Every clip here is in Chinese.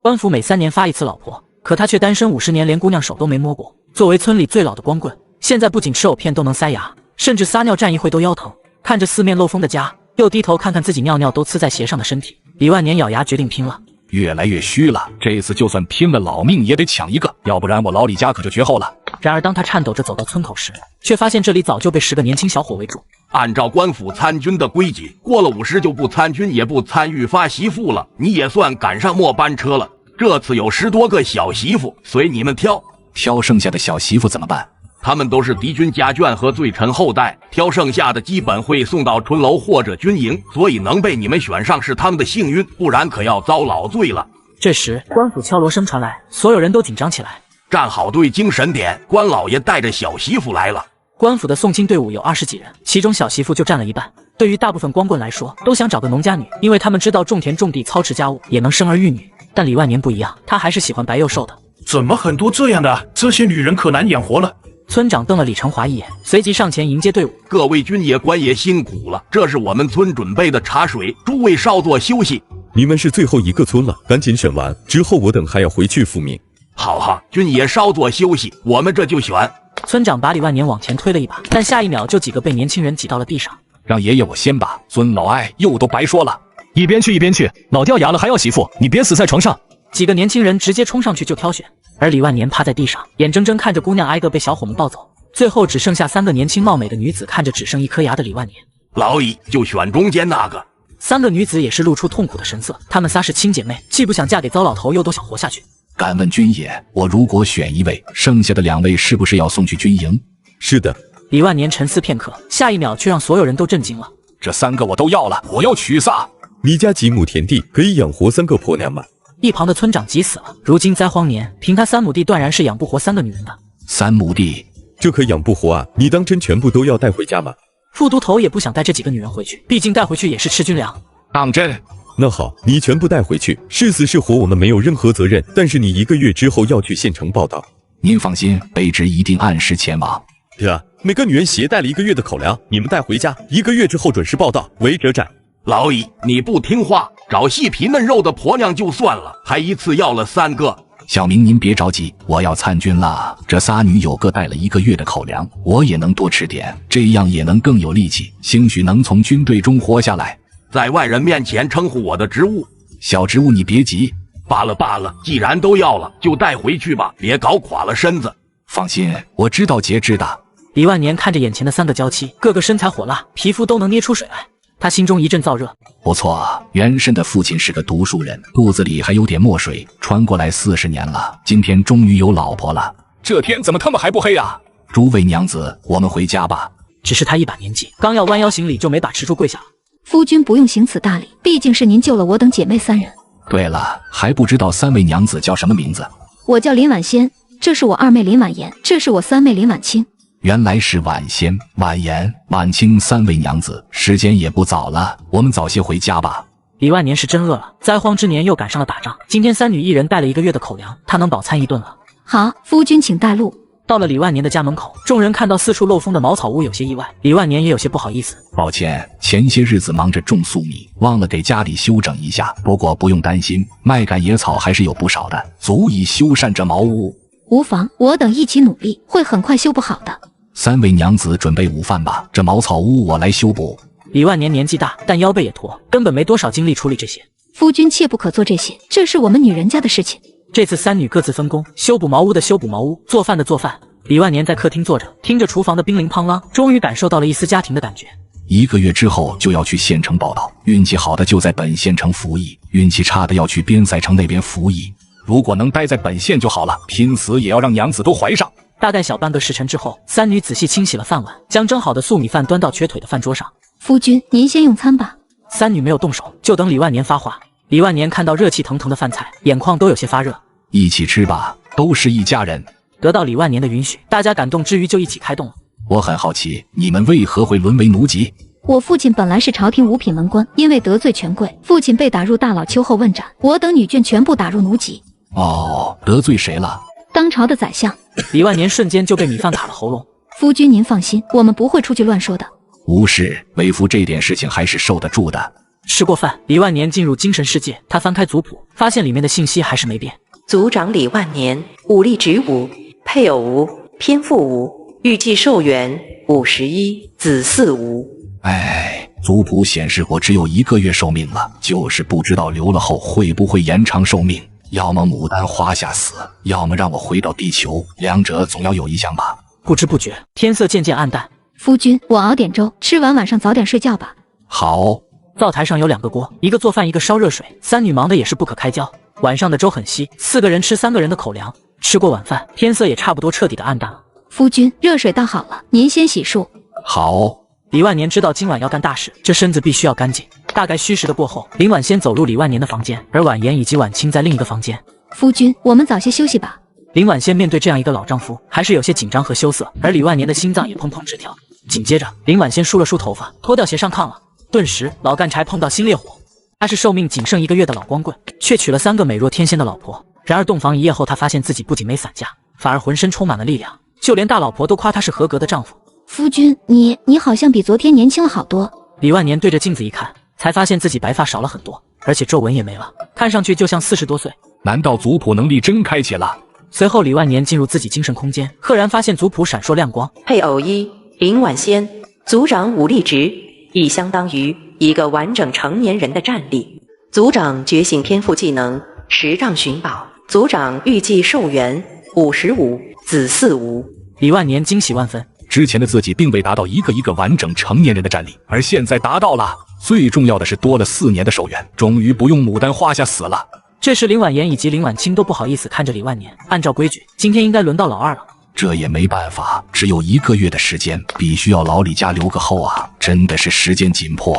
官府每3年发一次老婆，可他却单身50年，连姑娘手都没摸过。作为村里最老的光棍，现在不仅吃藕片都能塞牙，甚至撒尿站一会都腰疼。看着四面漏风的家，又低头看看自己尿尿都呲在鞋上的身体，李万年咬牙决定拼了。越来越虚了，这次就算拼了老命也得抢一个，要不然我老李家可就绝后了。然而当他颤抖着走到村口时，却发现这里早就被10个年轻小伙围住。按照官府参军的规矩，过了50就不参军，也不参与发媳妇了，你也算赶上末班车了。这次有10多个小媳妇，随你们挑。挑剩下的小媳妇怎么办？他们都是敌军家眷和罪臣后代，挑剩下的基本会送到春楼或者军营，所以能被你们选上是他们的幸运，不然可要遭老罪了。这时官府敲锣声传来，所有人都紧张起来。站好队，精神点，官老爷带着小媳妇来了。官府的送亲队伍有20几人，其中小媳妇就占了一半。对于大部分光棍来说，都想找个农家女，因为他们知道种田种地操持家务也能生儿育女。但李万年不一样，他还是喜欢白又瘦的。怎么很多这样的？这些女人可难养活了。村长瞪了李成华一眼，随即上前迎接队伍。各位军爷官爷辛苦了，这是我们村准备的茶水，诸位稍作休息。你们是最后一个村了，赶紧选完之后，我等还要回去复命。好哈，军爷稍作休息，我们这就选。村长把李万年往前推了一把，但下一秒就几个被年轻人挤到了地上。让爷爷我先吧，孙老爱又都白说了。一边去一边去，老掉牙了还要媳妇，你别死在床上。几个年轻人直接冲上去就挑选，而李万年趴在地上，眼睁睁看着姑娘挨个被小伙们抱走，最后只剩下3个年轻貌美的女子看着只剩1颗牙的李万年。老乙就选中间那个。3个女子也是露出痛苦的神色，她们仨是亲姐妹，既不想嫁给糟老头，又都想活下去。敢问军爷，我如果选一位，剩下的2位是不是要送去军营？是的。李万年沉思片刻，下一秒却让所有人都震惊了。这3个我都要了，我要娶仨。你家几亩田地可以养活3个婆娘吗？一旁的村长急死了，如今灾荒年，凭他3亩地断然是养不活3个女人的。3亩地这可养不活啊！你当真全部都要带回家吗？副都头也不想带这几个女人回去，毕竟带回去也是吃军粮。当真？那好，你全部带回去，是死是活我们没有任何责任，但是你1个月之后要去县城报道。您放心，卑职一定按时前往。哥，每个女人携带了1个月的口粮，你们带回家，1个月之后准时报道，违者斩。老乙，你不听话，找细皮嫩肉的婆娘就算了，还一次要了3个。小明您别着急，我要参军了，这仨女有个带了1个月的口粮，我也能多吃点，这样也能更有力气，兴许能从军队中活下来。在外人面前称呼我的职务，小职务你别急。罢了，既然都要了，就带回去吧，别搞垮了身子。放心，我知道节制的。李万年看着眼前的3个娇妻，个个身材火辣，皮肤都能捏出水来，他心中一阵燥热。不错，原身的父亲是个读书人，肚子里还有点墨水，传过来40年了，今天终于有老婆了。这天怎么他妈还不黑啊？诸位娘子，我们回家吧。只是他一把年纪，刚要弯腰行礼，就没把持住跪下了。夫君不用行此大礼，毕竟是您救了我等姐妹3人。对了，还不知道3位娘子叫什么名字？我叫林婉仙，这是我2妹林婉言，这是我3妹林婉清。原来是婉仙、婉言、婉清3位娘子，时间也不早了，我们早些回家吧。李万年是真饿了，灾荒之年又赶上了打仗，今天3女1人带了1个月的口粮，他能饱餐1顿了。好，夫君请带路。到了李万年的家门口，众人看到四处漏风的茅草屋，有些意外，李万年也有些不好意思。抱歉，前些日子忙着种粟米，忘了给家里修整一下，不过不用担心，麦秆野草还是有不少的，足以修缮这茅屋。无妨，我等一起努力，会很快修补好的。3位娘子准备午饭吧，这茅草屋我来修补。李万年年纪大，但腰背也驼，根本没多少精力处理这些。夫君切不可做这些，这是我们女人家的事情。这次3女各自分工，修补茅屋的修补茅屋，做饭的做饭。李万年在客厅坐着，听着厨房的叮铃乓啷，终于感受到了一丝家庭的感觉。1个月之后就要去县城报道，运气好的就在本县城服役，运气差的要去边塞城那边服役。如果能待在本县就好了，拼死也要让娘子都怀上。大概小半个时辰之后，3女仔细清洗了饭碗，将蒸好的粟米饭端到瘸腿的饭桌上。夫君，您先用餐吧。3女没有动手，就等李万年发话。李万年看到热气腾腾的饭菜，眼眶都有些发热。一起吃吧，都是一家人。得到李万年的允许，大家感动之余就一起开动了。我很好奇，你们为何会沦为奴籍？我父亲本来是朝廷五品文官，因为得罪权贵，父亲被打入大老秋后问斩，我等女眷全部打入奴籍。哦，得罪谁了？当朝的宰相。李万年瞬间就被米饭卡了喉咙。夫君您放心，我们不会出去乱说的。无事，为夫这点事情还是受得住的。吃过饭，李万年进入精神世界，他翻开族谱，发现里面的信息还是没变。族长李万年，武力值5，配偶无，天赋无，预计寿元51，子嗣无。哎，族谱显示我只有1个月寿命了，就是不知道留了后会不会延长寿命。要么牡丹花下死，要么让我回到地球，两者总要有一项吧。不知不觉，天色渐渐暗淡。夫君，我熬点粥，吃完晚上早点睡觉吧。好。灶台上有2个锅，一个做饭，一个烧热水。三女忙的也是不可开交。晚上的粥很稀，4个人吃3个人的口粮。吃过晚饭，天色也差不多彻底的暗淡了。夫君，热水倒好了，您先洗漱。好。李万年知道今晚要干大事，这身子必须要干净。大概虚实的过后，林婉先走入李万年的房间，而婉言以及婉清在另一个房间。夫君，我们早些休息吧。林婉先面对这样一个老丈夫，还是有些紧张和羞涩，而李万年的心脏也砰砰直跳。紧接着，林婉先梳了梳头发，脱掉鞋上炕了。顿时，老干柴碰到新烈火。他是寿命仅剩1个月的老光棍，却娶了3个美若天仙的老婆。然而洞房一夜后，他发现自己不仅没散架，反而浑身充满了力量，就连大老婆都夸他是合格的丈夫。夫君，你好像比昨天年轻了好多。李万年对着镜子一看，才发现自己白发少了很多，而且皱纹也没了，看上去就像40多岁。难道族谱能力真开启了？随后，李万年进入自己精神空间，赫然发现族谱闪烁亮光。配偶1，林婉仙，族长武力值已相当于一个完整成年人的战力。族长觉醒天赋技能10丈寻宝，族长预计寿元55，子嗣无。李万年惊喜万分。之前的自己并未达到一个完整成年人的战力，而现在达到了。最重要的是多了4年的寿元，终于不用牡丹花下死了。这时林婉言以及林婉清都不好意思看着李万年。按照规矩，今天应该轮到老二了。这也没办法，只有1个月的时间，必须要老李家留个后啊！真的是时间紧迫。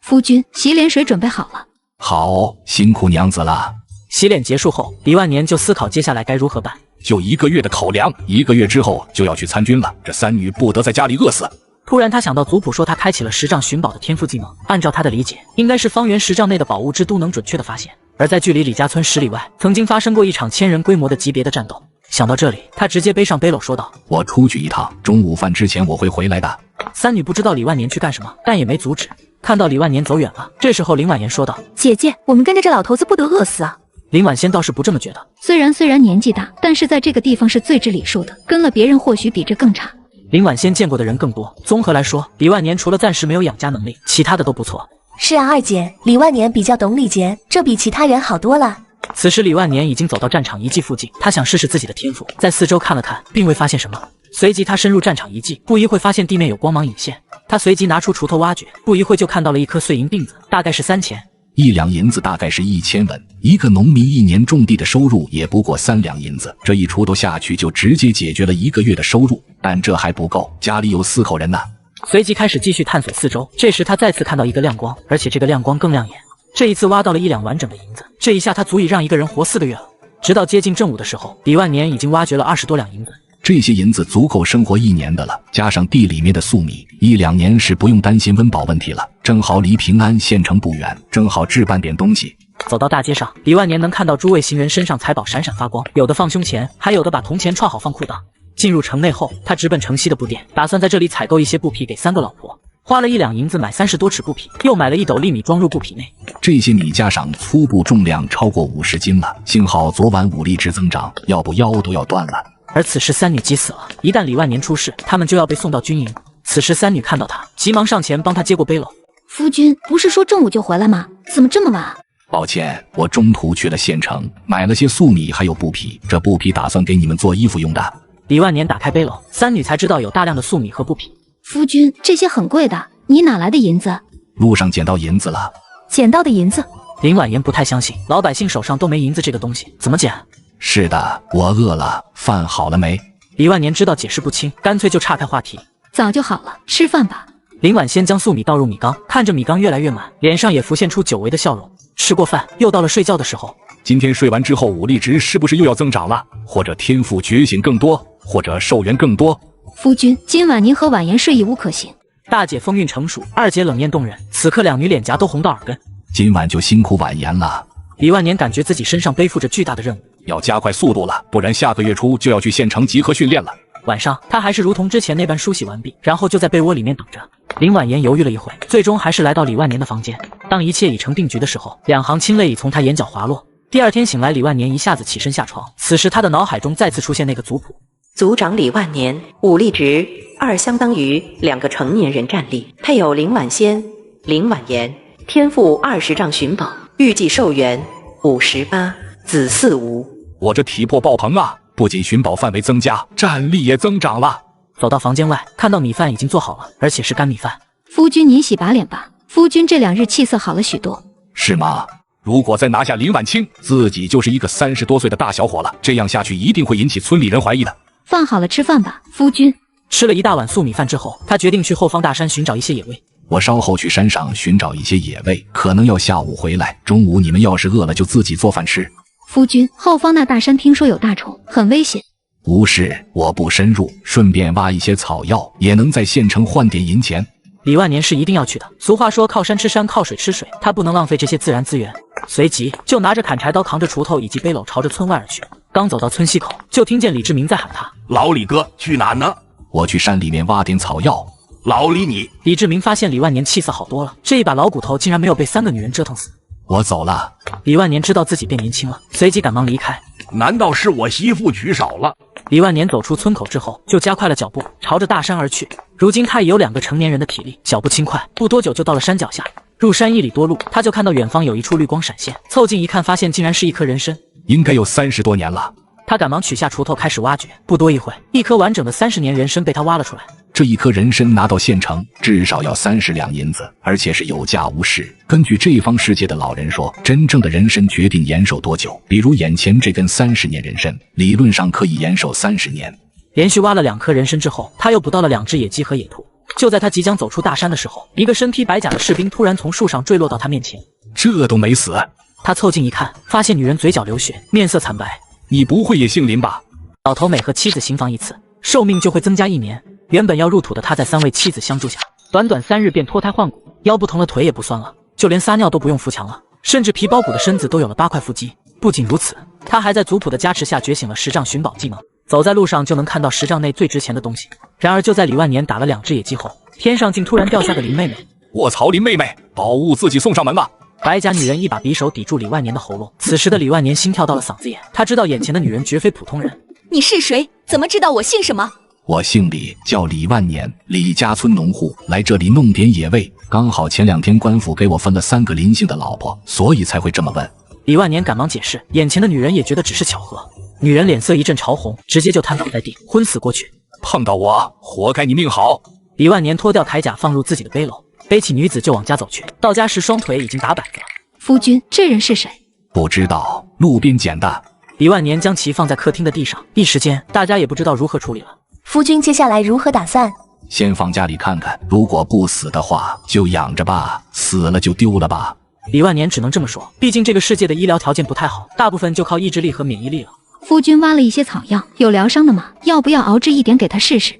夫君，洗脸水准备好了。好，辛苦娘子了。洗脸结束后，李万年就思考接下来该如何办。就1个月的口粮，1个月之后就要去参军了，这3女不得在家里饿死。突然他想到族谱说他开启了10丈寻宝的天赋技能，按照他的理解，应该是方圆10丈内的宝物之都能准确的发现。而在距离李家村10里外，曾经发生过一场1000人规模的级别的战斗。想到这里，他直接背上背篓说道：我出去一趟，中午饭之前我会回来的。三女不知道李万年去干什么，但也没阻止。看到李万年走远了，这时候林婉言说道：姐姐，我们跟着这老头子不得饿死啊。林婉仙倒是不这么觉得，虽然年纪大，但是在这个地方是最知礼数的，跟了别人或许比这更差。林婉仙见过的人更多，综合来说，李万年除了暂时没有养家能力，其他的都不错。是啊，二姐，李万年比较懂礼节，这比其他人好多了。此时李万年已经走到战场遗迹附近，他想试试自己的天赋，在四周看了看，并未发现什么。随即他深入战场遗迹，不一会发现地面有光芒隐现，他随即拿出锄头挖掘，不一会就看到了一颗碎银锭子，大概是3钱。1两银子大概是1000文，一个农民1年种地的收入也不过3两银子，这一锄头下去就直接解决了1个月的收入。但这还不够，家里有4口人呢。随即开始继续探索四周，这时他再次看到一个亮光，而且这个亮光更亮眼。这一次挖到了1两完整的银子，这一下他足以让一个人活4个月了。直到接近正午的时候，李万年已经挖掘了20多两银子。这些银子足够生活1年的了，加上地里面的粟米，1两年是不用担心温饱问题了。正好离平安县城不远，正好置办点东西。走到大街上，李万年能看到诸位行人身上财宝闪闪发光，有的放胸前，还有的把铜钱串好放裤裆。进入城内后，他直奔城西的布店，打算在这里采购一些布匹给3个老婆。花了1两银子买30多尺布匹，又买了1斗粒米装入布匹内。这些米加上粗布重量超过50斤了，幸好昨晚武力值增长，要不腰都要断了。而此时3女急死了，一旦李万年出事，他们就要被送到军营。此时3女看到他，急忙上前帮他接过背篓。夫君不是说中午就回来吗？怎么这么晚？抱歉，我中途去了县城，买了些粟米还有布匹，这布匹打算给你们做衣服用的。李万年打开背篓，3女才知道有大量的粟米和布匹。夫君，这些很贵的，你哪来的银子？路上捡到银子了。捡到的银子？林婉言不太相信，老百姓手上都没银子这个东西，怎么捡？是的，我饿了，饭好了没？李万年知道解释不清，干脆就岔开话题。早就好了，吃饭吧。林婉先将粟米倒入米缸，看着米缸越来越满，脸上也浮现出久违的笑容。吃过饭，又到了睡觉的时候。今天睡完之后，武力值是不是又要增长了？或者天赋觉醒更多，或者寿元更多？夫君，今晚您和婉言睡一屋可行？大姐风韵成熟，二姐冷艳动人，此刻2女脸颊都红到耳根。今晚就辛苦婉言了。李万年感觉自己身上背负着巨大的任务，要加快速度了，不然下个月初就要去县城集合训练了。晚上，他还是如同之前那般梳洗完毕，然后就在被窝里面等着。林婉言犹豫了一会，最终还是来到李万年的房间。当一切已成定局的时候，两行清泪已从他眼角滑落。第二天醒来，李万年一下子起身下床，此时他的脑海中再次出现那个族谱。族长李万年，武力值2，相当于2个成年人战力，配偶林婉仙、林婉言，天赋20丈寻宝，预计寿元58，子嗣无。我这体魄爆棚啊！不仅寻宝范围增加，战力也增长了。走到房间外，看到米饭已经做好了，而且是干米饭。夫君，您洗把脸吧。夫君这2日气色好了许多。是吗？如果再拿下林婉清，自己就是一个30多岁的大小伙了。这样下去一定会引起村里人怀疑的。饭好了，吃饭吧，夫君。吃了一大碗素米饭之后，他决定去后方大山寻找一些野味。我稍后去山上寻找一些野味，可能要下午回来。中午你们要是饿了，就自己做饭吃。夫君，后方那大山听说有大虫，很危险。无事，我不深入，顺便挖一些草药，也能在县城换点银钱。李万年是一定要去的。俗话说靠山吃山，靠水吃水，他不能浪费这些自然资源。随即就拿着砍柴刀，扛着锄头以及背篓，朝着村外而去。刚走到村西口，就听见李志明在喊他：“老李哥，去哪呢？”“我去山里面挖点草药。”“老李你……”李志明发现李万年气色好多了，这一把老骨头竟然没有被3个女人折腾死。我走了。李万年知道自己变年轻了，随即赶忙离开。难道是我媳妇娶少了？李万年走出村口之后，就加快了脚步，朝着大山而去。如今他已有2个成年人的体力，脚步轻快，不多久就到了山脚下。入山1里多路，他就看到远方有一处绿光闪现，凑近一看，发现竟然是一颗人参，应该有30多年了。他赶忙取下锄头开始挖掘，不多一会，一颗完整的30年人参被他挖了出来。这一颗人参拿到县城至少要30两银子，而且是有价无市。根据这方世界的老人说，真正的人参决定延寿多久，比如眼前这根30年人参，理论上可以延寿30年。连续挖了2颗人参之后，他又捕到了2只野鸡和野兔。就在他即将走出大山的时候，一个身披白甲的士兵突然从树上坠落到他面前。这都没死。他凑近一看，发现女人嘴角流血，面色惨白。你不会也姓林吧？老头每和妻子行房1次，寿命就会增加1年。原本要入土的他，在3位妻子相助下，短短3日便脱胎换骨，腰不疼了，腿也不酸了，就连撒尿都不用扶墙了，甚至皮包骨的身子都有了8块腹肌。不仅如此，他还在族谱的加持下觉醒了10丈寻宝技能，走在路上就能看到10丈内最值钱的东西。然而就在李万年打了2只野鸡后，天上竟突然掉下个林妹妹。卧槽，林妹妹，宝物自己送上门了。白甲女人一把匕首抵住李万年的喉咙，此时的李万年心跳到了嗓子眼，他知道眼前的女人绝非普通人。你是谁？怎么知道我姓什么？我姓李，叫李万年，李家村农户，来这里弄点野味，刚好前2天官府给我分了3个林姓的老婆，所以才会这么问。李万年赶忙解释，眼前的女人也觉得只是巧合。女人脸色一阵潮红，直接就瘫倒在地，昏死过去。碰到我，活该你命好。李万年脱掉铠甲放入自己的背篓，背起女子就往家走去。到家时双腿已经打摆子了。夫君，这人是谁？不知道，路边捡的。李万年将其放在客厅的地上，一时间大家也不知道如何处理了。夫君接下来如何打算？先放家里看看，如果不死的话就养着吧，死了就丢了吧。李万年只能这么说，毕竟这个世界的医疗条件不太好，大部分就靠意志力和免疫力了。夫君挖了一些草药，有疗伤的吗？要不要熬制一点给他试试？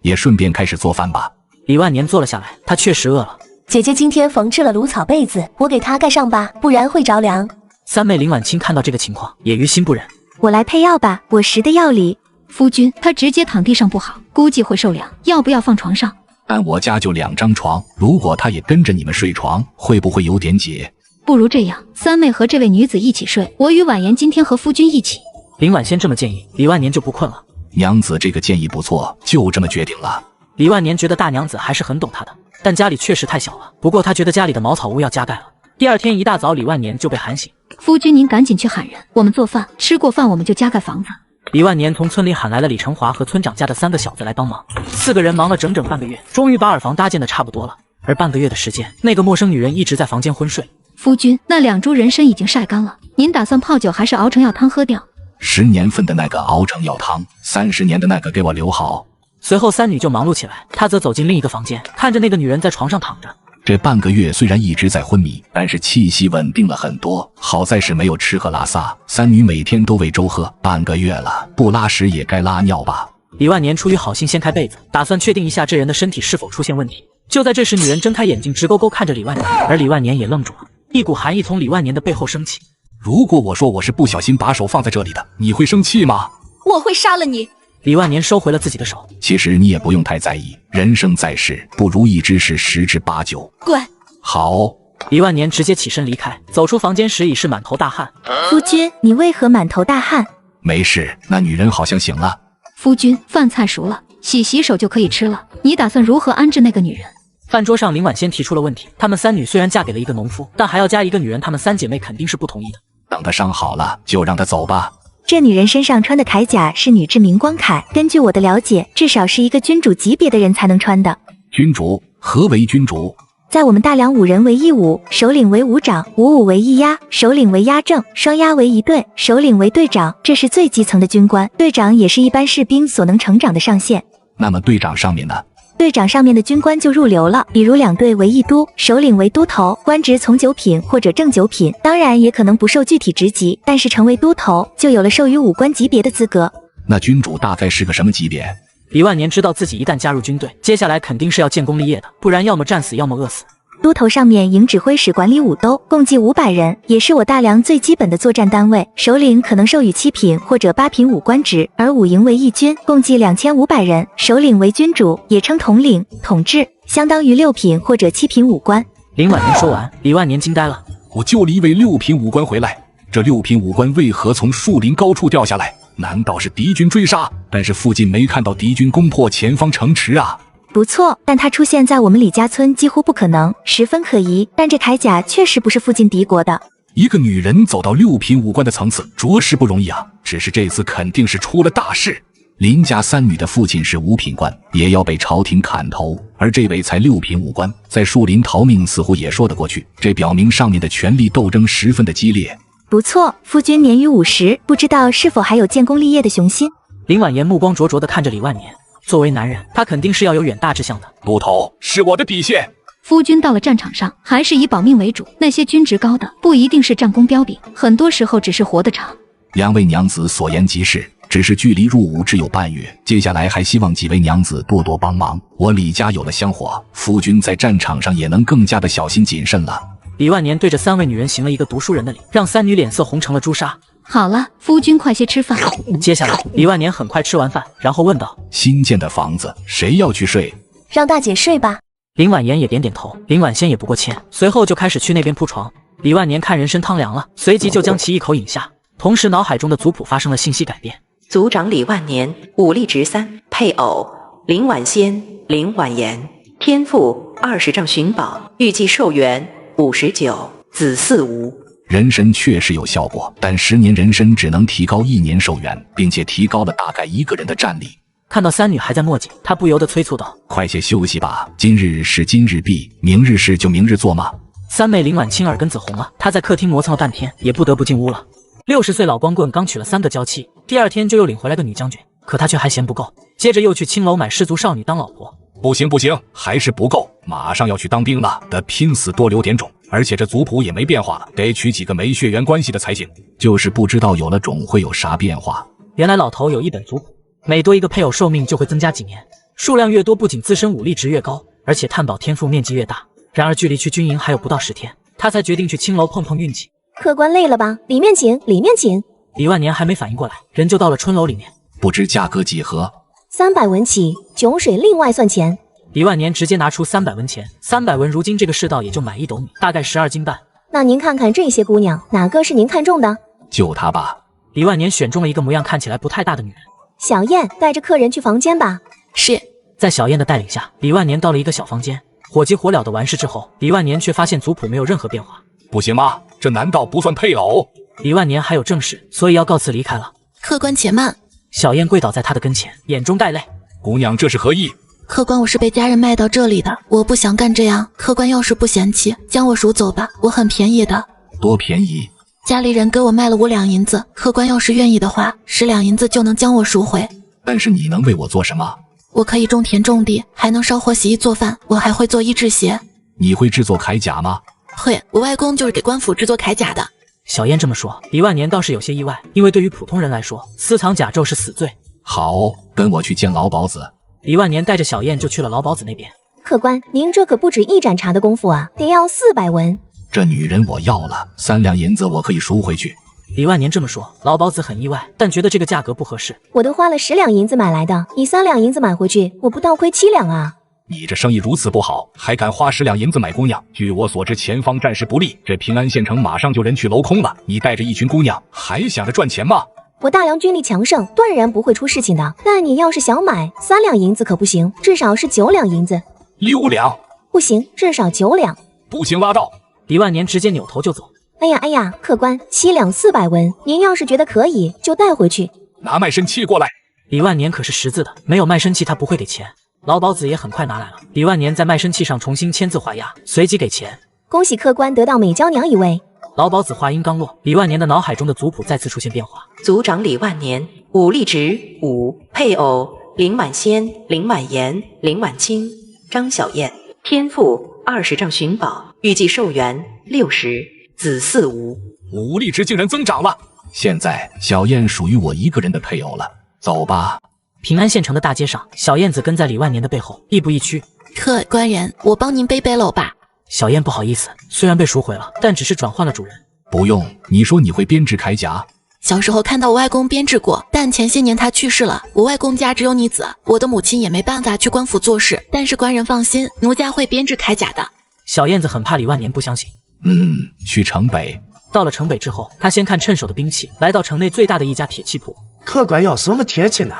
也顺便开始做饭吧。李万年坐了下来，他确实饿了。姐姐今天缝制了芦草被子，我给她盖上吧，不然会着凉。3妹林婉清看到这个情况，也于心不忍。我来配药吧，我识的药理。夫君，他直接躺地上不好，估计会受凉，要不要放床上？但我家就2张床，如果他也跟着你们睡床，会不会有点解？不如这样，3妹和这位女子一起睡，我与婉言今天和夫君一起。林婉仙这么建议，李万年就不困了。娘子这个建议不错，就这么决定了。李万年觉得大娘子还是很懂他的，但家里确实太小了。不过他觉得家里的茅草屋要加盖了。第2天一大早，李万年就被喊醒。夫君，您赶紧去喊人，我们做饭，吃过饭我们就加盖房子。李万年从村里喊来了李成华和村长家的3个小子来帮忙，4个人忙了整整半个月，终于把耳房搭建的差不多了。而半个月的时间，那个陌生女人一直在房间昏睡。夫君，那2株人参已经晒干了，您打算泡酒还是熬成药汤喝掉？10年份的那个熬成药汤，30年的那个给我留好。随后3女就忙碌起来，她则走进另一个房间，看着那个女人在床上躺着。这半个月虽然一直在昏迷，但是气息稳定了很多，好在是没有吃喝拉撒。3女每天都喂粥喝，半个月了，不拉屎也该拉尿吧。李万年出于好心掀开被子，打算确定一下这人的身体是否出现问题。就在这时，女人睁开眼睛，直勾勾看着李万年，而李万年也愣住了，一股寒意从李万年的背后升起。如果我说我是不小心把手放在这里的，你会生气吗？我会杀了你。李万年收回了自己的手。其实你也不用太在意，人生在世，不如意之事十之八九。乖。好。李万年直接起身离开，走出房间时已是满头大汗。夫君，你为何满头大汗？没事，那女人好像醒了。夫君，饭菜熟了，洗手就可以吃了。你打算如何安置那个女人？饭桌上，林婉仙提出了问题。她们三女虽然嫁给了一个农夫，但还要加一个女人，她们三姐妹肯定是不同意的。等她伤好了，就让她走吧。这女人身上穿的铠甲是女制明光铠，根据我的了解，至少是一个君主级别的人才能穿的。君主？何为君主？在我们大梁5人为一伍，首领为伍长，5为一押，首领为押正，双押为一队，首领为队长，这是最基层的军官。队长也是一般士兵所能成长的上限。那么队长上面呢？队长上面的军官就入流了，比如2队为一督，首领为都头，官职从9品或者正9品，当然也可能不受具体职级，但是成为都头就有了授予武官级别的资格。那君主大概是个什么级别？李万年知道自己一旦加入军队，接下来肯定是要建功立业的，不然要么战死，要么饿死。都头上面营指挥使管理5都，共计500人，也是我大梁最基本的作战单位。首领可能授予7品或者8品武官职，而5营为一军，共计2500人，首领为君主，也称统领、统治，相当于6品或者7品武官。林婉年说完，李万年惊呆了。我救了一位6品武官回来，这6品武官为何从树林高处掉下来？难道是敌军追杀？但是附近没看到敌军攻破前方城池啊。不错，但他出现在我们李家村几乎不可能，十分可疑。但这铠甲确实不是附近敌国的。一个女人走到6品武官的层次，着实不容易啊。只是这次肯定是出了大事。林家三女的父亲是5品官，也要被朝廷砍头，而这位才6品武官，在树林逃命似乎也说得过去。这表明上面的权力斗争十分的激烈。不错，夫君年逾50，不知道是否还有建功立业的雄心？林婉言目光灼灼地看着李万年。作为男人，他肯定是要有远大志向的。都头是我的底线。夫君到了战场上，还是以保命为主。那些军职高的，不一定是战功彪炳，很多时候只是活得长。2位娘子所言极是，只是距离入伍只有半月，接下来还希望几位娘子多多帮忙。我李家有了香火，夫君在战场上也能更加的小心谨慎了。李万年对着3位女人行了一个读书人的礼，让3女脸色红成了朱砂。好了，夫君快些吃饭。接下来，李万年很快吃完饭，然后问道：新建的房子谁要去睡？让大姐睡吧。林婉言也点点头，林婉仙也不过谦，随后就开始去那边铺床。李万年看人参汤凉了，随即就将其一口饮下，同时脑海中的族谱发生了信息改变。族长李万年，武力值3，配偶林婉仙、林婉言，天赋20丈寻宝，预计寿元59，子嗣无。人参确实有效果，但10年人参只能提高1年寿元，并且提高了大概1个人的战力。看到3女还在墨迹，他不由得催促道：快些休息吧，今日是今日毕，明日事就明日做嘛。3妹林婉清耳根子红了，她在客厅磨蹭了半天，也不得不进屋了。60岁老光棍刚娶了3个娇妻，第2天就又领回来个女将军，可他却还嫌不够，接着又去青楼买氏族少女当老婆。不行，还是不够，马上要去当兵了，得拼死多留点种。而且这族谱也没变化了，得娶几个没血缘关系的才行。就是不知道有了种会有啥变化。原来老头有一本族谱，每多一个配偶，寿命就会增加几年，数量越多，不仅自身武力值越高，而且探宝天赋面积越大。然而距离去军营还有不到10天，他才决定去青楼碰碰运气。客官累了吧？里面请，里面请。李万年还没反应过来，人就到了春楼里面。不知价格几何？300文起，酒水另外算钱。李万年直接拿出300文钱，300文如今这个世道也就买1斗米，大概12斤半。那您看看这些姑娘，哪个是您看中的？就她吧。李万年选中了一个模样看起来不太大的女人。小燕，带着客人去房间吧。是。在小燕的带领下，李万年到了一个小房间，火急火燎的完事之后，李万年却发现族谱没有任何变化。不行吗？这难道不算配偶？李万年还有正事，所以要告辞离开了。客官且慢。小燕跪倒在他的跟前，眼中带泪。姑娘，这是何意？客官，我是被家人卖到这里的，我不想干这样。客官要是不嫌弃，将我赎走吧，我很便宜的。多便宜？家里人给我卖了5两银子，客官要是愿意的话，10两银子就能将我赎回。但是你能为我做什么？我可以种田种地，还能烧火洗衣做饭，我还会做衣制鞋。你会制作铠甲吗？会，我外公就是给官府制作铠甲的。小燕这么说，李万年倒是有些意外，因为对于普通人来说，私藏甲胄是死罪。好，跟我去见老鸨子。李万年带着小燕就去了老鸨子那边。客官，您这可不止一盏茶的功夫啊，得要400文。这女人我要了，3两银子我可以赎回去。李万年这么说，老鸨子很意外，但觉得这个价格不合适。我都花了10两银子买来的，你3两银子买回去，我不倒亏7两啊！你这生意如此不好，还敢花10两银子买姑娘？据我所知，前方战事不利，这平安县城马上就人去楼空了。你带着一群姑娘，还想着赚钱吗？我大梁军力强盛，断然不会出事情的。但你要是想买，3两银子可不行，至少是9两银子。6两不行，至少9两。不行，拉倒！李万年直接扭头就走。哎呀，客官，7两400文，您要是觉得可以，就带回去。拿卖身契过来。李万年可是识字的，没有卖身契他不会给钱。老鸨子也很快拿来了。李万年在卖身契上重新签字画押，随即给钱。恭喜客官得到美娇娘1位。老鸨子话音刚落，李万年的脑海中的族谱再次出现变化。族长李万年，武力值5，配偶林婉仙、林婉言、林婉清、张小燕，天赋20丈寻宝，预计寿元60，子嗣无。武力值竟然增长了，现在小燕属于我一个人的配偶了。走吧。平安县城的大街上，小燕子跟在李万年的背后，亦步亦趋。客官人，我帮您背背篓吧。小燕不好意思，虽然被赎回了，但只是转换了主人。不用，你说你会编织铠甲？小时候看到我外公编制过，但前些年他去世了，我外公家只有女子，我的母亲也没办法去官府做事。但是官人放心，奴家会编制铠甲的。小燕子很怕李万年不相信。去城北。到了城北之后，他先看趁手的兵器，来到城内最大的一家铁器铺。客官要什么铁器呢？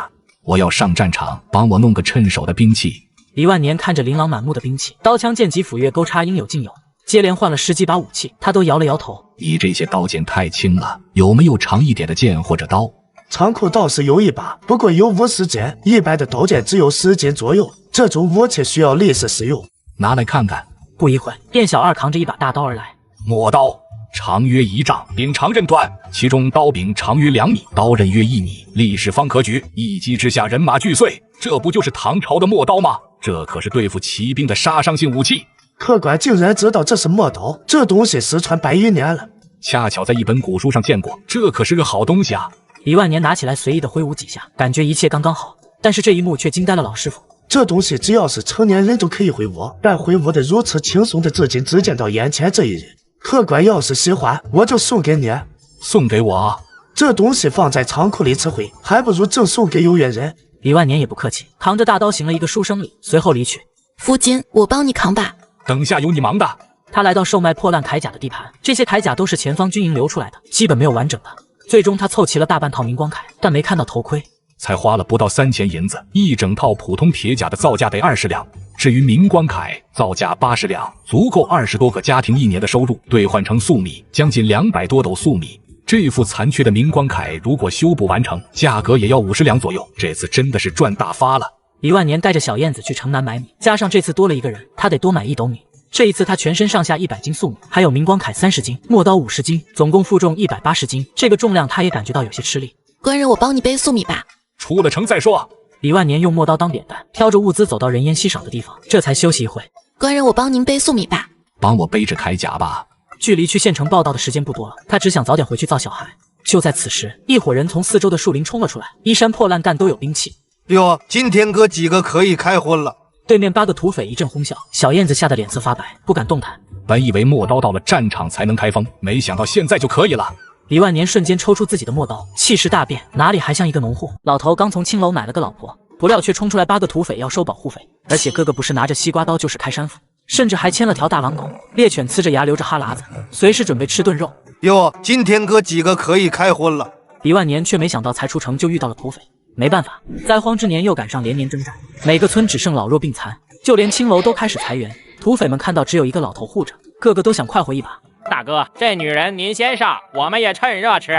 我要上战场，帮我弄个趁手的兵器。李万年看着琳琅满目的兵器，刀枪剑戟斧钺钩叉应有尽有，接连换了10几把武器，他都摇了摇头。你这些刀剑太轻了，有没有长一点的剑或者刀？仓库倒是有1把，不过有50斤，一般的刀剑只有10斤左右。这种武器需要立时使用。拿来看看。不一会，店小二扛着一把大刀而来。磨刀，长约1丈，柄长刃短，其中刀柄长约2米，刀刃约1米，力士方可举，一击之下人马俱碎。这不就是唐朝的磨刀吗？这可是对付骑兵的杀伤性武器。客官竟然知道这是磨刀，这东西失传100余年了。恰巧在一本古书上见过，这可是个好东西啊！李万年拿起来随意的挥舞几下，感觉一切刚刚好。但是这一幕却惊呆了老师傅。这东西只要是成年人都可以挥舞，但挥舞的如此轻松的，至今只见到眼前这一人。客官要是喜欢，我就送给你。送给我啊？这东西放在仓库里吃灰，还不如赠送给有缘人。李万年也不客气，扛着大刀行了一个书生礼，随后离去。夫君，我帮你扛吧。等下有你忙的。他来到售卖破烂铠甲的地盘，这些铠甲都是前方军营流出来的，基本没有完整的。最终他凑齐了大半套明光铠，但没看到头盔。才花了不到3000银子，一整套普通铁甲的造价得20两。至于明光铠，造价80两，足够20多个家庭1年的收入，兑换成粟米，将近200多斗粟米。这副残缺的明光铠，如果修补完成，价格也要50两左右。这次真的是赚大发了。李万年带着小燕子去城南买米，加上这次多了一个人，他得多买1斗米。这一次他全身上下100斤粟米，还有明光铠30斤，磨刀50斤，总共负重180斤。这个重量他也感觉到有些吃力。官人，我帮你背粟米吧。出了城再说。李万年用磨刀当扁担，挑着物资走到人烟稀少的地方，这才休息一会。官人，我帮您背粟米吧。帮我背着铠甲吧。距离去县城报道的时间不多了，他只想早点回去造小孩。就在此时，一伙人从四周的树林冲了出来，衣衫破烂但都有兵器。哟，今天哥几个可以开荤了。对面8个土匪一阵哄笑，小燕子吓得脸色发白，不敢动弹。本以为磨刀到了战场才能开封，没想到现在就可以了。李万年瞬间抽出自己的磨刀，气势大变，哪里还像一个农户？老头刚从青楼买了个老婆，不料却冲出来8个土匪要收保护费，而且个个不是拿着西瓜刀就是开山斧，甚至还牵了条大狼狗，猎犬呲着牙流着哈喇子，随时准备吃顿肉。哟，今天哥几个可以开荤了。李万年却没想到才出城就遇到了土匪，没办法，灾荒之年又赶上连年征战，每个村只剩老弱病残，就连青楼都开始裁员。土匪们看到只有一个老头护着，个个都想快活一把。大哥，这女人您先上，我们也趁热吃。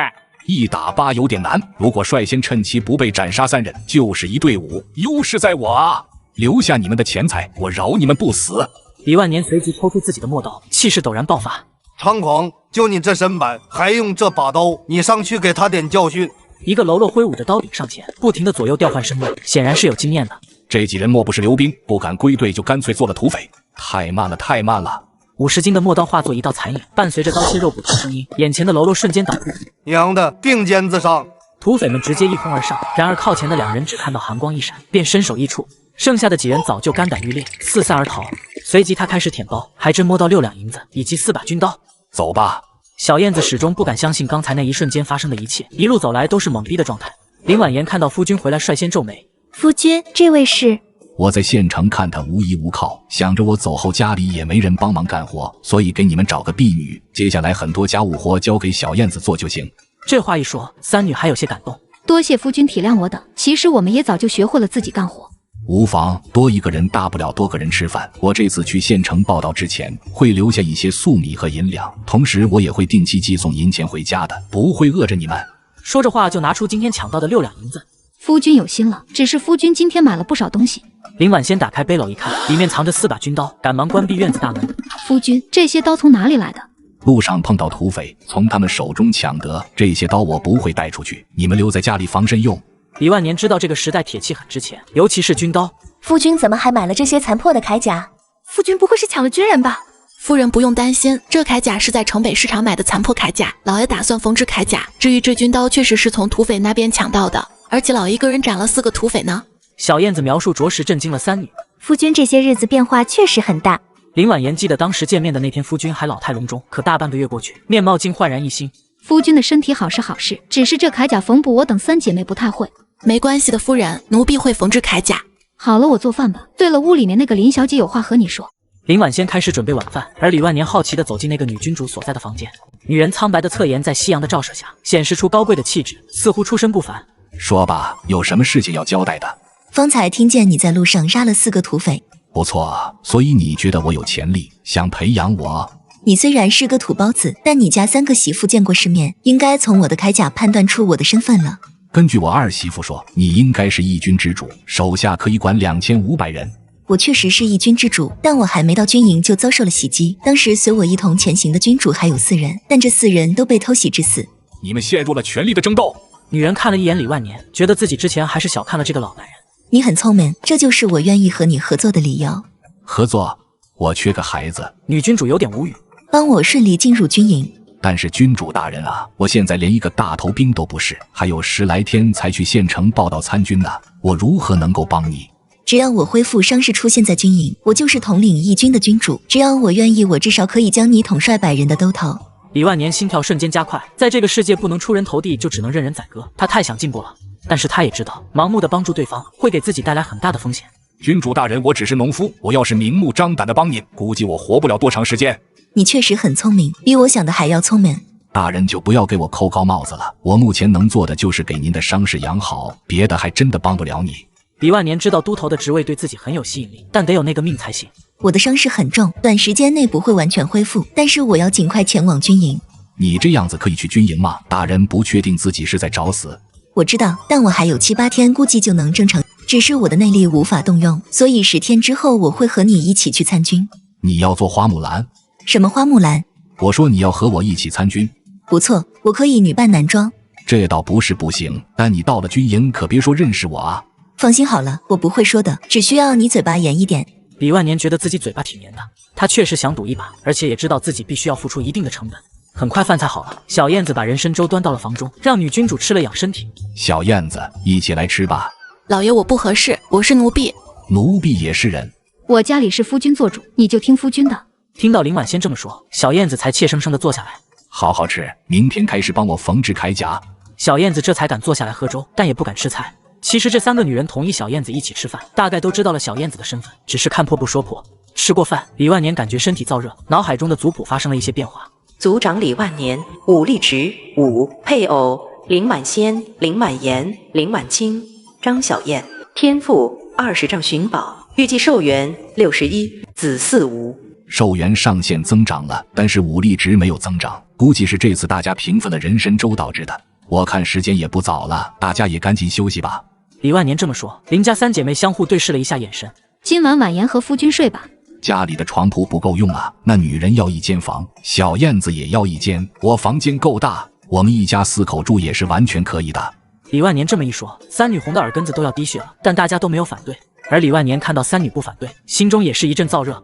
1打8有点难，如果率先趁其不被斩杀3人，就是一队伍，优势在我啊！留下你们的钱财，我饶你们不死。李万年随即抽出自己的磨刀，气势陡然爆发。猖狂，就你这身板，还用这把刀？你上去给他点教训。一个喽啰挥舞着刀柄上前，不停地左右调换身位，显然是有经验的。这几人莫不是刘兵，不敢归队就干脆做了土匪。太慢了，太慢了！50斤的磨刀化作一道残影，伴随着刀切肉骨的声音，眼前的喽啰瞬间倒地。娘的，并肩自上！土匪们直接一哄而上，然而靠前的2人只看到寒光一闪，便身首异处。剩下的几人早就肝胆欲裂，四散而逃。随即他开始舔包，还真摸到6两银子以及4把军刀。走吧。小燕子始终不敢相信刚才那一瞬间发生的一切，一路走来都是懵逼的状态。林婉言看到夫君回来，率先皱眉：“夫君，这位是？”我在县城看他无依无靠，想着我走后家里也没人帮忙干活，所以给你们找个婢女，接下来很多家务活交给小燕子做就行。这话一说，三女还有些感动。多谢夫君体谅我等，其实我们也早就学会了自己干活。无妨，多一个人大不了多个人吃饭。我这次去县城报道之前，会留下一些粟米和银两，同时我也会定期寄送银钱回家的，不会饿着你们。说着话就拿出今天抢到的6两银子。夫君有心了，只是夫君今天买了不少东西。林婉先打开背篓一看，里面藏着4把军刀，赶忙关闭院子大门。夫君，这些刀从哪里来的？路上碰到土匪，从他们手中抢得。这些刀我不会带出去，你们留在家里防身用。李万年知道这个时代铁器很值钱，尤其是军刀。夫君怎么还买了这些残破的铠甲？夫君不会是抢了军人吧？夫人不用担心，这铠甲是在城北市场买的残破铠甲，老爷打算缝制铠甲。至于这军刀，确实是从土匪那边抢到的，而且老爷一个人斩了4个土匪呢。小燕子描述着实震惊了三女。夫君这些日子变化确实很大。林婉言记得当时见面的那天，夫君还老态龙钟，可大半个月过去，面貌竟焕然一新。夫君的身体好是好事，只是这铠甲缝补我等3姐妹不太会。没关系的，夫人，奴婢会缝制铠甲。好了，我做饭吧。对了，屋里面那个林小姐有话和你说。林婉先开始准备晚饭，而李万年好奇地走进那个女君主所在的房间。女人苍白的侧颜在夕阳的照射下，显示出高贵的气质，似乎出身不凡。说吧，有什么事情要交代的？方才听见你在路上杀了4个土匪。不错，所以你觉得我有潜力，想培养我？你虽然是个土包子，但你家3个媳妇见过世面，应该从我的铠甲判断出我的身份了。根据我二媳妇说，你应该是义军之主，手下可以管2500人。我确实是义军之主，但我还没到军营就遭受了袭击。当时随我一同前行的军主还有4人，但这4人都被偷袭致死。你们陷入了权力的争斗。女人看了一眼李万年，觉得自己之前还是小看了这个老男人。你很聪明，这就是我愿意和你合作的理由。合作？我缺个孩子。女君主有点无语。帮我顺利进入军营。但是君主大人啊，我现在连一个大头兵都不是，还有10来天才去县城报到参军呢，我如何能够帮你？只要我恢复伤势出现在军营，我就是统领义军的君主。只要我愿意，我至少可以将你统帅100人的都头。李万年心跳瞬间加快，在这个世界不能出人头地，就只能任人宰割。他太想进步了，但是他也知道，盲目的帮助对方会给自己带来很大的风险。君主大人，我只是农夫，我要是明目张胆的帮您，估计我活不了多长时间。你确实很聪明，比我想的还要聪明。大人就不要给我扣高帽子了，我目前能做的就是给您的伤势养好，别的还真的帮不了你。李万年知道都头的职位对自己很有吸引力，但得有那个命才行。我的伤势很重，短时间内不会完全恢复，但是我要尽快前往军营。你这样子可以去军营吗？大人不确定自己是在找死。我知道，但我还有7、8天估计就能征程，只是我的内力无法动用，所以10天之后我会和你一起去参军。你要做花木兰？什么花木兰？我说你要和我一起参军。不错，我可以女扮男装。这倒不是不行，但你到了军营可别说认识我啊。放心好了，我不会说的，只需要你嘴巴严一点。李万年觉得自己嘴巴挺严的，他确实想赌一把，而且也知道自己必须要付出一定的成本。很快饭菜好了，小燕子把人参粥端到了房中，让女君主吃了养身体。小燕子，一起来吃吧。老爷，我不合适，我是奴婢。奴婢也是人。我家里是夫君做主，你就听夫君的。听到林婉仙这么说，小燕子才怯生生地坐下来。好好吃，明天开始帮我缝制铠甲。小燕子这才敢坐下来喝粥，但也不敢吃菜。其实这3个女人同意小燕子一起吃饭，大概都知道了小燕子的身份，只是看破不说破。吃过饭，李万年感觉身体燥热，脑海中的族谱发生了一些变化。族长李万年，武力值5，配偶林婉仙、林婉言、林婉清、张小燕，天赋20丈寻宝，预计寿元61，子嗣无。寿元上限增长了，但是武力值没有增长，估计是这次大家平分了人参粥导致的。我看时间也不早了，大家也赶紧休息吧。李万年这么说，林家3姐妹相互对视了一下眼神。今晚婉言和夫君睡吧。家里的床铺不够用啊，那女人要1间房，小燕子也要1间，我房间够大，我们一家4口住也是完全可以的。李万年这么一说，3女红的耳根子都要滴血了，但大家都没有反对。而李万年看到3女不反对，心中也是一阵燥热。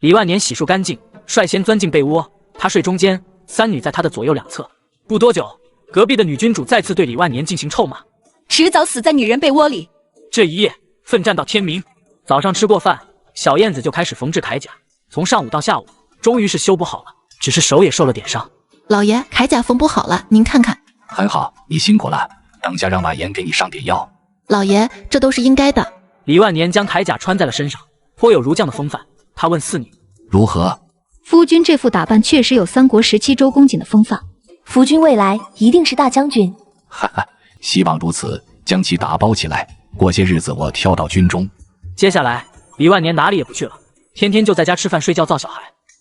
李万年洗漱干净，率先钻进被窝，他睡中间，3女在他的左右两侧。不多久，隔壁的女君主再次对李万年进行臭骂，迟早死在女人被窝里。这一夜奋战到天明。早上吃过饭，小燕子就开始缝制铠甲，从上午到下午，终于是修补好了，只是手也受了点伤。老爷，铠甲缝补好了，您看看。很好，你辛苦了。等下让婉言给你上点药。老爷，这都是应该的。李万年将铠甲穿在了身上，颇有儒将的风范。他问四女如何？夫君这副打扮确实有三国时期周公瑾的风范。夫君未来一定是大将军。哈哈，希望如此，将其打包起来。过些日子我挑到军中。接下来，李万年哪里也不去了，天天就在家吃饭睡觉造小孩。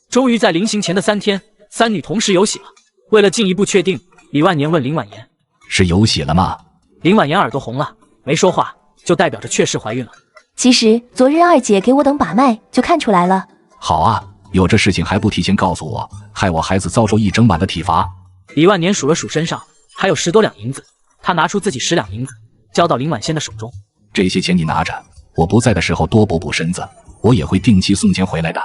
终于在临行前的3天，三女同时有喜了。为了进一步确定，李万年问林婉言：“是有喜了吗？”林婉言耳朵红了，没说话，就代表着确实怀孕了。其实昨日二姐给我等把脉，就看出来了。好啊，有这事情还不提前告诉我，害我孩子遭受一整晚的体罚。李万年数了数身上还有10多两银子，他拿出自己10两银子，交到林婉仙的手中。这些钱你拿着，我不在的时候多补补身子，我也会定期送钱回来的。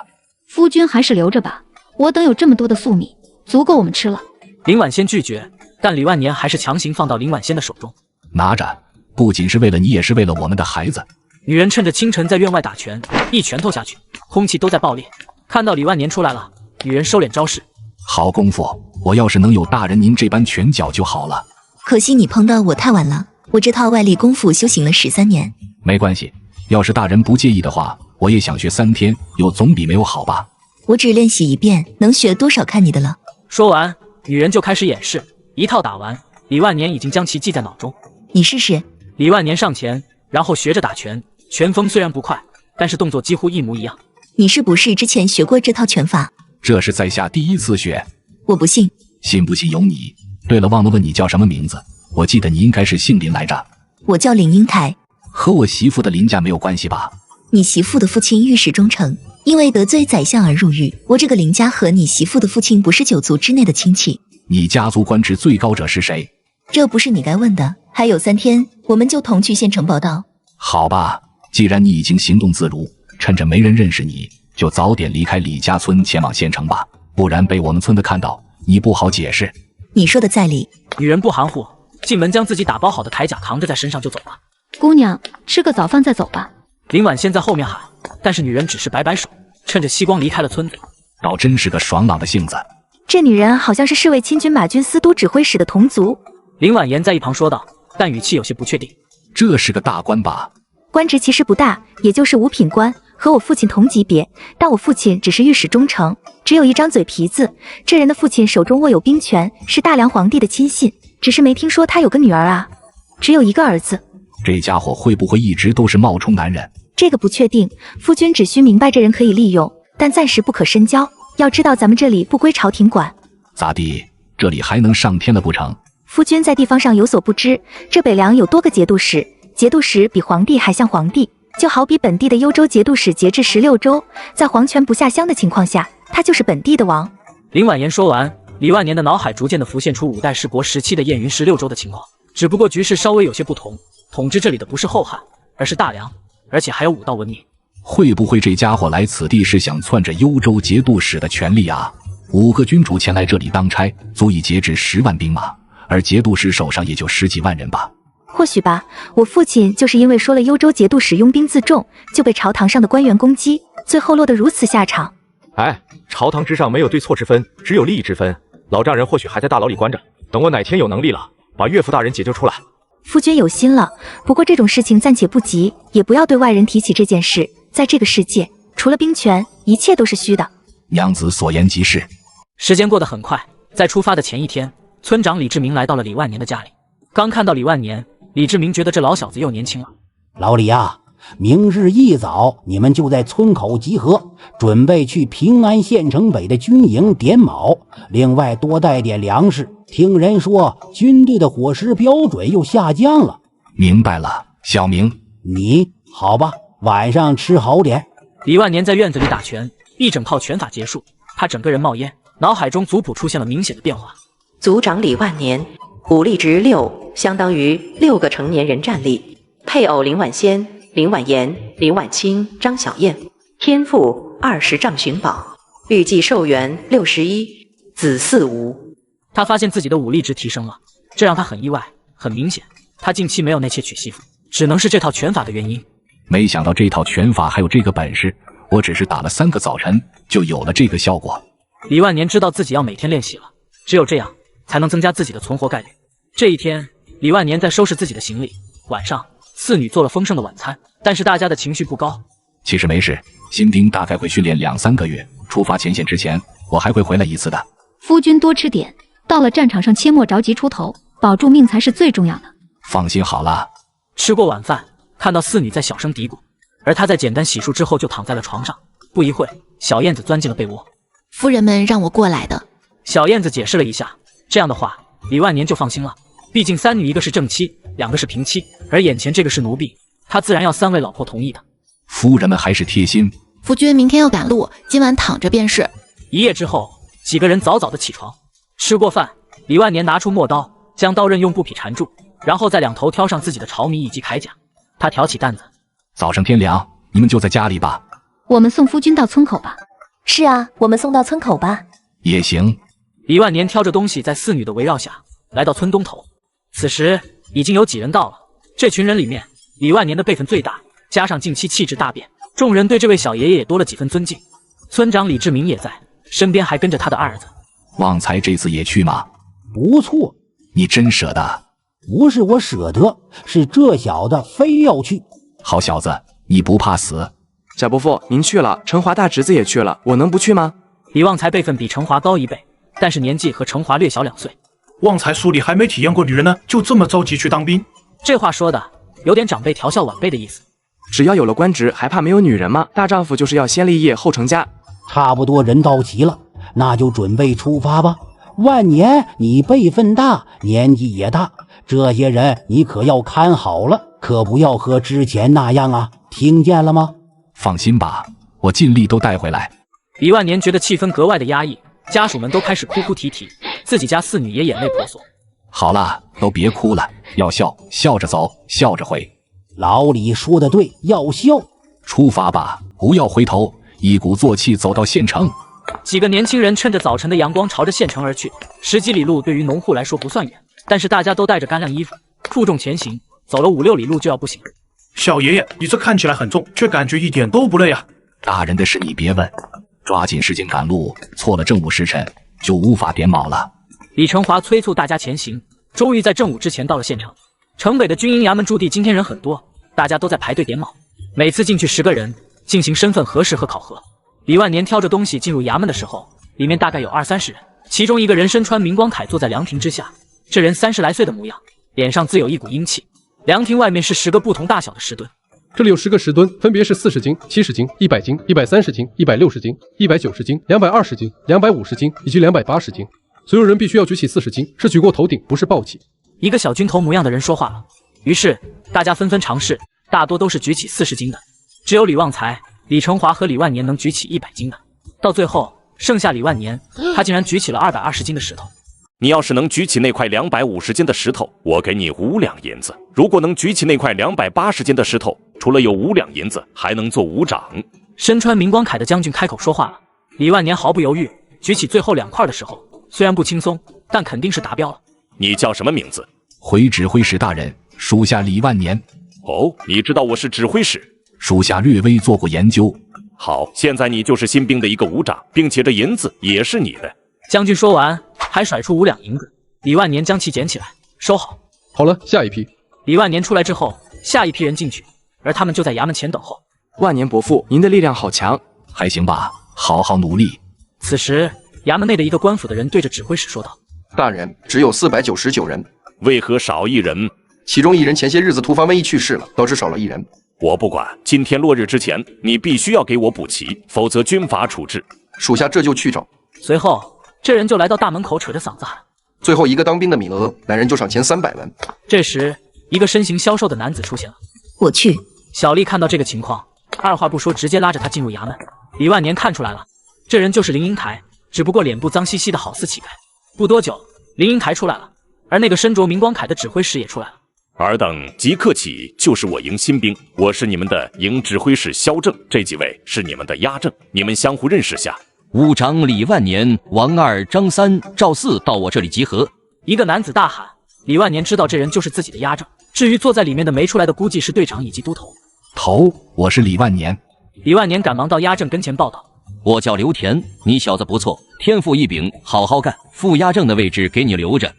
夫君还是留着吧，我等有这么多的粟米，足够我们吃了。林婉仙拒绝，但李万年还是强行放到林婉仙的手中。拿着，不仅是为了你，也是为了我们的孩子。女人趁着清晨在院外打拳，一拳头下去，空气都在爆裂。看到李万年出来了，女人收敛招式。好功夫，我要是能有大人您这般拳脚就好了。可惜你碰到我太晚了，我这套外力功夫修行了13年。没关系，要是大人不介意的话，我也想学3天，有总比没有好吧。我只练习1遍，能学多少看你的了。说完，女人就开始演示，一套打完，李万年已经将其记在脑中。你试试。李万年上前，然后学着打拳，拳风虽然不快，但是动作几乎一模一样。你是不是之前学过这套拳法？这是在下第一次学。我不信。信不信由你。对了，忘了问你叫什么名字，我记得你应该是姓林来着。我叫林英台。和我媳妇的林家没有关系吧？你媳妇的父亲御史忠诚，因为得罪宰相而入狱。我这个林家和你媳妇的父亲不是9族之内的亲戚。你家族官职最高者是谁？这不是你该问的。还有3天，我们就同去县城报道。好吧，既然你已经行动自如，趁着没人认识你，就早点离开李家村前往县城吧，不然被我们村的看到，你不好解释。你说的在理。女人不含糊，进门将自己打包好的铠甲扛着在身上就走了。姑娘，吃个早饭再走吧。林婉仙在后面喊，但是女人只是摆摆手，趁着夕光离开了村子。倒真是个爽朗的性子。这女人好像是侍卫亲军马军司都指挥使的同族。林婉言在一旁说道，但语气有些不确定。这是个大官吧？官职其实不大，也就是5品官，和我父亲同级别，但我父亲只是御史中丞，只有一张嘴皮子。这人的父亲手中握有兵权，是大梁皇帝的亲信，只是没听说他有个女儿啊，只有一个儿子。这家伙会不会一直都是冒充男人？这个不确定，夫君只需明白这人可以利用，但暂时不可深交。要知道咱们这里不归朝廷管。咋地？这里还能上天了不成？夫君在地方上有所不知，这北凉有多个节度使，节度使比皇帝还像皇帝，就好比本地的幽州节度使节制16州，在皇权不下乡的情况下，他就是本地的王。林婉言说完，李万年的脑海逐渐地浮现出5代十国时期的燕云16州的情况，只不过局势稍微有些不同，统治这里的不是后汉，而是大梁，而且还有5道文明。会不会这家伙来此地是想篡着幽州节度使的权力啊？5个君主前来这里当差，足以节制10万兵马，而节度使手上也就10几万人吧。或许吧，我父亲就是因为说了幽州节度使拥兵自重，就被朝堂上的官员攻击，最后落得如此下场。哎，朝堂之上没有对错之分，只有利益之分。老丈人或许还在大牢里关着，等我哪天有能力了，把岳父大人解救出来。夫君有心了，不过这种事情暂且不急，也不要对外人提起这件事。在这个世界，除了兵权，一切都是虚的。娘子所言极是。时间过得很快，在出发的前一天，村长李志明来到了李万年的家里。刚看到李万年，李志明觉得这老小子又年轻了。老李啊，明日一早你们就在村口集合，准备去平安县城北的军营点卯，另外多带点粮食。听人说军队的伙食标准又下降了。明白了，小明。你好吧，晚上吃好点。李万年在院子里打拳，一整套拳法结束，他整个人冒烟，脑海中族谱出现了明显的变化。族长李万年，武力值6，相当于6个成年人战力。配偶林婉仙、林婉言、林婉清、张小燕。天赋20丈寻宝，预计寿元61，子嗣无。他发现自己的武力值提升了，这让他很意外。很明显，他近期没有内妾娶媳妇，只能是这套拳法的原因。没想到这套拳法还有这个本事，我只是打了3个早晨就有了这个效果。李万年知道自己要每天练习了，只有这样才能增加自己的存活概率。这一天，李万年在收拾自己的行李。晚上，四女做了丰盛的晚餐，但是大家的情绪不高。其实没事，新兵大概会训练2-3个月，出发前线之前，我还会回来一次的。夫君多吃点，到了战场上切莫着急出头，保住命才是最重要的。放心好了。吃过晚饭，看到四女在小声嘀咕，而她在简单洗漱之后就躺在了床上。不一会，小燕子钻进了被窝。夫人们让我过来的。小燕子解释了一下，这样的话，李万年就放心了。毕竟三女一个是正妻，2个是平妻，而眼前这个是奴婢，他自然要3位老婆同意的。夫人们还是贴心。夫君明天要赶路，今晚躺着便是。一夜之后，几个人早早的起床，吃过饭，李万年拿出磨刀，将刀刃用布匹缠住，然后在2头挑上自己的朝米以及铠甲。他挑起担子，早上天凉，你们就在家里吧。我们送夫君到村口吧。是啊，我们送到村口吧。也行。李万年挑着东西在四女的围绕下来到村东头。此时已经有几人到了，这群人里面，李万年的辈分最大，加上近期气质大变，众人对这位小爷爷也多了几分尊敬。村长李志明也在，身边还跟着他的儿子。旺财这次也去吗？不错。你真舍得？不是我舍得，是这小子非要去。好小子，你不怕死？小伯父，您去了，成华大侄子也去了，我能不去吗？李旺财辈分比成华高1倍，但是年纪和成华略小2岁。旺财叔，你还没体验过女人呢，就这么着急去当兵？这话说的有点长辈调笑晚辈的意思。只要有了官职，还怕没有女人吗？大丈夫就是要先立业后成家。差不多人到齐了，那就准备出发吧。万年，你辈分大，年纪也大，这些人你可要看好了，可不要和之前那样啊，听见了吗？放心吧，我尽力都带回来。李万年觉得气氛格外的压抑，家属们都开始哭哭啼啼，自己家四女也眼泪婆娑。好了，都别哭了，要笑，笑着走，笑着回。老李说的对，要笑。出发吧，不要回头，一鼓作气走到县城。几个年轻人趁着早晨的阳光朝着县城而去。10几里路对于农户来说不算远，但是大家都带着干粮衣服，负重前行，走了5-6里路就要不行。小爷爷，你这看起来很重，却感觉一点都不累啊。大人的事你别问，抓紧时间赶路，错了正午时辰就无法点卯了。李成华催促大家前行，终于在正午之前到了县城。城北的军营衙门驻地今天人很多，大家都在排队点卯。每次进去10个人进行身份核实和考核。李万年挑着东西进入衙门的时候，里面大概有20-30人，其中一个人身穿明光铠坐在凉亭之下，这人30来岁的模样，脸上自有一股阴气。凉亭外面是10个不同大小的石墩，这里有10个石墩，分别是40斤、70斤、100斤、130斤、160斤、190斤、220斤、250斤以及280斤。所有人必须要举起40斤，是举过头顶，不是抱起。一个小军头模样的人说话了，于是大家纷纷尝试，大多都是举起40斤的，只有李旺财、李成华和李万年能举起100斤的。到最后剩下李万年，他竟然举起了220斤的石头。你要是能举起那块250斤的石头，我给你5两银子；如果能举起那块280斤的石头，除了有5两银子，还能做伍长。身穿明光铠的将军开口说话了。李万年毫不犹豫举起最后2块的时候，虽然不轻松，但肯定是达标了。你叫什么名字？回指挥使大人，属下李万年。哦，你知道我是指挥使？属下略微做过研究。好，现在你就是新兵的一个伍长，并且这银子也是你的。将军说完，还甩出5两银子。李万年将其捡起来，收好。好了，下一批。李万年出来之后，下一批人进去，而他们就在衙门前等候。万年伯父，您的力量好强。还行吧，好好努力。此时，衙门内的一个官府的人对着指挥使说道：“大人，只有499人，为何少1人？其中1人前些日子突发瘟疫去世了，导致少了1人。我不管，今天落日之前，你必须要给我补齐，否则军法处置。属下这就去找。”随后，这人就来到大门口，扯着嗓子喊：“最后一个当兵的名额，来人就赏钱300文。”这时，一个身形消瘦的男子出现了。我去。小丽看到这个情况，二话不说，直接拉着他进入衙门。李万年看出来了，这人就是林英台，只不过脸部脏兮兮的，好似乞丐。不多久，林英台出来了，而那个身着明光铠的指挥使也出来了。尔等即刻起就是我营新兵，我是你们的营指挥使萧正，这几位是你们的押正，你们相互认识下。伍长李万年、王二、张三、赵四到我这里集合。一个男子大喊。李万年知道这人就是自己的押正，至于坐在里面的没出来的，估计是队长以及都头。头，我是李万年。李万年赶忙到押正跟前报道。我叫刘田，你小子不错，天赋异禀，好好干。副压正的位置给你留着。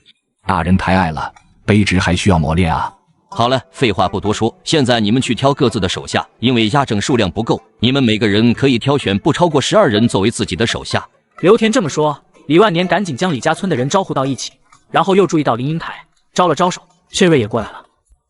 大人太爱了，卑职还需要磨练啊。好了，废话不多说，现在你们去挑各自的手下，因为压正数量不够，你们每个人可以挑选不超过12人作为自己的手下。刘田这么说，李万年赶紧将李家村的人招呼到一起，然后又注意到林英台，招了招手，薛瑞也过来了。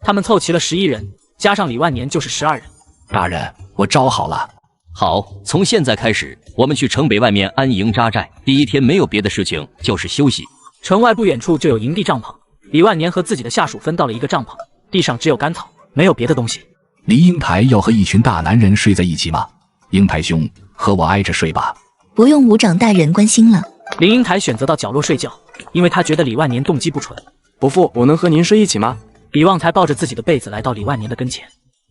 他们凑齐了11人，加上李万年就是12人。大人，我招好了。好，从现在开始，我们去城北外面安营扎寨。第一天没有别的事情，就是休息。城外不远处就有营地帐篷，李万年和自己的下属分到了一个帐篷，地上只有干草，没有别的东西。李英台要和一群大男人睡在一起吗？英台兄，和我挨着睡吧。不用武长大人关心了。林英台选择到角落睡觉，因为他觉得李万年动机不纯。伯父，我能和您睡一起吗？李旺财抱着自己的被子来到李万年的跟前。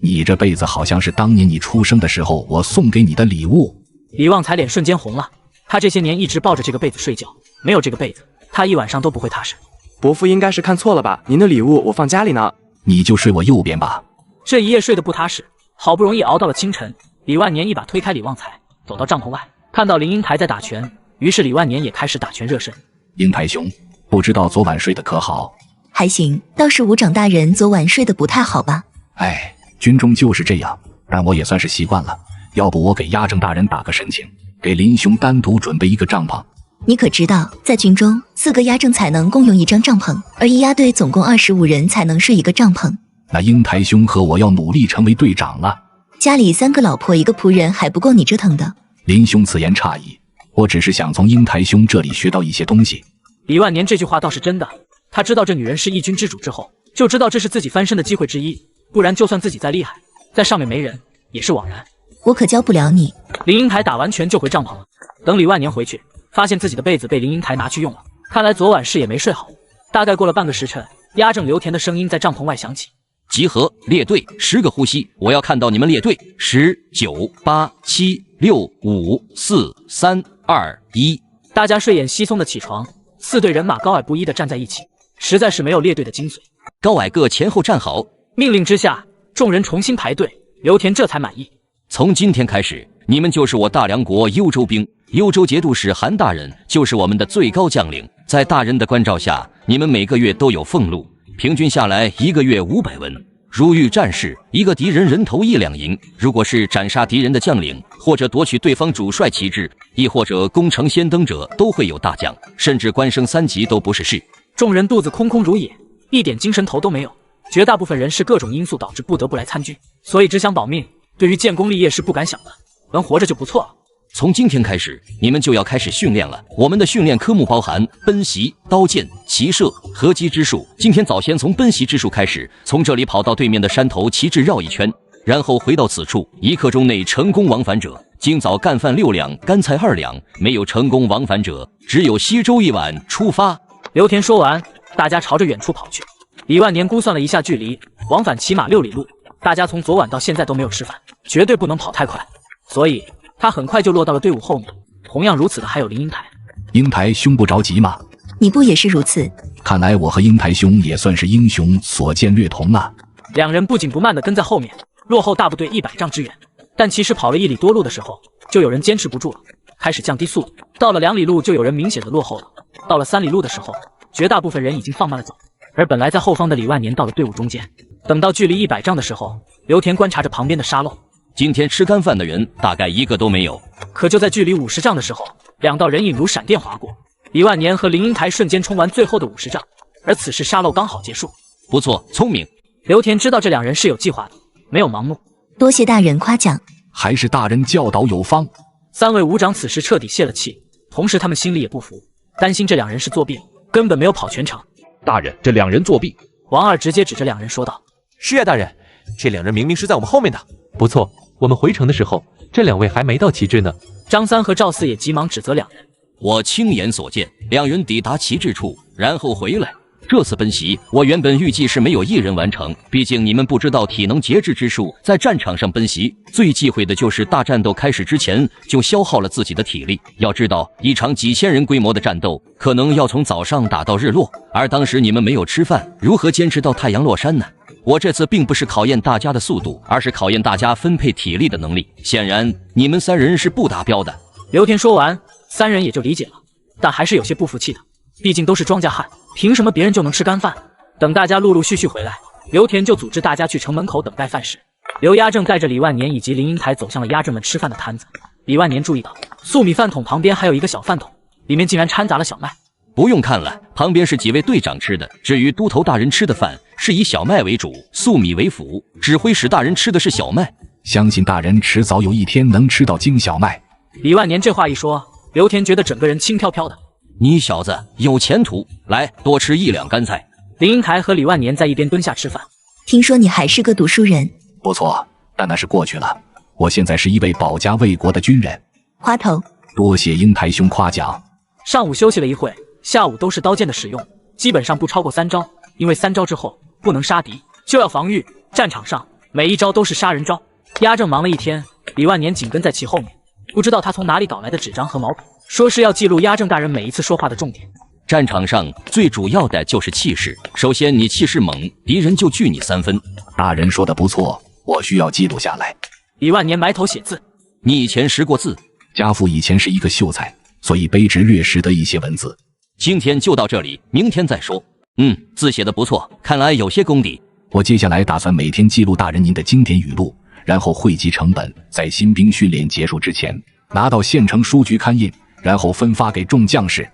你这被子好像是当年你出生的时候我送给你的礼物。李旺财脸瞬间红了，他这些年一直抱着这个被子睡觉，没有这个被子，他一晚上都不会踏实。伯父应该是看错了吧？您的礼物我放家里呢。你就睡我右边吧。这一夜睡得不踏实，好不容易熬到了清晨，李万年一把推开李旺财，走到帐篷外，看到林英台在打拳，于是李万年也开始打拳热身。英台兄，不知道昨晚睡得可好？还行，倒是武长大人昨晚睡得不太好吧？哎，军中就是这样，但我也算是习惯了。要不我给压正大人打个申请，给林兄单独准备一个帐篷。你可知道，在军中4个压正才能共用一张帐篷，而一压队总共25人才能睡一个帐篷。那英台兄和我要努力成为队长了。家里3个老婆1个仆人还不够你折腾的。林兄此言差矣，我只是想从英台兄这里学到一些东西。李万年这句话倒是真的，他知道这女人是一军之主之后，就知道这是自己翻身的机会之一，不然就算自己再厉害，在上面没人也是枉然。我可教不了你。林英台打完拳就回帐篷了，等李万年回去，发现自己的被子被林英台拿去用了，看来昨晚是也没睡好。大概过了半个时辰，压正刘田的声音在帐篷外响起：集合，列队，10个呼吸，我要看到你们列队。10、9、8、7、6、5、4、3、2、1。大家睡眼惺忪的起床，4队人马高矮不一的站在一起，实在是没有列队的精髓。高矮各前后站好。命令之下，众人重新排队，刘田这才满意。从今天开始，你们就是我大梁国幽州兵，幽州节度使韩大人就是我们的最高将领。在大人的关照下，你们每个月都有俸禄，平均下来1个月500文。如遇战事，一个敌人人头1两银，如果是斩杀敌人的将领，或者夺取对方主帅旗帜，亦或者攻城先登者，都会有大奖，甚至官升3级都不是事。众人肚子空空如也，一点精神头都没有。绝大部分人是各种因素导致不得不来参军，所以只想保命，对于建功立业是不敢想的，能活着就不错了。从今天开始，你们就要开始训练了。我们的训练科目包含奔袭、刀剑、骑射、合击之术。今天早先从奔袭之术开始，从这里跑到对面的山头旗帜绕一圈，然后回到此处，1刻钟内成功往返者，今早干饭6两，干菜2两；没有成功往返者，只有稀粥1碗。出发。刘田说完，大家朝着远处跑去。李万年估算了一下距离，往返起码6里路。大家从昨晚到现在都没有吃饭，绝对不能跑太快，所以他很快就落到了队伍后面。同样如此的还有林英台。英台兄不着急吗？你不也是如此？看来我和英台兄也算是英雄所见略同了。2人不紧不慢地跟在后面，落后大部队100丈之远。但其实跑了1里多路的时候，就有人坚持不住了，开始降低速度。到了2里路，就有人明显的落后了。到了3里路的时候，绝大部分人已经放慢了走。而本来在后方的李万年到了队伍中间。等到距离100丈的时候，刘田观察着旁边的沙漏。今天吃干饭的人大概1个都没有。可就在距离50丈的时候，2道人影如闪电划过，李万年和林英台瞬间冲完最后的50丈，而此时沙漏刚好结束。不错，聪明。刘田知道这2人是有计划的，没有盲目。多谢大人夸奖，还是大人教导有方。 3位武长此时彻底泄了气，同时他们心里也不服，担心这2人是作弊，根本没有跑全程。大人，这2人作弊！王二直接指着2人说道：“是呀，大人，这2人明明是在我们后面的。不错，我们回城的时候，这2位还没到旗帜呢。”张三和赵四也急忙指责2人：“我亲眼所见，2人抵达旗帜处，然后回来。这次奔袭，我原本预计是没有1人完成，毕竟你们不知道体能节制之术，在战场上奔袭最忌讳的就是大战斗开始之前就消耗了自己的体力。要知道，一场几千人规模的战斗，可能要从早上打到日落，而当时你们没有吃饭，如何坚持到太阳落山呢？我这次并不是考验大家的速度，而是考验大家分配体力的能力。显然，你们3人是不达标的。”刘田说完，三人也就理解了，但还是有些不服气的，毕竟都是庄稼汉，凭什么别人就能吃干饭？等大家陆陆续续回来，刘田就组织大家去城门口等待饭时，刘家正带着李万年以及林英台走向了鸭正们吃饭的摊子。李万年注意到粟米饭桶旁边还有一个小饭桶，里面竟然掺杂了小麦。不用看了，旁边是几位队长吃的。至于都头大人吃的饭是以小麦为主，粟米为辅，指挥使大人吃的是小麦。相信大人迟早有一天能吃到精小麦。李万年这话一说，刘田觉得整个人轻飘飘的。你小子有前途，来多吃1两干菜。林英台和李万年在一边蹲下吃饭。听说你还是个读书人。不错，但那是过去了。我现在是一位保家卫国的军人。花头，多谢英台兄夸奖。上午休息了一会，下午都是刀剑的使用，基本上不超过3招，因为3招之后不能杀敌，就要防御。战场上每一招都是杀人招。鸭正忙了一天，李万年紧跟在其后面，不知道他从哪里搞来的纸张和毛笔，说是要记录鸭正大人每一次说话的重点。战场上最主要的就是气势，首先你气势猛，敌人就惧你3分。大人说的不错，我需要记录下来。李万年埋头写字。你以前识过字？家父以前是一个秀才，所以卑职略识得一些文字。今天就到这里，明天再说。字写得不错，看来有些功底。我接下来打算每天记录大人您的经典语录，然后汇集成本，在新兵训练结束之前拿到县城书局刊印，然后分发给众将士。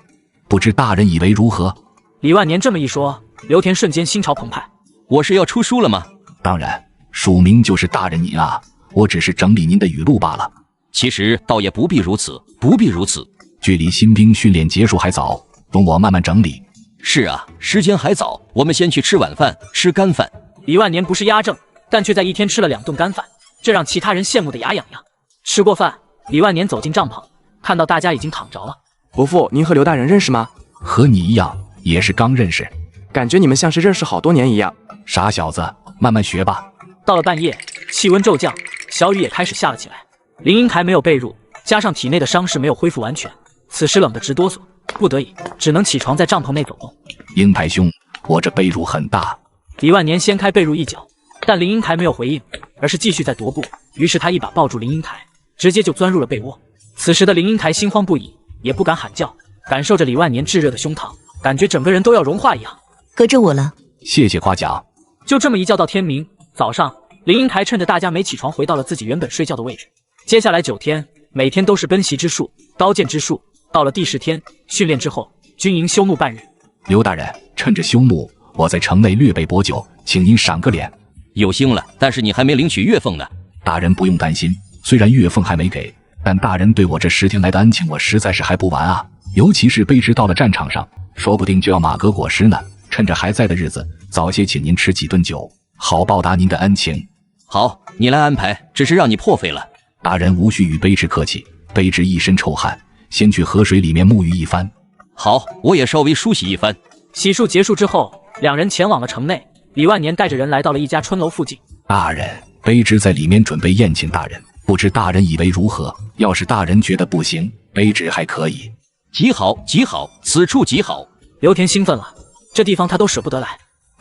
不知大人以为如何？李万年这么一说，刘田瞬间心潮澎湃。我是要出书了吗？当然，署名就是大人您啊，我只是整理您的语录罢了。其实倒也不必如此，不必如此。距离新兵训练结束还早，容我慢慢整理。是啊，时间还早，我们先去吃晚饭，吃干饭。李万年不是鸭正，但却在一天吃了2顿干饭，这让其他人羡慕得牙痒痒。吃过饭，李万年走进帐篷，看到大家已经躺着了。伯父，您和刘大人认识吗？和你一样，也是刚认识。感觉你们像是认识好多年一样。傻小子，慢慢学吧。到了半夜，气温骤降，小雨也开始下了起来。林英台没有被褥，加上体内的伤势没有恢复完全，此时冷得直哆嗦，不得已只能起床在帐篷内走动。英台兄，我这被褥很大。李万年掀开被褥一角，但林英台没有回应，而是继续在踱步。于是他一把抱住林英台，直接就钻入了被窝。此时的林英台心慌不已，也不敢喊叫，感受着李万年炙热的胸膛，感觉整个人都要融化一样。搁着我了，谢谢夸奖。就这么一觉到天明。早上，林英台趁着大家没起床，回到了自己原本睡觉的位置。接下来9天，每天都是奔袭之术、刀剑之术。到了第10天，训练之后，军营休沐半日。刘大人，趁着休沐，我在城内略备薄酒，请您赏个脸。有心了，但是你还没领取月俸呢。大人不用担心，虽然月俸还没给，但大人对我这10天来的恩情，我实在是还不完啊。尤其是卑职到了战场上，说不定就要马革裹尸呢。趁着还在的日子，早些请您吃几顿酒，好报答您的恩情。好，你来安排，只是让你破费了。大人无需与卑职客气，卑职一身臭汗，先去河水里面沐浴一番。好，我也稍微梳洗一番。洗漱结束之后，两人前往了城内。李万年带着人来到了一家春楼附近。大人，卑职在里面准备宴请大人，不知大人以为如何？要是大人觉得不行，卑职还可以。极好，极好，此处极好。刘田兴奋了，这地方他都舍不得来。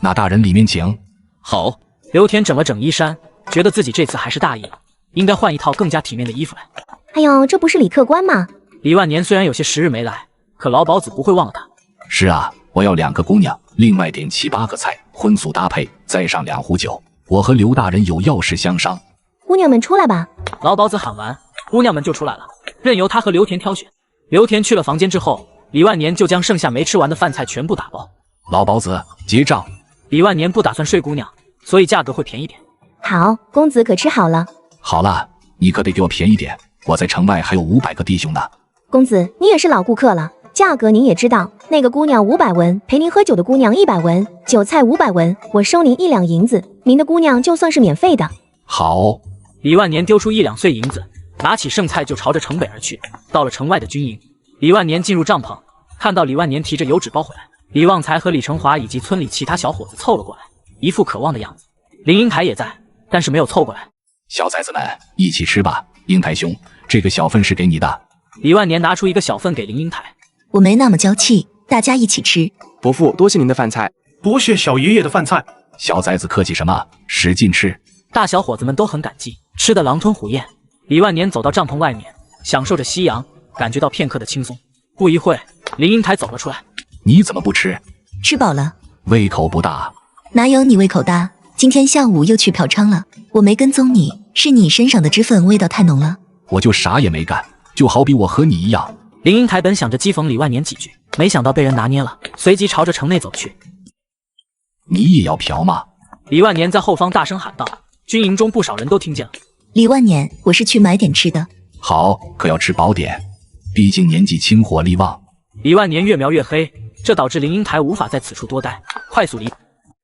那大人里面请。好。刘田整了整衣衫，觉得自己这次还是大意了，应该换一套更加体面的衣服来。哎呦，这不是李客官吗？李万年虽然有些时日没来，可老鸨子不会忘了他。是啊，我要2个姑娘，另外点7、8个菜，荤素搭配，再上2壶酒。我和刘大人有要事相商。姑娘们出来吧。老鸨子喊完，姑娘们就出来了，任由他和刘田挑选。刘田去了房间之后，李万年就将剩下没吃完的饭菜全部打包。老鸨子结账。李万年不打算睡姑娘，所以价格会便宜点。好，公子可吃好了。好了，你可得给我便宜点，我在城外还有500个弟兄呢。公子，你也是老顾客了，价格您也知道，那个姑娘500文，陪您喝酒的姑娘100文，酒菜500文，我收您1两银子，您的姑娘就算是免费的。好。李万年丢出1两碎银子，拿起剩菜就朝着城北而去。到了城外的军营，李万年进入帐篷，看到李万年提着油纸包回来，李旺财和李成华以及村里其他小伙子凑了过来，一副渴望的样子。林英台也在，但是没有凑过来。小崽子们，一起吃吧。英台兄，这个小份是给你的。李万年拿出一个小份给林英台。我没那么娇气，大家一起吃。伯父，多谢您的饭菜。多谢小爷爷的饭菜。小崽子客气什么，使劲吃。大小伙子们都很感激，吃得狼吞虎咽。李万年走到帐篷外面，享受着夕阳，感觉到片刻的轻松。不一会，林英台走了出来。你怎么不吃？吃饱了。胃口不大。哪有你胃口大？今天下午又去嫖娼了，我没跟踪你，是你身上的脂粉味道太浓了。我就啥也没干，就好比我和你一样。林英台本想着讥讽李万年几句，没想到被人拿捏了，随即朝着城内走去。你也要嫖吗？李万年在后方大声喊道，军营中不少人都听见了。李万年，我是去买点吃的。好，可要吃饱点，毕竟年纪轻火力旺。李万年越描越黑，这导致林英台无法在此处多待，快速离。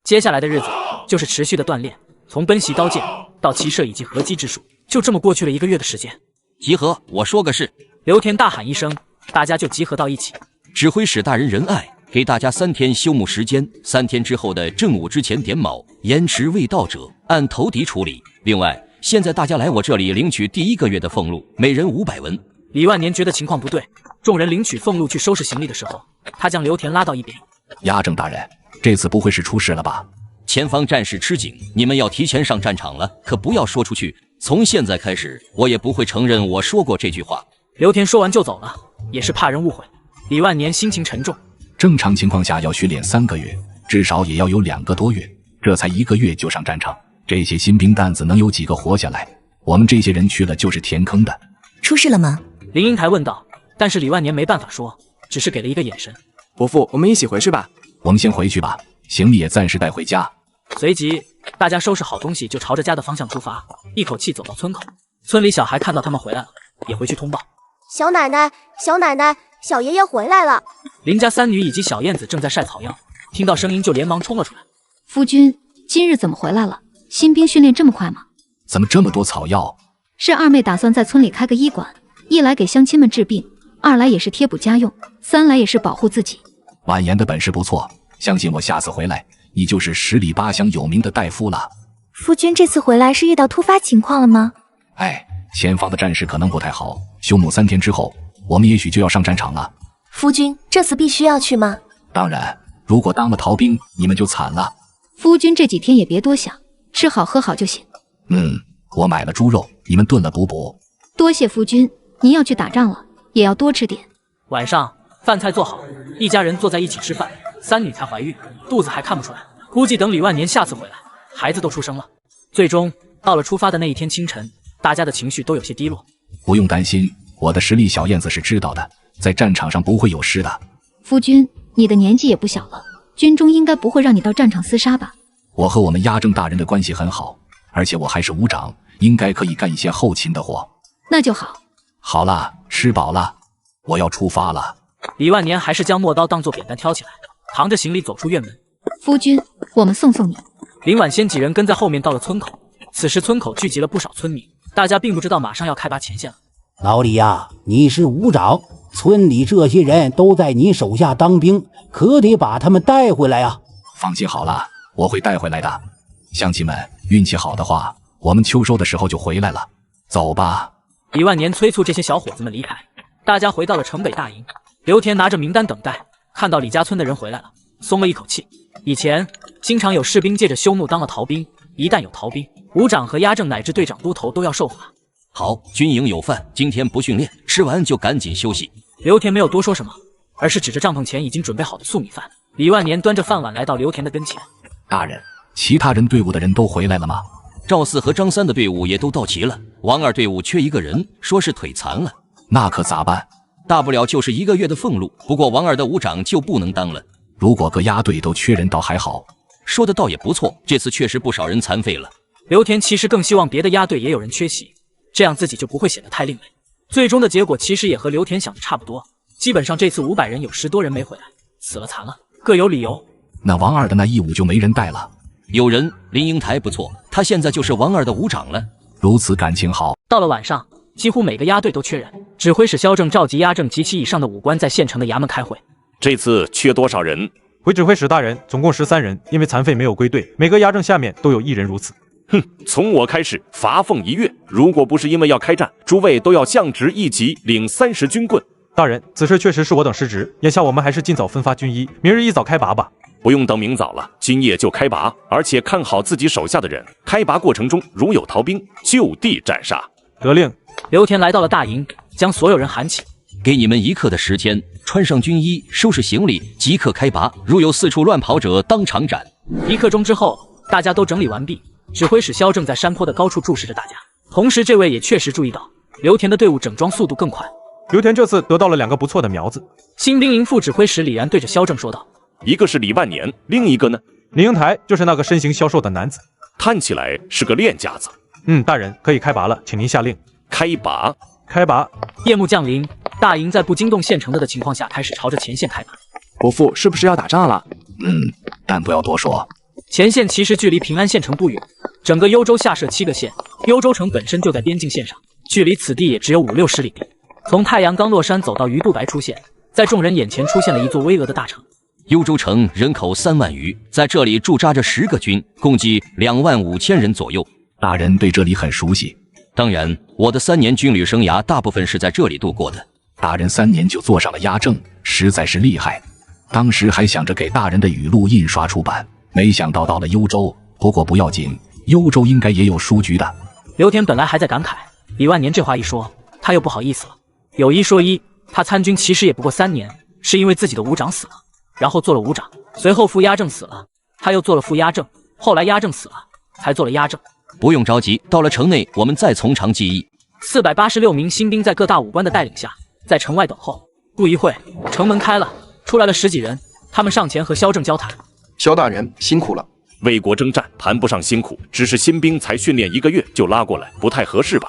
接下来的日子就是持续的锻炼，从奔袭刀剑到骑射以及合击之术，就这么过去了1个月的时间。集合！我说个事。刘田大喊一声，大家就集合到一起。指挥使大人仁爱，给大家3天休沐时间，3天之后的正午之前点卯，延迟未到者按头敌处理。另外，现在大家来我这里领取第1个月的俸禄，每人500文。李万年觉得情况不对，众人领取俸禄去收拾行李的时候，他将刘田拉到一边。押正大人，这次不会是出事了吧？前方战事吃紧，你们要提前上战场了，可不要说出去。从现在开始，我也不会承认我说过这句话。刘田说完就走了，也是怕人误会。李万年心情沉重。正常情况下要训练3个月，至少也要有2个多月，这才1个月就上战场，这些新兵蛋子能有几个活下来？我们这些人去了就是填坑的。出事了吗？林英台问道。但是李万年没办法说，只是给了一个眼神。伯父，我们一起回去吧。我们先回去吧，行李也暂时带回家。随即大家收拾好东西就朝着家的方向出发，一口气走到村口。村里小孩看到他们回来了，也回去通报。小奶奶，小奶奶，小爷爷回来了。林家3女以及小燕子正在晒草药，听到声音就连忙冲了出来。夫君，今日怎么回来了？新兵训练这么快吗？怎么这么多草药？是二妹打算在村里开个医馆，一来给乡亲们治病，二来也是贴补家用，3来也是保护自己。婉言的本事不错，相信我下次回来，你就是10里8乡有名的大夫了。夫君这次回来是遇到突发情况了吗？前方的战事可能不太好，休沐3天之后，我们也许就要上战场了。夫君，这次必须要去吗？当然，如果当了逃兵，你们就惨了。夫君这几天也别多想，吃好喝好就行。我买了猪肉，你们炖了补补。多谢夫君，您要去打仗了，也要多吃点。晚上饭菜做好，一家人坐在一起吃饭。3女才怀孕，肚子还看不出来，估计等李万年下次回来，孩子都出生了。最终到了出发的那一天清晨，大家的情绪都有些低落。不用担心，我的实力小燕子是知道的，在战场上不会有事的。夫君，你的年纪也不小了，军中应该不会让你到战场厮杀吧？我和我们押正大人的关系很好，而且我还是伍长，应该可以干一些后勤的活。那就好。好了，吃饱了，我要出发了。李万年还是将磨刀当作扁担挑起来，扛着行李走出院门。夫君，我们送你。林婉仙几人跟在后面到了村口，此时村口聚集了不少村民，大家并不知道马上要开拔前线了。老李呀，你是伍长，村里这些人都在你手下当兵，可得把他们带回来啊。放心好了，我会带回来的。乡亲们，运气好的话，我们秋收的时候就回来了。走吧。李万年催促这些小伙子们离开，大家回到了城北大营。刘田拿着名单等待，看到李家村的人回来了，松了一口气。以前经常有士兵借着休沐当了逃兵，一旦有逃兵，伍长和押正乃至队长、都头都要受罚。好，军营有饭，今天不训练，吃完就赶紧休息。刘田没有多说什么，而是指着帐篷前已经准备好的素米饭。李万年端着饭碗来到刘田的跟前。大人，其他人队伍的人都回来了吗？赵四和张三的队伍也都到齐了，王二队伍缺1个人，说是腿残了。那可咋办？大不了就是1个月的俸禄，不过王二的伍长就不能当了。如果各押队都缺人倒还好。说的倒也不错，这次确实不少人残废了。刘田其实更希望别的押队也有人缺席，这样自己就不会显得太另类。最终的结果其实也和刘田想的差不多，基本上这次500人有10多人没回来，死了残了，各有理由。那王二的那义务就没人带了。有人，林英台不错，他现在就是王二的伍长了。如此感情好。到了晚上，几乎每个押队都缺人，指挥使萧正召集押正及其以上的武官在县城的衙门开会。这次缺多少人？回指挥使大人，总共13人，因为残废没有归队，每个押正下面都有1人如此。从我开始罚俸1月，如果不是因为要开战，诸位都要降职1级，领30军棍。大人，此事确实是我等失职，眼下我们还是尽早分发军医，明日一早开拔吧。不用等明早了，今夜就开拔，而且看好自己手下的人，开拔过程中如有逃兵，就地斩杀。得令。刘田来到了大营，将所有人喊起。给你们1刻的时间，穿上军衣，收拾行李，即刻开拔。如有四处乱跑者，当场斩。1刻钟之后，大家都整理完毕。指挥使萧正在山坡的高处注视着大家，同时这位也确实注意到刘田的队伍整装速度更快。刘田这次得到了2个不错的苗子。新兵营副指挥使李然对着萧正说道：“一个是李万年，另一个呢？李英台就是那个身形消瘦的男子，看起来是个练家子。大人可以开拔了，请您下令。开拔，开拔。”夜幕降临，大营在不惊动县城的情况下，开始朝着前线开拔。伯父是不是要打仗了？但不要多说。前线其实距离平安县城不远，整个幽州下设7个县，幽州城本身就在边境线上，距离此地也只有50-60里地。从太阳刚落山走到鱼肚白出现，在众人眼前出现了一座巍峨的大城。幽州城人口3万余，在这里驻扎着10个军，共计2万5千人左右。大人对这里很熟悉。当然，我的3年军旅生涯大部分是在这里度过的。大人3年就坐上了压正，实在是厉害。当时还想着给大人的语录印刷出版，没想到到了幽州。不过不要紧，幽州应该也有书局的。刘田本来还在感慨，李万年这话一说，他又不好意思了。有一说一，他参军其实也不过3年，是因为自己的伍长死了，然后做了伍长，随后副压正死了，他又做了副压正，后来压正死了，才做了压正。不用着急，到了城内我们再从长计议。486名新兵在各大武官的带领下，在城外等候。不一会，城门开了，出来了10几人，他们上前和萧正交谈。萧大人辛苦了。为国征战谈不上辛苦，只是新兵才训练1个月就拉过来，不太合适吧？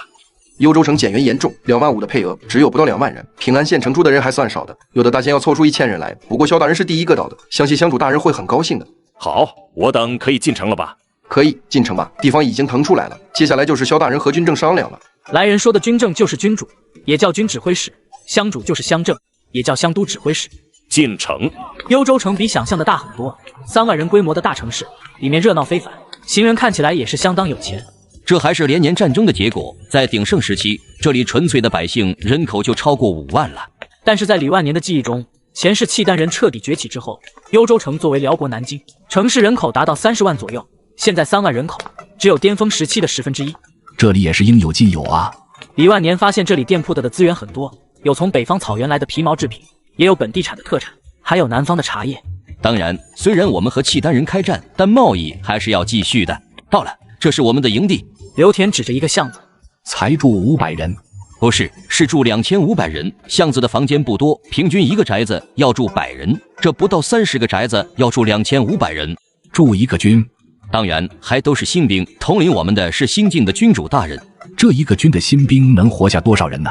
幽州城减员严重，2万5的配额只有不到2万人，平安县城出的人还算少的，有的大县要凑出1000人来。不过萧大人是第一个到的，相信乡主大人会很高兴的。好，我等可以进城了吧？可以进城吧，地方已经腾出来了，接下来就是萧大人和军政商量了。来人说的军政就是军主，也叫军指挥使；乡主就是乡政，也叫乡都指挥使。进城，幽州城比想象的大很多，3万人规模的大城市，里面热闹非凡，行人看起来也是相当有钱。这还是连年战争的结果，在鼎盛时期，这里纯粹的百姓人口就超过5万了。但是在李万年的记忆中，前世契丹人彻底崛起之后，幽州城作为辽国南京，城市人口达到30万左右，现在3万人口，只有巅峰时期的1/10。这里也是应有尽有啊。李万年发现这里店铺的资源很多，有从北方草原来的皮毛制品，也有本地产的特产，还有南方的茶叶。当然，虽然我们和契丹人开战，但贸易还是要继续的。到了，这是我们的营地。刘田指着一个巷子，才住500人。不是，是住2500人。巷子的房间不多，平均1个宅子要住100人，这不到30个宅子要住2500人，住1个军。当然，还都是新兵，统领我们的是新晋的君主大人。这1个军的新兵能活下多少人呢？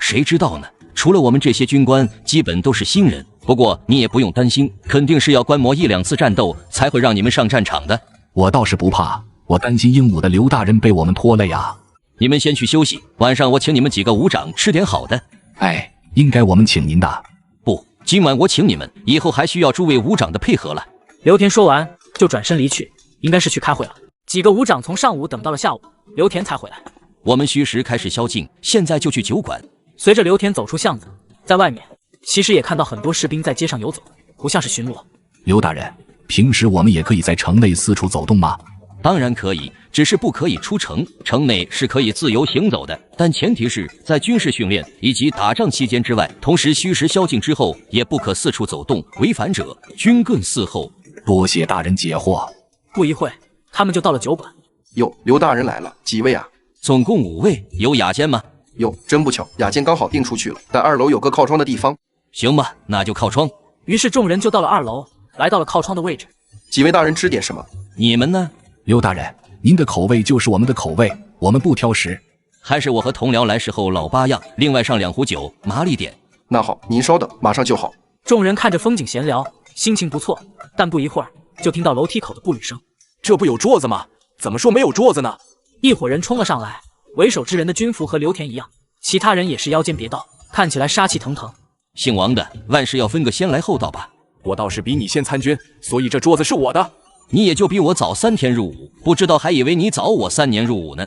谁知道呢？除了我们这些军官，基本都是新人。不过你也不用担心，肯定是要观摩1、2次战斗，才会让你们上战场的。我倒是不怕，我担心英武的刘大人被我们拖累啊。你们先去休息，晚上我请你们几个武长吃点好的。哎，应该我们请您的。不，今晚我请你们，以后还需要诸位武长的配合了。刘田说完就转身离去，应该是去开会了。几个武长从上午等到了下午，刘田才回来。我们虚实开始宵禁，现在就去酒馆。随着刘田走出巷子，在外面其实也看到很多士兵在街上游走，不像是巡逻。刘大人，平时我们也可以在城内四处走动吗？当然可以，只是不可以出城。城内是可以自由行走的，但前提是在军事训练以及打仗期间之外，同时虚实宵禁之后，也不可四处走动，违反者军棍伺候。多谢大人解惑。不一会，他们就到了酒馆。哟，刘大人来了，几位啊？总共5位，有雅间吗？哟，真不巧，雅间刚好订出去了，但2楼有个靠窗的地方。行吧，那就靠窗。于是众人就到了2楼，来到了靠窗的位置。几位大人吃点什么？你们呢？刘大人，您的口味就是我们的口味，我们不挑食。还是我和同僚来时候老8样，另外上2壶酒，麻利点。那好，您稍等，马上就好。众人看着风景闲聊，心情不错，但不一会儿就听到楼梯口的步履声。这不有桌子吗？怎么说没有桌子呢？一伙人冲了上来，为首之人的军服和刘田一样，其他人也是腰间别刀，看起来杀气腾腾。姓王的，万事要分个先来后到吧。我倒是比你先参军，所以这桌子是我的。你也就比我早3天入伍，不知道还以为你早我3年入伍呢。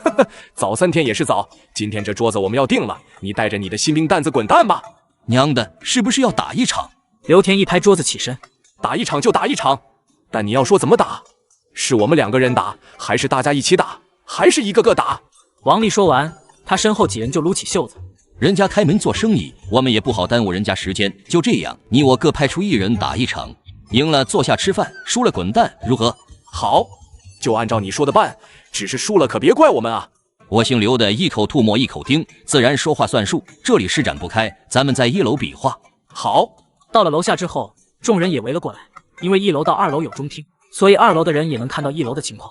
呵呵，早3天也是早。今天这桌子我们要定了，你带着你的新兵蛋子滚蛋吧。娘的，是不是要打一场？刘田一拍桌子起身，打一场就打一场，但你要说怎么打，是我们2个人打，还是大家一起打，还是一个个打？王丽说完，他身后几人就撸起袖子，人家开门做生意，我们也不好耽误人家时间。就这样，你我各派出1人打1场，赢了坐下吃饭，输了滚蛋，如何？好，就按照你说的办，只是输了可别怪我们啊。我姓刘的，一口吐沫一口丁，自然说话算数。这里施展不开，咱们在1楼比划。好。到了楼下之后，众人也围了过来，因为1楼到2楼有中厅，所以2楼的人也能看到1楼的情况。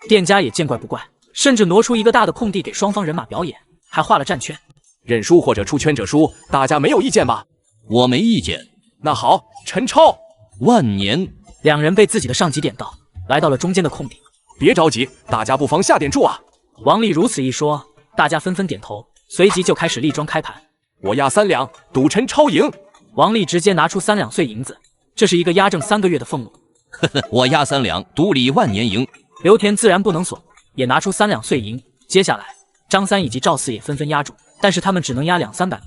店家也见怪不怪，甚至挪出一个大的空地给双方人马表演，还画了战圈。认输或者出圈者输，大家没有意见吧？我没意见。那好，陈超、万年2人被自己的上级点到，来到了中间的空地。别着急，大家不妨下点注啊。王丽如此一说，大家纷纷点头，随即就开始立庄开盘。我押3两，赌陈超赢。王丽直接拿出3两碎银子，这是一个押正3个月的俸禄。呵呵，我押3两，赌李万年赢。刘田自然不能怂，也拿出3两碎银。接下来，张三以及赵四也纷纷押注，但是他们只能押200-300文。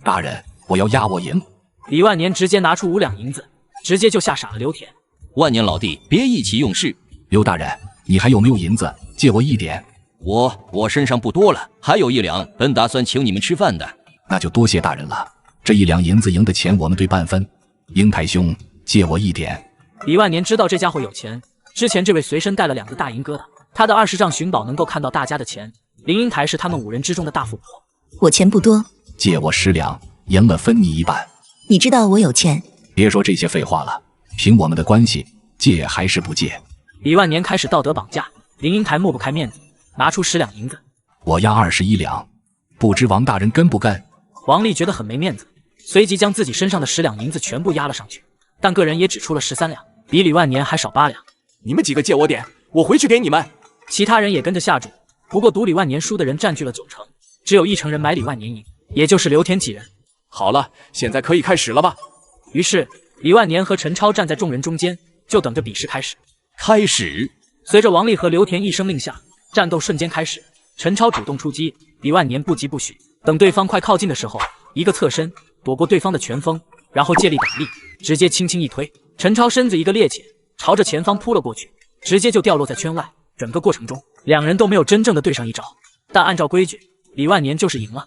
大人，我要押我赢。李万年直接拿出5两银子，直接就吓傻了刘田。万年老弟，别意气用事。刘大人，你还有没有银子？借我1点。我身上不多了，还有1两，本打算请你们吃饭的。那就多谢大人了。这1两银子赢的钱我们对半分。英台兄，借我1点。李万年知道这家伙有钱，之前这位随身带了2个大银疙瘩，他的20丈寻宝能够看到大家的钱。林英台是他们5人之中的大富婆。我钱不多，借我10两，赢了分你1半。你知道我有钱。别说这些废话了，凭我们的关系，借还是不借？李万年开始道德绑架，林英台抹不开面子，拿出10两银子。我押21两，不知王大人跟不跟？王丽觉得很没面子，随即将自己身上的10两银子全部押了上去，但个人也只出了13两，比李万年还少8两。你们几个借我点，我回去给你们。其他人也跟着下注，不过赌李万年输的人占据了9成，只有1成人买李万年赢，也就是刘田几人。好了，现在可以开始了吧？于是李万年和陈超站在众人中间，就等着比试开始。开始。随着王丽和刘田一声令下，战斗瞬间开始。陈超主动出击，李万年不疾不徐，等对方快靠近的时候，一个侧身躲过对方的拳锋，然后借力打力，直接轻轻一推，陈超身子一个趔趄，朝着前方扑了过去，直接就掉落在圈外。整个过程中，2人都没有真正的对上一招，但按照规矩，李万年就是赢了。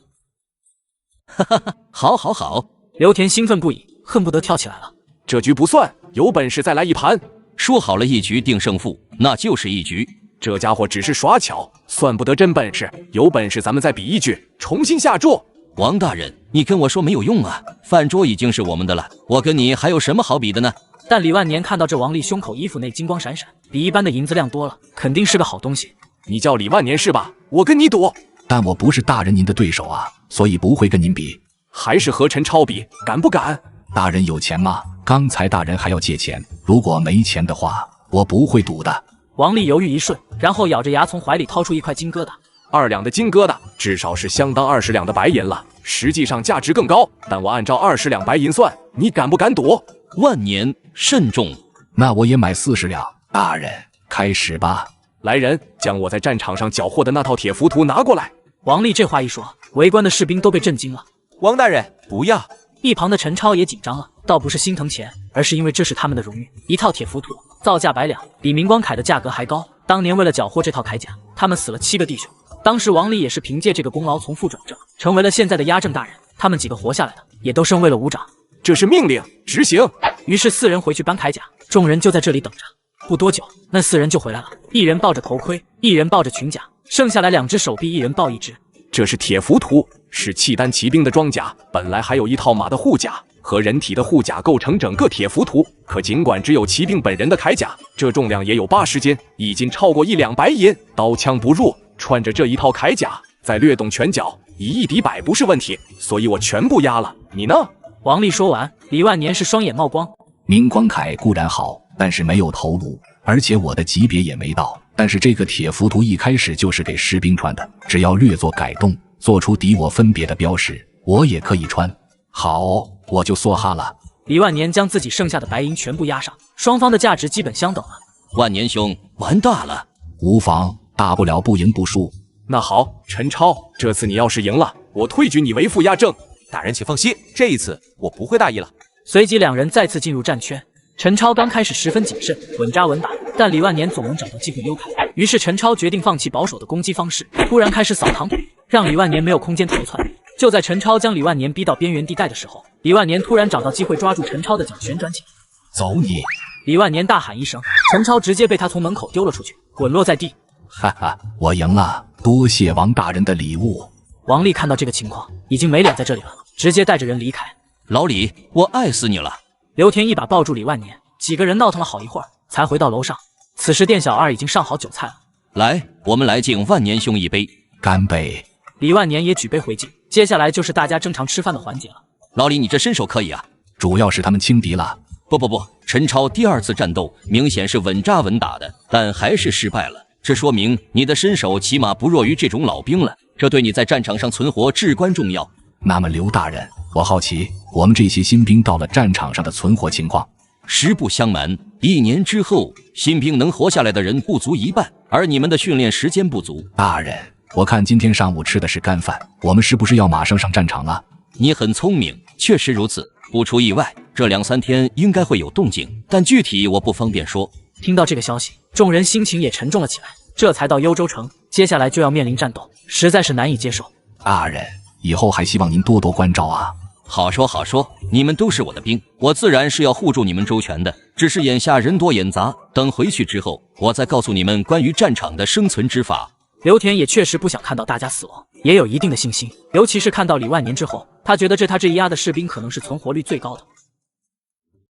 哈哈哈，好好好！刘田兴奋不已，恨不得跳起来了。这局不算，有本事再来一盘。说好了1局定胜负，那就是1局。这家伙只是耍巧，算不得真本事。有本事咱们再比1局，重新下注。王大人，你跟我说没有用啊，饭桌已经是我们的了，我跟你还有什么好比的呢？但李万年看到这王丽胸口衣服内金光闪闪，比一般的银子量多了，肯定是个好东西。你叫李万年是吧？我跟你赌。但我不是大人您的对手啊，所以不会跟您比。还是和陈超比，敢不敢？大人有钱吗？刚才大人还要借钱，如果没钱的话，我不会赌的。王丽犹豫一瞬，然后咬着牙从怀里掏出一块金疙瘩。2两的金疙瘩，至少是相当20两的白银了，实际上价值更高。但我按照20两白银算，你敢不敢赌？万年慎重。那我也买40两。大人，开始吧。来人，将我在战场上缴获的那套铁浮图拿过来。王丽这话一说，围观的士兵都被震惊了。王大人，不要！一旁的陈超也紧张了，倒不是心疼钱，而是因为这是他们的荣誉。一套铁浮图造价100两，比明光铠的价格还高。当年为了缴获这套铠甲，他们死了7个弟兄。当时王丽也是凭借这个功劳从副转正，成为了现在的押正大人。他们几个活下来的，也都升为了伍长。这是命令，执行。于是4人回去搬铠甲，众人就在这里等着。不多久，那4人就回来了，一人抱着头盔，一人抱着裙甲，剩下来2只手臂，一人抱一只。这是铁浮图，是契丹骑兵的装甲，本来还有一套马的护甲和人体的护甲构成整个铁浮图。可尽管只有骑兵本人的铠甲，这重量也有80斤，已经超过1两白银，刀枪不入。穿着这一套铠甲，再略懂拳脚，以1敌100不是问题，所以我全部押了。你呢？王丽说完，李万年是双眼冒光。明光铠固然好，但是没有头颅，而且我的级别也没到。但是这个铁浮图一开始就是给士兵穿的，只要略作改动，做出敌我分别的标识，我也可以穿。好，我就梭哈了。李万年将自己剩下的白银全部押上，双方的价值基本相等了。万年兄，完大了。无妨，大不了不赢不输。那好，陈超，这次你要是赢了，我推举你为副押正。大人请放心，这一次我不会大意了。随即2人再次进入战圈。陈超刚开始十分谨慎，稳扎稳打，但李万年总能找到机会溜开。于是陈超决定放弃保守的攻击方式，突然开始扫堂腿，让李万年没有空间逃窜。就在陈超将李万年逼到边缘地带的时候，李万年突然找到机会抓住陈超的脚旋转起来。走你！李万年大喊一声，陈超直接被他从门口丢了出去，滚落在地。哈哈，我赢了，多谢王大人的礼物。王丽看到这个情况，已经没脸在这里了，直接带着人离开。老李，我爱死你了！刘田一把抱住李万年，几个人闹腾了好一会儿，才回到楼上。此时店小二已经上好酒菜了。来，我们来敬万年兄一杯，干杯！李万年也举杯回敬。接下来就是大家正常吃饭的环节了。老李，你这身手可以啊！主要是他们轻敌了。不，陈超第二次战斗明显是稳扎稳打的，但还是失败了。这说明你的身手起码不弱于这种老兵了，这对你在战场上存活至关重要。那么刘大人，我好奇我们这些新兵到了战场上的存活情况。实不相瞒，1年之后，新兵能活下来的人不足一半，而你们的训练时间不足。大人，我看今天上午吃的是干饭，我们是不是要马上上战场了？你很聪明，确实如此。不出意外，这2、3天应该会有动静，但具体我不方便说。听到这个消息，众人心情也沉重了起来。这才到幽州城，接下来就要面临战斗，实在是难以接受。大人，以后还希望您多多关照啊。好说好说，你们都是我的兵，我自然是要护住你们周全的。只是眼下人多眼杂，等回去之后，我再告诉你们关于战场的生存之法。刘田也确实不想看到大家死亡，也有一定的信心，尤其是看到李万年之后，他觉得他这一压的士兵可能是存活率最高的。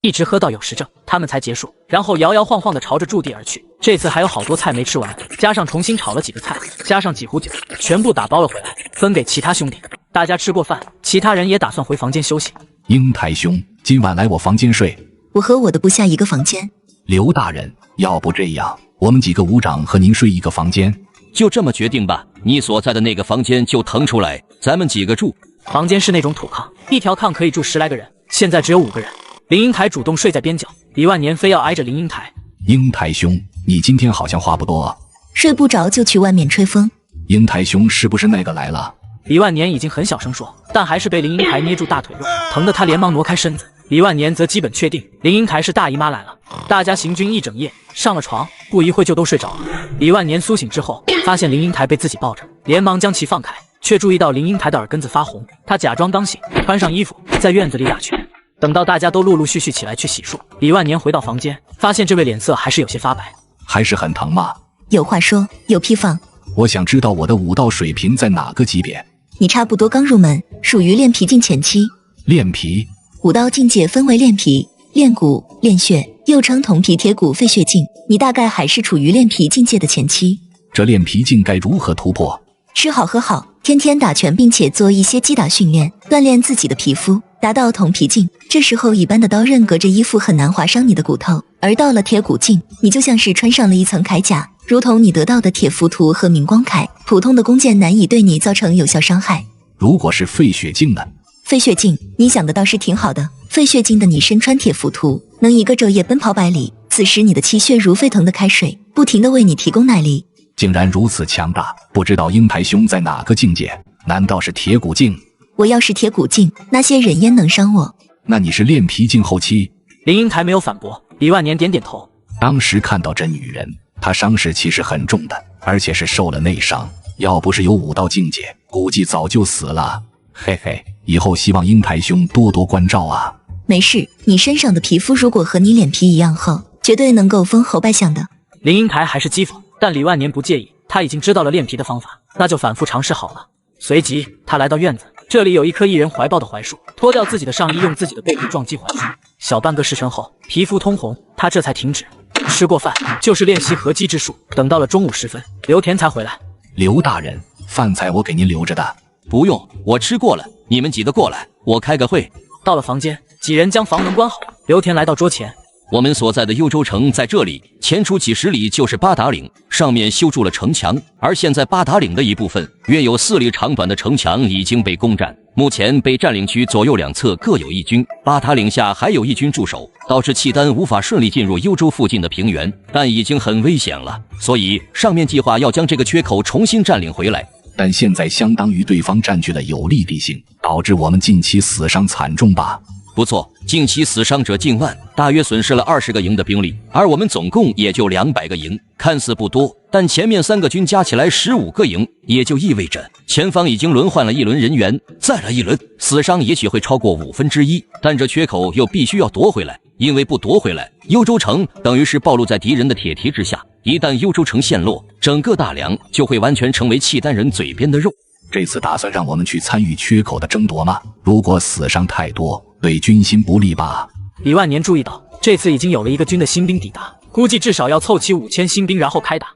一直喝到有时正，他们才结束，然后摇摇晃晃地朝着驻地而去。这次还有好多菜没吃完，加上重新炒了几个菜，加上几壶酒，全部打包了回来，分给其他兄弟。大家吃过饭，其他人也打算回房间休息。英台兄，今晚来我房间睡。我和我的部下一个房间。刘大人，要不这样，我们几个武长和您睡一个房间。就这么决定吧，你所在的那个房间就腾出来，咱们几个住。房间是那种土炕，一条炕可以住10来个人，现在只有5个人。林英台主动睡在边角，李万年非要挨着林英台。英台兄，你今天好像话不多。睡不着就去外面吹风。英台兄是不是那个来了？李万年已经很小声说，但还是被林英台捏住大腿肉，疼得他连忙挪开身子。李万年则基本确定林英台是大姨妈来了。大家行军一整夜，上了床，不一会就都睡着了。李万年苏醒之后，发现林英台被自己抱着，连忙将其放开，却注意到林英台的耳根子发红。他假装刚醒，穿上衣服，在院子里打拳。等到大家都陆陆续续起来去洗漱，李万年回到房间，发现这位脸色还是有些发白。还是很疼吗？有话说，有屁放。我想知道我的武道水平在哪个级别？你差不多刚入门，属于练皮境前期。练皮？武道境界分为练皮、练骨、练血，又称铜皮、铁骨、废血境。你大概还是处于练皮境界的前期。这练皮境该如何突破？吃好喝好，天天打拳，并且做一些击打训练，锻炼自己的皮肤，达到铜皮境。这时候一般的刀刃隔着衣服很难划伤你的骨头，而到了铁骨境，你就像是穿上了一层铠甲，如同你得到的铁浮屠和明光铠，普通的弓箭难以对你造成有效伤害。如果是废血境呢？废血境，你想的倒是挺好的。废血境的你身穿铁浮屠，能一个昼夜奔跑100里，此时你的气血如沸腾的开水，不停地为你提供耐力。竟然如此强大，不知道英台兄在哪个境界？难道是铁骨境？我要是铁骨境，那些人焉能伤我？那你是练皮境后期？林英台没有反驳，李万年点点头。当时看到这女人，她伤势其实很重的，而且是受了内伤，要不是有武道境界，估计早就死了。嘿嘿，以后希望英台兄多多关照啊。没事，你身上的皮肤如果和你脸皮一样厚，绝对能够封侯拜相的。林英台还是讥讽，但李万年不介意，他已经知道了练皮的方法，那就反复尝试好了。随即他来到院子，这里有一棵一人怀抱的槐树，脱掉自己的上衣，用自己的背部撞击槐树，小半个时辰后，皮肤通红，他这才停止。吃过饭就是练习合击之术。等到了中午时分，刘田才回来。刘大人，饭菜我给您留着的。不用，我吃过了，你们几个过来，我开个会。到了房间，几人将房门关好，刘田来到桌前。我们所在的幽州城在这里，前出几10里就是八达岭，上面修筑了城墙，而现在八达岭的一部分，约有4里长短的城墙已经被攻占，目前被占领区左右两侧各有一军，八达岭下还有一军驻守，导致契丹无法顺利进入幽州附近的平原，但已经很危险了，所以上面计划要将这个缺口重新占领回来。但现在相当于对方占据了有利地形，导致我们近期死伤惨重吧？不错，近期死伤者近万，大约损失了20个营的兵力，而我们总共也就200个营，看似不多，但前面3个军加起来15个营，也就意味着前方已经轮换了1轮人员，再来1轮，死伤也许会超过1/5，但这缺口又必须要夺回来，因为不夺回来，幽州城等于是暴露在敌人的铁蹄之下，一旦幽州城陷落，整个大梁就会完全成为契丹人嘴边的肉。这次打算让我们去参与缺口的争夺吗？如果死伤太多，对军心不利吧？李万年注意到，这次已经有了1个军的新兵抵达，估计至少要凑齐5000新兵，然后开打。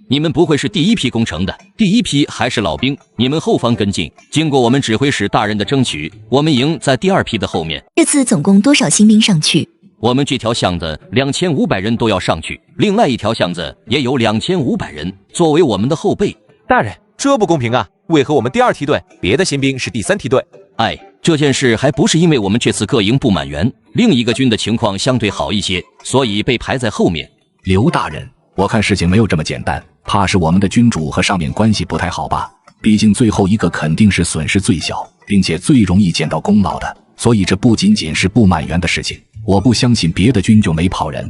你们不会是第一批攻城的，第一批还是老兵，你们后方跟进。经过我们指挥使大人的争取，我们营在第2批的后面。这次总共多少新兵上去？我们这条巷子2500人都要上去，另外一条巷子也有2500人作为我们的后备。大人，这不公平啊！为何我们第2梯队，别的新兵是第3梯队？这件事还不是因为我们这次各营不满员，另一个军的情况相对好一些，所以被排在后面。刘大人，我看事情没有这么简单，怕是我们的君主和上面关系不太好吧？毕竟最后一个肯定是损失最小，并且最容易捡到功劳的，所以这不仅仅是不满员的事情。我不相信别的军就没跑人。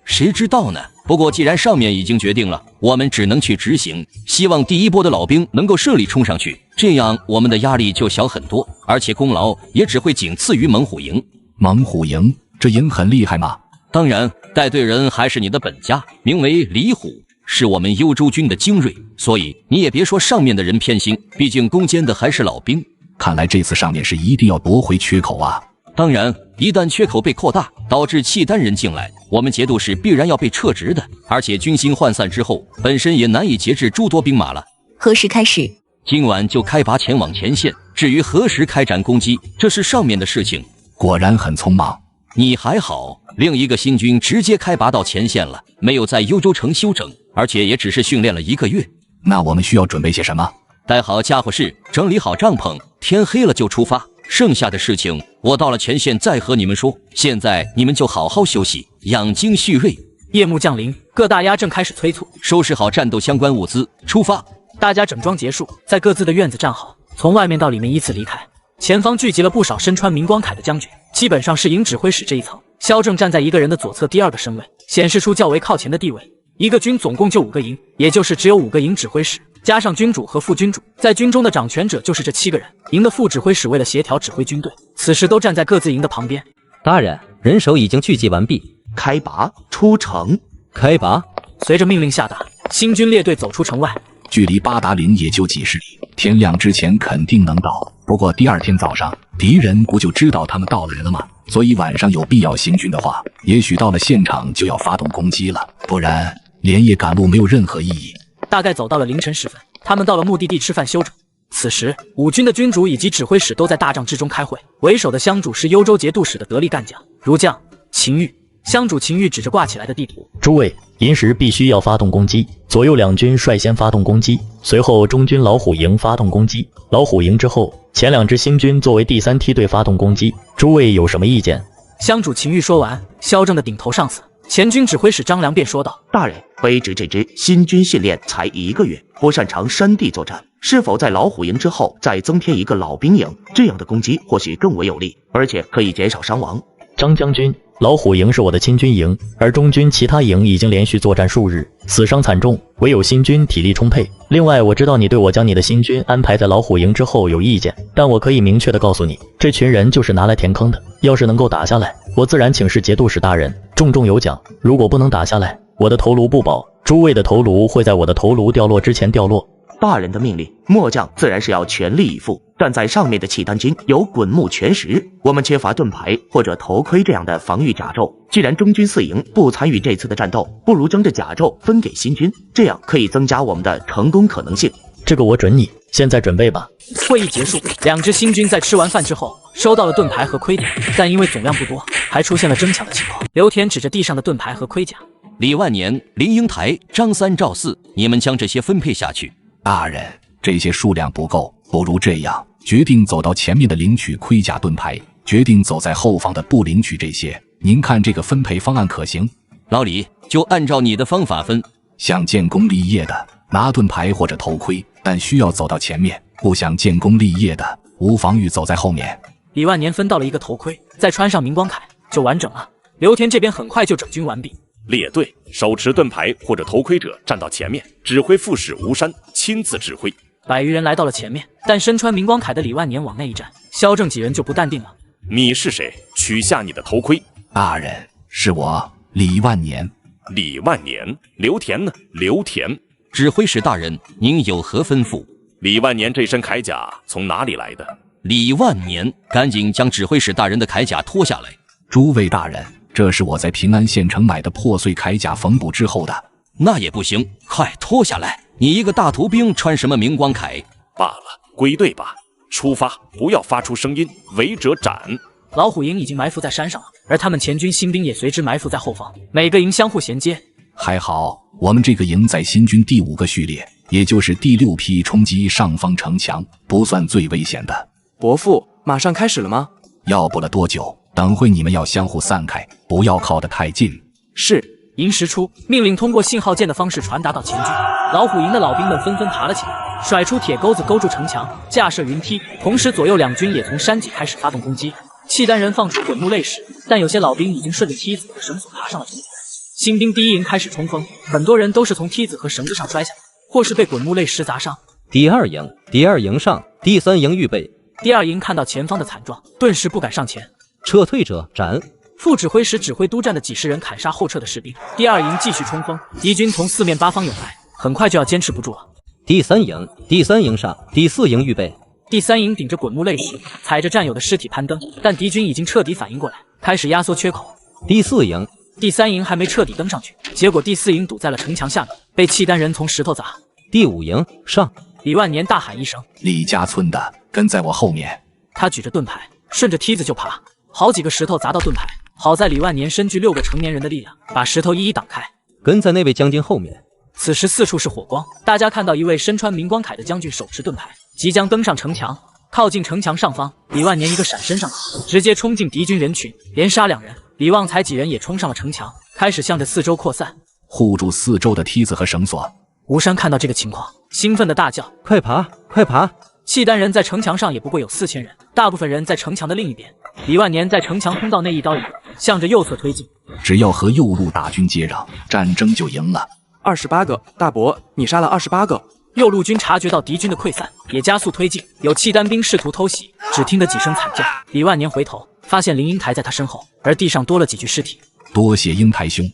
谁知道呢？不过既然上面已经决定了，我们只能去执行。希望第1波的老兵能够顺利冲上去，这样我们的压力就小很多，而且功劳也只会仅次于猛虎营。猛虎营？这营很厉害吗？当然，带队人还是你的本家，名为李虎，是我们幽州军的精锐，所以你也别说上面的人偏心，毕竟攻坚的还是老兵。看来这次上面是一定要夺回缺口啊。当然，一旦缺口被扩大，导致契丹人进来，我们节度使必然要被撤职的，而且军心涣散之后，本身也难以节制诸多兵马了。何时开始？今晚就开拔前往前线，至于何时开展攻击，这是上面的事情。果然很匆忙。你还好，另一个新军直接开拔到前线了，没有在幽州城休整，而且也只是训练了1个月。那我们需要准备些什么？带好家伙事，整理好帐篷，天黑了就出发。剩下的事情我到了前线再和你们说，现在你们就好好休息，养精蓄锐。夜幕降临，各大押正开始催促，收拾好战斗相关物资，出发。大家整装结束，在各自的院子站好，从外面到里面依次离开。前方聚集了不少身穿明光铠的将军，基本上是营指挥使这一层。萧正站在1个人的左侧第2个身位，显示出较为靠前的地位。1个军总共就5个营，也就是只有5个营指挥使，加上君主和副君主，在军中的掌权者就是这7个人。营的副指挥使为了协调指挥军队，此时都站在各自营的旁边。大人，人手已经聚集完毕，开拔出城。开拔。随着命令下达，新军列队走出城外，距离八达岭也就几十里，天亮之前肯定能到。不过第2天早上，敌人不就知道他们到来了吗？所以晚上有必要行军的话，也许到了现场就要发动攻击了，不然连夜赶路没有任何意义。大概走到了凌晨时分，他们到了目的地吃饭休整。此时5军的军主以及指挥使都在大帐之中开会，为首的乡主是幽州节度使的得力干将儒将秦玉。乡主秦玉指着挂起来的地图，诸位，寅时必须要发动攻击，左右2军率先发动攻击，随后中军老虎营发动攻击，老虎营之后，前2支新军作为第3梯队发动攻击，诸位有什么意见？乡主秦玉说完，萧正的顶头上司前军指挥使张良便说道：大人，卑职这支新军训练才1个月，不擅长山地作战，是否在老虎营之后再增添1个老兵营，这样的攻击或许更为有利，而且可以减少伤亡。张将军，老虎营是我的亲军营，而中军其他营已经连续作战数日，死伤惨重，唯有新军体力充沛。另外，我知道你对我将你的新军安排在老虎营之后有意见，但我可以明确的告诉你，这群人就是拿来填坑的。要是能够打下来，我自然请示节度使大人，重重有奖；如果不能打下来，我的头颅不保，诸位的头颅会在我的头颅掉落之前掉落。大人的命令，末将自然是要全力以赴，但在上面的契丹军有滚木全石，我们缺乏盾牌或者头盔这样的防御甲胄。既然中军4营不参与这次的战斗，不如将这甲胄分给新军，这样可以增加我们的成功可能性。这个我准你，现在准备吧。会议结束，2支新军在吃完饭之后收到了盾牌和盔甲，但因为总量不多，还出现了争抢的情况。刘田指着地上的盾牌和盔甲，李万年、林英台、张3、赵4，你们将这些分配下去。大人，这些数量不够，不如这样，决定走到前面的领取盔甲盾牌，决定走在后方的不领取这些。您看这个分配方案可行？老李，就按照你的方法分。想建功立业的拿盾牌或者头盔，但需要走到前面；不想建功立业的无妨于走在后面。李万年分到了一个头盔，再穿上明光铠就完整了。刘田这边很快就整军完毕。列队，手持盾牌或者头盔者站到前面，指挥副使吴山亲自指挥。100余人来到了前面，但身穿明光铠的李万年往内一站，萧正几人就不淡定了。你是谁？取下你的头盔。大人，是我李万年。李万年？刘田呢？刘田。指挥使大人，您有何吩咐？李万年这身铠甲从哪里来的？李万年，赶紧将指挥使大人的铠甲脱下来。诸位大人，这是我在平安县城买的破碎铠甲缝补之后的。那也不行，快脱下来！你一个大图兵穿什么明光铠？罢了，归队吧。出发，不要发出声音，违者斩。老虎营已经埋伏在山上了，而他们前军新兵也随之埋伏在后方，每个营相互衔接。还好，我们这个营在新军第5个序列，也就是第6批冲击上方城墙，不算最危险的。伯父，马上开始了吗？要不了多久，等会你们要相互散开，不要靠得太近。是。营时出，命令通过信号键的方式传达到前军。老虎营的老兵们纷纷爬了起来，甩出铁钩子勾住城墙，架设云梯。同时，左右两军也从山脊开始发动攻击。契丹人放出滚木泪石，但有些老兵已经顺着梯子和绳索爬上了城墙。新兵第1营开始冲锋，很多人都是从梯子和绳子上摔下来，或是被滚木泪石砸伤。第2营上，第3营预备。第2营看到前方的惨状，顿时不敢上前。撤退者斩。副指挥使指挥督战的几十人砍杀后撤的士兵。第2营继续冲锋，敌军从4面8方涌来，很快就要坚持不住了。第3营上，第4营预备。第3营顶着滚木泪石，踩着战友的尸体攀登，但敌军已经彻底反应过来，开始压缩缺口。第4营。第3营还没彻底登上去，结果第4营堵在了城墙下面，被契丹人从石头砸。第5营上。李万年大喊一声：“李家村的，跟在我后面！”他举着盾牌，顺着梯子就爬，好几个石头砸到盾牌。好在李万年身具6个成年人的力量，把石头一一挡开。跟在那位将军后面。此时四处是火光，大家看到一位身穿明光铠的将军手持盾牌，即将登上城墙，靠近城墙上方。李万年一个闪身上去，直接冲进敌军人群，连杀2人。李旺财几人也冲上了城墙，开始向着四周扩散，护住四周的梯子和绳索。吴山看到这个情况，兴奋地大叫：“快爬，快爬！”契丹人在城墙上也不过有4000人，大部分人在城墙的另一边。李万年在城墙通道内一刀一个，向着右侧推进。只要和右路大军接壤，战争就赢了。28个，大伯，你杀了28个。右路军察觉到敌军的溃散，也加速推进。有契丹兵试图偷袭，只听得几声惨叫。李万年回头，发现林英台在他身后，而地上多了几具尸体。多谢英台兄。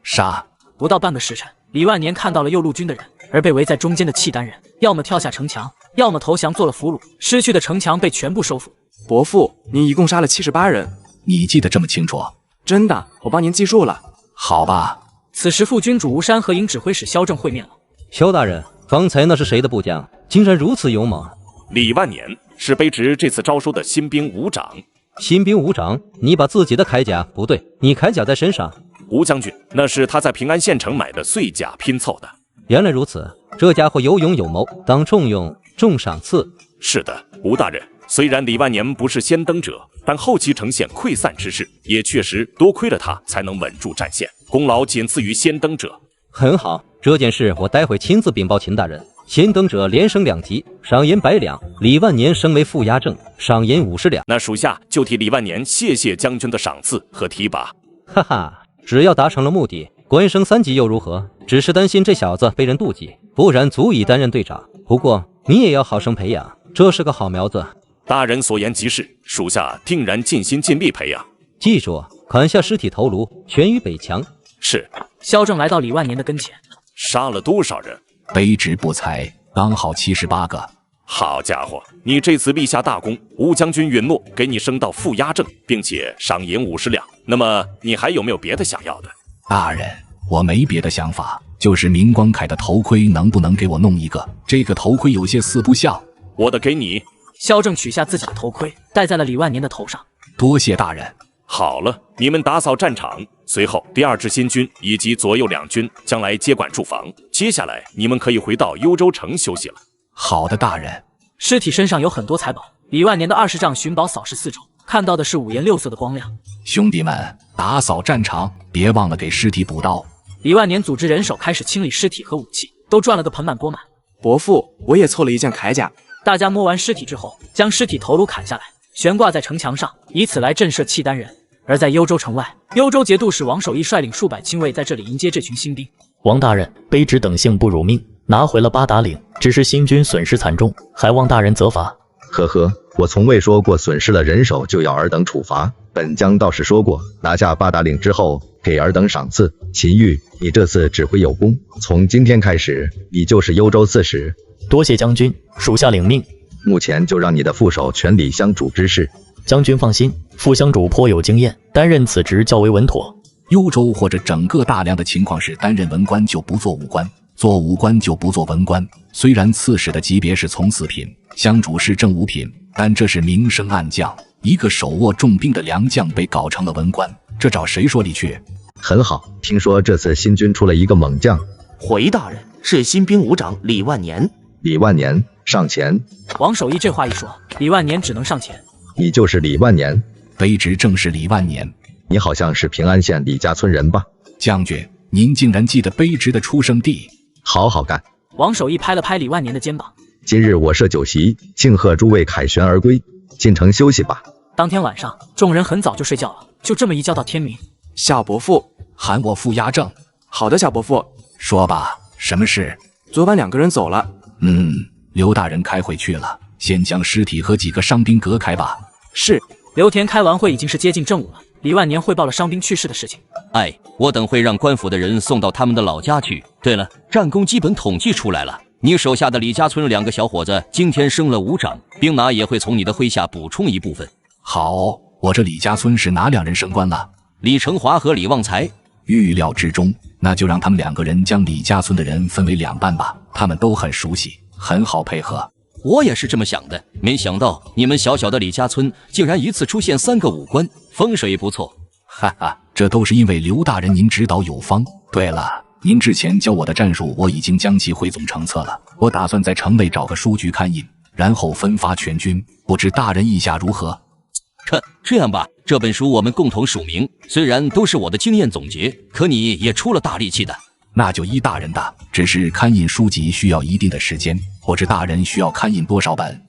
杀！不到半个时辰，李万年看到了右路军的人，而被围在中间的契丹人，要么跳下城墙，要么投降做了俘虏。失去的城墙被全部收复。伯父，您一共杀了78人。你记得这么清楚？真的，我帮您记住了。好吧。此时副军主吴山和营指挥使萧正会面了。萧大人，方才那是谁的部将，竟然如此勇猛？李万年是卑职这次招收的新兵伍长。新兵伍长，你把自己的铠甲？不对，你铠甲在身上。吴将军，那是他在平安县城买的碎甲拼凑的。原来如此，这家伙有勇有谋，当重用，重赏赐。是的，吴大人，虽然李万年不是先登者，但后期呈现溃散之势，也确实多亏了他才能稳住战线，功劳仅次于先登者。很好，这件事我待会亲自禀报秦大人。先登者连升2级，赏银100两；李万年升为副牙正，赏银50两。那属下就替李万年谢谢将军的赏赐和提拔。哈哈，只要达成了目的，官升3级又如何？只是担心这小子被人妒忌，不然足以担任队长。不过你也要好生培养，这是个好苗子。大人所言极是，属下定然尽心尽力培养。记住，砍下尸体头颅，全于北墙。是。萧正来到李万年的跟前，杀了多少人？卑职不才，刚好78个。好家伙，你这次立下大功，吴将军允诺给你升到副牙正，并且赏银50两。那么你还有没有别的想要的？大人，我没别的想法，就是明光铠的头盔能不能给我弄一个？这个头盔有些四不像。我的给你。萧正取下自己的头盔，戴在了李万年的头上。多谢大人。好了，你们打扫战场，随后第2支新军以及左右2军将来接管驻防。接下来你们可以回到幽州城休息了。好的，大人。尸体身上有很多财宝，李万年的20丈寻宝扫视四周，看到的是5颜6色的光亮。兄弟们，打扫战场，别忘了给尸体补刀。李万年组织人手开始清理尸体和武器，都转了个盆满钵满。伯父，我也凑了一件铠甲。大家摸完尸体之后，将尸体头颅砍下来，悬挂在城墙上，以此来震慑契丹人。而在幽州城外，幽州节度使王守义率领数百亲卫在这里迎接这群新兵。王大人，卑职等幸不辱命，拿回了八达岭，只是新军损失惨重，还望大人责罚。呵呵，我从未说过损失了人手就要尔等处罚。本将倒是说过，拿下八达岭之后给尔等赏赐。秦玉，你这次指挥有功，从今天开始，你就是幽州刺史。多谢将军，属下领命。目前就让你的副手全理乡主之事。将军放心，副乡主颇有经验，担任此职较为稳妥。幽州或者整个大梁的情况是，担任文官就不做武官，做武官就不做文官。虽然刺史的级别是从4品，乡主是正5品，但这是明升暗降。一个手握重兵的良将被搞成了文官，这找谁说理去？很好，听说这次新军出了一个猛将。回大人，是新兵武长李万年。李万年上前。王守义这话一说，李万年只能上前。你就是李万年？卑职正是李万年。你好像是平安县李家村人吧？将军，您竟然记得卑职的出生地，好好干。王守义拍了拍李万年的肩膀。今日我设酒席，庆贺诸位凯旋而归，进城休息吧。当天晚上，众人很早就睡觉了，就这么一觉到天明。夏伯父，喊我傅押正。好的，夏伯父。说吧，什么事？昨晚2个人走了。刘大人开会去了，先将尸体和几个伤兵隔开吧。是。刘田开完会已经是接近正午了。李万年汇报了伤兵去世的事情。我等会让官府的人送到他们的老家去。对了，战功基本统计出来了，你手下的李家村2个小伙子今天升了5长，兵马也会从你的麾下补充一部分。好，我这李家村是哪2人升官了？李成华和李旺财。预料之中，那就让他们2个人将李家村的人分为2半吧，他们都很熟悉，很好配合。我也是这么想的，没想到你们小小的李家村竟然一次出现3个武官，风水不错。哈哈，这都是因为刘大人您指导有方。对了，您之前教我的战术我已经将其汇总成册了，我打算在城内找个书局刊印，然后分发全军，不知大人意下如何？这样吧，这本书我们共同署名，虽然都是我的经验总结，可你也出了大力气的。那就依大人的，只是刊印书籍需要一定的时间，不知大人需要刊印多少本？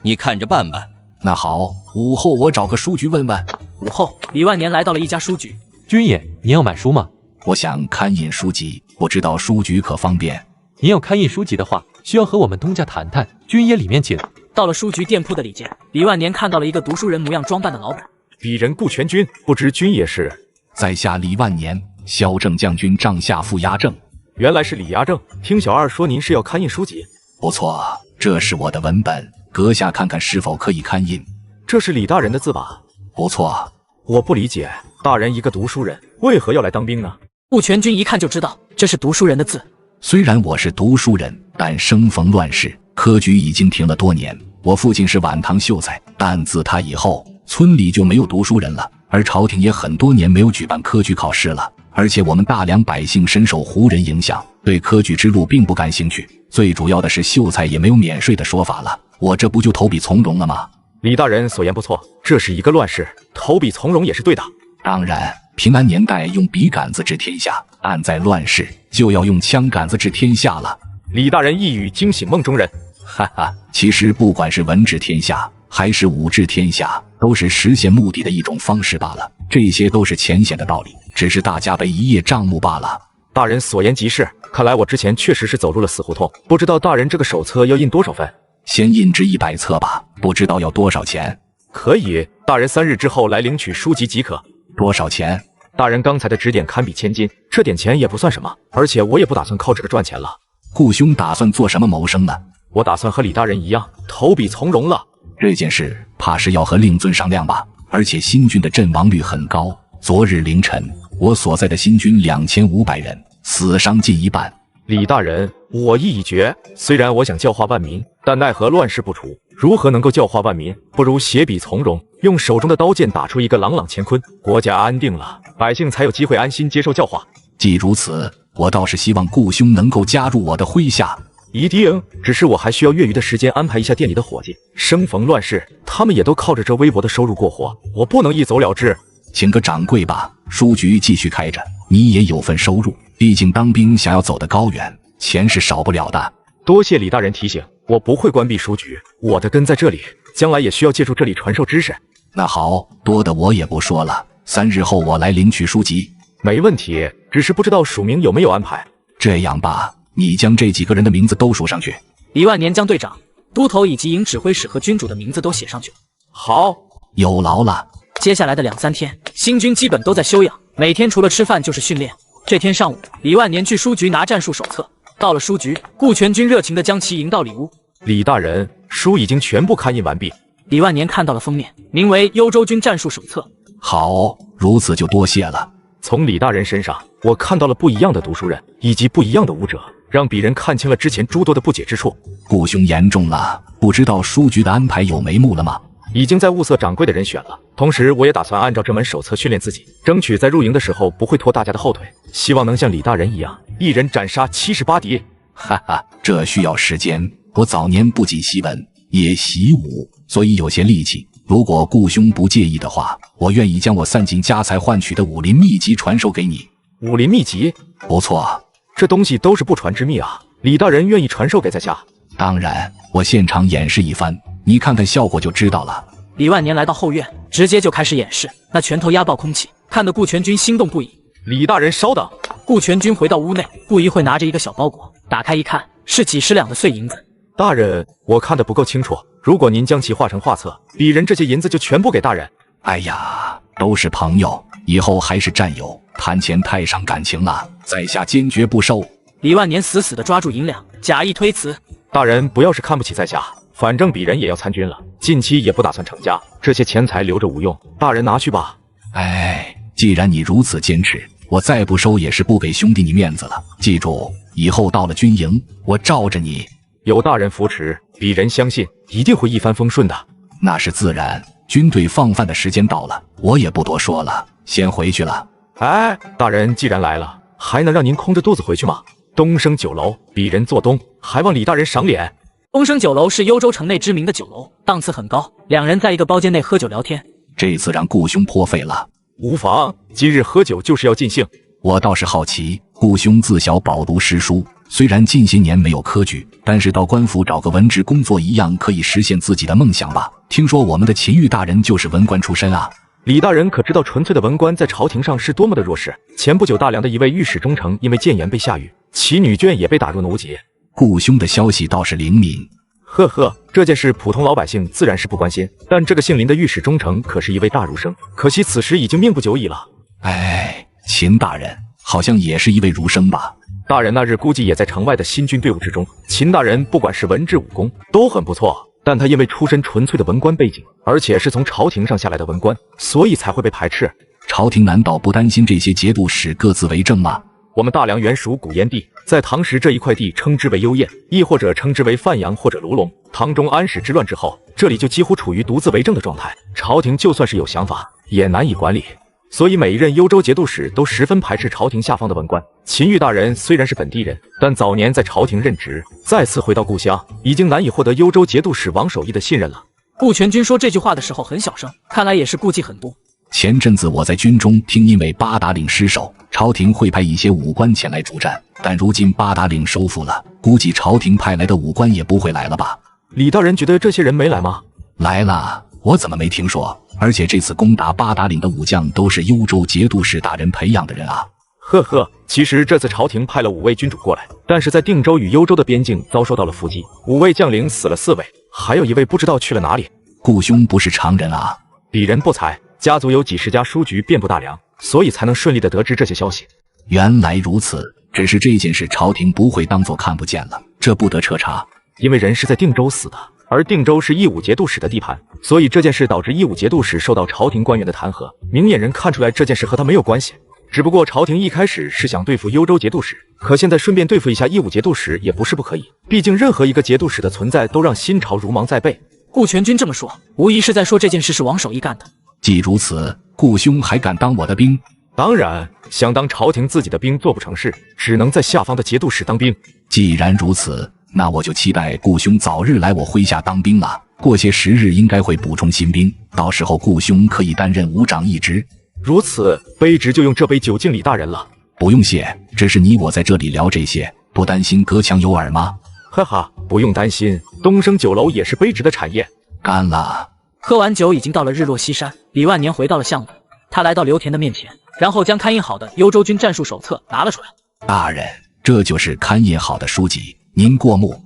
你看着办吧。那好，午后我找个书局问问。午后，李万年来到了一家书局。军爷，您要买书吗？我想刊印书籍，不知道书局可方便？您要刊印书籍的话，需要和我们东家谈谈。军爷里面请。到了书局店铺的里间，李万年看到了一个读书人模样装扮的老板。鄙人顾全军，不知军爷是？在下李万年，萧正将军帐下副押正。原来是李押正，听小二说您是要刊印书籍。不错，这是我的文本，阁下看看是否可以刊印。这是李大人的字吧？不错。我不理解，大人一个读书人，为何要来当兵呢？顾全军一看就知道这是读书人的字。虽然我是读书人，但生逢乱世，科举已经停了多年。我父亲是晚唐秀才，但自他以后，村里就没有读书人了，而朝廷也很多年没有举办科举考试了。而且我们大梁百姓深受胡人影响，对科举之路并不感兴趣。最主要的是秀才也没有免税的说法了，我这不就投笔从戎了吗？李大人所言不错，这是一个乱世，投笔从戎也是对的。当然，平安年代用笔杆子治天下，按在乱世就要用枪杆子治天下了。李大人一语惊醒梦中人。哈哈，其实不管是文治天下还是武治天下，都是实现目的的一种方式罢了。这些都是浅显的道理，只是大家被一叶障目罢了。大人所言极是，看来我之前确实是走入了死胡同。不知道大人这个手册要印多少份？先印制100册吧，不知道要多少钱？可以，大人3日之后来领取书籍即可。多少钱？大人刚才的指点堪比千金，这点钱也不算什么，而且我也不打算靠这个赚钱了。顾兄打算做什么谋生呢？我打算和李大人一样，投笔从戎了。这件事怕是要和令尊商量吧，而且新军的阵亡率很高。昨日凌晨，我所在的新军2500人，死伤近1半。李大人，我意已决。虽然我想教化万民，但奈何乱世不除，如何能够教化万民？不如携笔从戎，用手中的刀剑打出一个朗朗乾坤，国家安定了，百姓才有机会安心接受教化。既如此，我倒是希望顾兄能够加入我的麾下。一定，只是我还需要业余的时间安排一下店里的伙计。生逢乱世，他们也都靠着这微薄的收入过活，我不能一走了之。请个掌柜吧，书局继续开着，你也有份收入。毕竟当兵想要走得高远，钱是少不了的。多谢李大人提醒，我不会关闭书局，我的根在这里，将来也需要借助这里传授知识。那好，多的我也不说了，3日后我来领取书籍。没问题，只是不知道署名有没有安排。这样吧，你将这几个人的名字都数上去。1万年将队长、都头以及营指挥使和君主的名字都写上去。好，有劳了。接下来的2、3天，新军基本都在休养，每天除了吃饭就是训练。这天上午，李万年去书局拿战术手册。到了书局，顾全军热情地将其迎到里屋。李大人，书已经全部刊印完毕。李万年看到了封面，名为《幽州军战术手册》。好，如此就多谢了。从李大人身上，我看到了不一样的读书人以及不一样的武者，让鄙人看清了之前诸多的不解之处。顾兄言重了，不知道书局的安排有眉目了吗？已经在物色掌柜的人选了，同时我也打算按照这门手册训练自己，争取在入营的时候不会拖大家的后腿，希望能像李大人一样，一人斩杀78敌。哈哈，这需要时间。我早年不仅习文，也习武，所以有些力气。如果顾兄不介意的话，我愿意将我散尽家财换取的武林秘籍传授给你。武林秘籍？不错，这东西都是不传之秘啊。李大人愿意传授给在下？当然，我现场演示一番，你看看效果就知道了。李万年来到后院，直接就开始演示，那拳头压爆空气，看得顾全军心动不已。李大人稍等。顾全军回到屋内，不一会拿着一个小包裹，打开一看，是几10两的碎银子。大人，我看得不够清楚，如果您将其画成画册，鄙人这些银子就全部给大人。哎呀，都是朋友，以后还是战友，谈钱太伤感情了，在下坚决不收。李万年死死地抓住银两，假意推辞。大人不要是看不起在下，反正鄙人也要参军了，近期也不打算成家，这些钱财留着无用，大人拿去吧。哎，既然你如此坚持，我再不收也是不给兄弟你面子了。记住，以后到了军营，我罩着你。有大人扶持，鄙人相信一定会一帆风顺的。那是自然。军队放饭的时间到了，我也不多说了，先回去了。哎，大人既然来了，还能让您空着肚子回去吗？东升酒楼，鄙人做东，还望李大人赏脸。东升酒楼是幽州城内知名的酒楼，档次很高。2人在一个包间内喝酒聊天。这次让顾兄颇费了。无妨，今日喝酒就是要尽兴。我倒是好奇，顾兄自小饱读诗书，虽然近些年没有科举，但是到官府找个文职工作一样可以实现自己的梦想吧？听说我们的秦玉大人就是文官出身啊。李大人可知道纯粹的文官在朝廷上是多么的弱势？前不久大梁的一位御史中丞因为谏言被下狱，其女眷也被打入奴籍。顾兄的消息倒是灵敏。呵呵，这件事普通老百姓自然是不关心，但这个姓林的御史中丞可是一位大儒生，可惜此时已经命不久矣了。哎，秦大人好像也是一位儒生吧？大人那日估计也在城外的新军队伍之中。秦大人不管是文治武功都很不错，但他因为出身纯粹的文官背景，而且是从朝廷上下来的文官，所以才会被排斥。朝廷难道不担心这些节度使各自为政吗？我们大梁原属古燕地，在唐时这一块地称之为幽燕，亦或者称之为范阳或者卢龙。唐中安史之乱之后，这里就几乎处于独自为政的状态，朝廷就算是有想法，也难以管理。所以每一任幽州节度使都十分排斥朝廷下方的文官。秦玉大人虽然是本地人，但早年在朝廷任职，再次回到故乡，已经难以获得幽州节度使王守义的信任了。顾全军说这句话的时候很小声，看来也是顾忌很多。前阵子我在军中听，因为八达岭失守，朝廷会派一些武官前来助战，但如今八达岭收复了，估计朝廷派来的武官也不会来了吧？李大人觉得这些人没来吗？来了，我怎么没听说？而且这次攻打八达岭的武将都是幽州节度使大人培养的人啊！呵呵，其实这次朝廷派了5位军主过来，但是在定州与幽州的边境遭受到了伏击，5位将领死了4位，还有1位不知道去了哪里。顾兄不是常人啊！鄙人不才，家族有几10家书局遍布大梁，所以才能顺利的得知这些消息。原来如此，只是这件事朝廷不会当作看不见了，这不得彻查。因为人是在定州死的，而定州是义武节度使的地盘，所以这件事导致义武节度使受到朝廷官员的弹劾。明眼人看出来这件事和他没有关系，只不过朝廷一开始是想对付幽州节度使，可现在顺便对付一下义武节度使也不是不可以，毕竟任何一个节度使的存在都让新朝如芒在背。顾全军这么说，无疑是在说这件事是王守义干的。既如此，顾兄还敢当我的兵？当然，想当朝廷自己的兵做不成事，只能在下方的节度使当兵。既然如此，那我就期待顾兄早日来我麾下当兵了。过些时日应该会补充新兵，到时候顾兄可以担任武长一职。如此，卑职就用这杯酒敬李大人了。不用谢，只是你我在这里聊这些，不担心隔墙有耳吗？哈哈，不用担心，东升酒楼也是卑职的产业。干了。喝完酒已经到了日落西山，李万年回到了巷子，他来到刘田的面前，然后将刊印好的幽州军战术手册拿了出来。大人，这就是刊印好的书籍，您过目。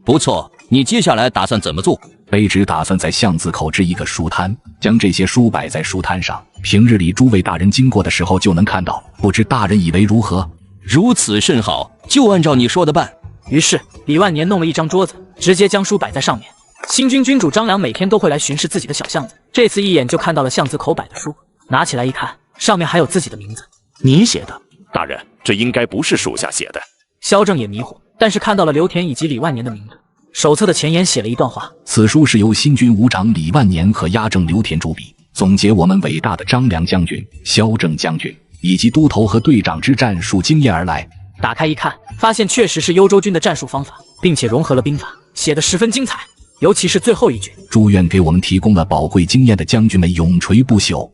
不错，你接下来打算怎么做？卑职打算在巷子口支一个书摊，将这些书摆在书摊上，平日里诸位大人经过的时候就能看到，不知大人以为如何？如此甚好，就按照你说的办。于是李万年弄了一张桌子，直接将书摆在上面。新军军主张良每天都会来巡视自己的小巷子，这次一眼就看到了巷子口摆的书，拿起来一看，上面还有自己的名字。你写的？大人，这应该不是属下写的。萧正也迷糊，但是看到了刘田以及李万年的名字。手册的前言写了一段话：此书是由新军武长李万年和压正刘田主笔，总结我们伟大的张良将军、萧正将军以及都头和队长之战术经验而来。打开一看，发现确实是幽州军的战术方法，并且融合了兵法，写得十分精彩。尤其是最后一句，祝愿给我们提供了宝贵经验的将军们永垂不朽。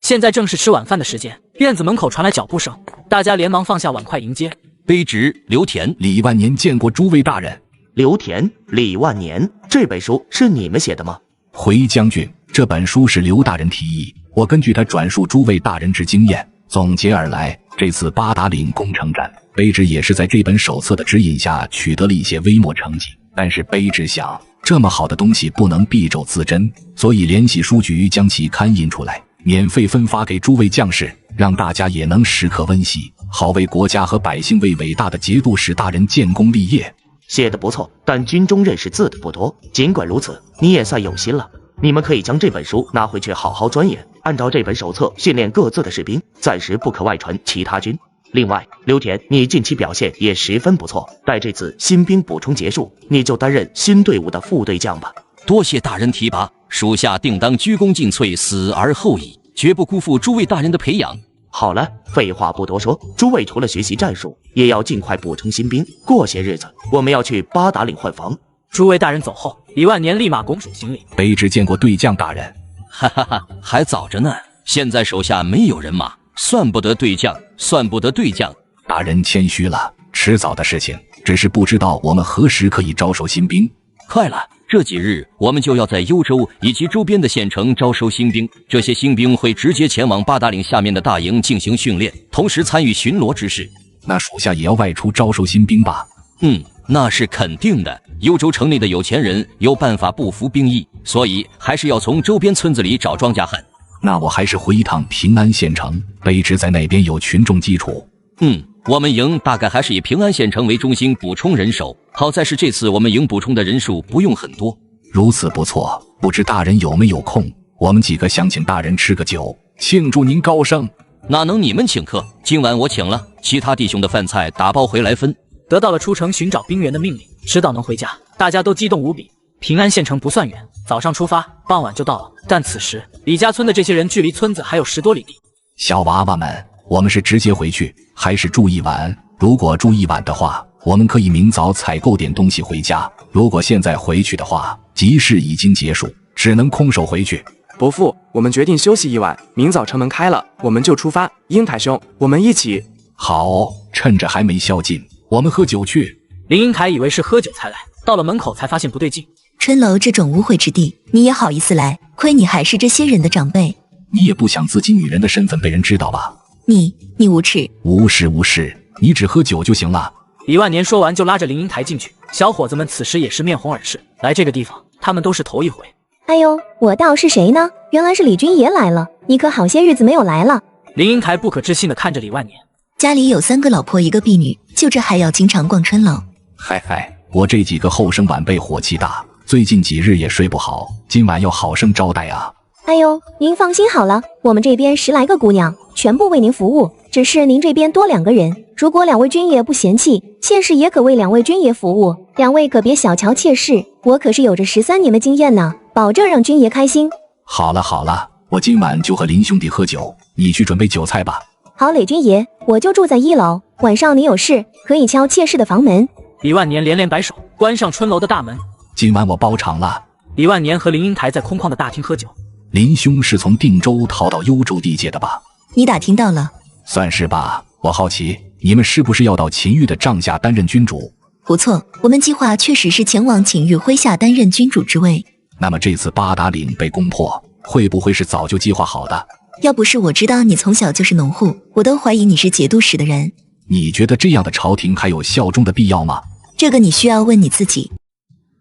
现在正是吃晚饭的时间，院子门口传来脚步声，大家连忙放下碗筷迎接。卑职刘田。李万年见过诸位大人。刘田、李万年，这本书是你们写的吗？回将军，这本书是刘大人提议，我根据他转述诸位大人之经验总结而来。这次八达岭攻城战，卑职也是在这本手册的指引下取得了一些微末成绩，但是卑职想，这么好的东西不能敝帚自珍，所以联系书局将其刊印出来，免费分发给诸位将士，让大家也能时刻温习，好为国家和百姓为伟大的节度使大人建功立业。写得不错，但军中认识字的不多。尽管如此，你也算有心了。你们可以将这本书拿回去好好钻研，按照这本手册训练各自的士兵，暂时不可外传其他军。另外，刘田，你近期表现也十分不错，待这次新兵补充结束，你就担任新队伍的副队将吧。多谢大人提拔，属下定当鞠躬尽瘁，死而后已，绝不辜负诸位大人的培养。好了，废话不多说，诸位除了学习战术，也要尽快补充新兵。过些日子，我们要去八达岭换防。诸位大人走后，李万年立马拱手行礼。卑职见过队将大人。哈哈哈，还早着呢，现在手下没有人马，算不得队将，算不得队将。大人谦虚了，迟早的事情，只是不知道我们何时可以招收新兵。快了，这几日我们就要在幽州以及周边的县城招收新兵，这些新兵会直接前往八达岭下面的大营进行训练，同时参与巡逻之事。那属下也要外出招收新兵吧？那是肯定的。幽州城内的有钱人有办法不服兵役，所以还是要从周边村子里找庄稼汉。那我还是回一趟平安县城，卑职在那边有群众基础。我们营大概还是以平安县城为中心补充人手，好在是这次我们营补充的人数不用很多。如此不错，不知大人有没有空，我们几个想请大人吃个酒，庆祝您高升。哪能你们请客，今晚我请了，其他弟兄的饭菜打包回来分。得到了出城寻找兵员的命令，知道能回家，大家都激动无比。平安县城不算远，早上出发，傍晚就到了。但此时李家村的这些人距离村子还有10多里地。小娃娃们，我们是直接回去，还是住一晚？如果住一晚的话，我们可以明早采购点东西回家；如果现在回去的话，集市已经结束，只能空手回去。伯父，我们决定休息一晚，明早城门开了，我们就出发。英台兄，我们一起。好，趁着还没宵禁，我们喝酒去。林英台以为是喝酒才来，到了门口才发现不对劲。春楼这种污秽之地，你也好意思来？亏你还是这些人的长辈。你也不想自己女人的身份被人知道吧？你无耻！无事，你只喝酒就行了。李万年说完就拉着林英台进去，小伙子们此时也是面红耳赤，来这个地方他们都是头一回。哎呦，我道是谁呢？原来是李军爷来了，你可好些日子没有来了。林英台不可置信地看着李万年，家里有3个老婆1个婢女，就这还要经常逛春楼？嗨，我这几个后生晚辈火气大，最近几日也睡不好，今晚要好生招待啊。哎呦，您放心好了，我们这边10来个姑娘，全部为您服务。只是您这边多2个人，如果2位军爷不嫌弃，妾室也可为2位军爷服务。2位可别小瞧妾室，我可是有着13年的经验呢，保证让军爷开心。好了，我今晚就和林兄弟喝酒，你去准备酒菜吧。好嘞，军爷，我就住在1楼，晚上你有事可以敲妾室的房门。李万年连连摆手，关上春楼的大门。今晚我包场了。李万年和林英台在空旷的大厅喝酒。林兄是从定州逃到幽州地界的吧？你打听到了？算是吧。我好奇，你们是不是要到秦玉的帐下担任君主？不错，我们计划确实是前往秦玉麾下担任君主之位。那么这次八达岭被攻破，会不会是早就计划好的？要不是我知道你从小就是农户，我都怀疑你是节度使的人。你觉得这样的朝廷还有效忠的必要吗？这个你需要问你自己。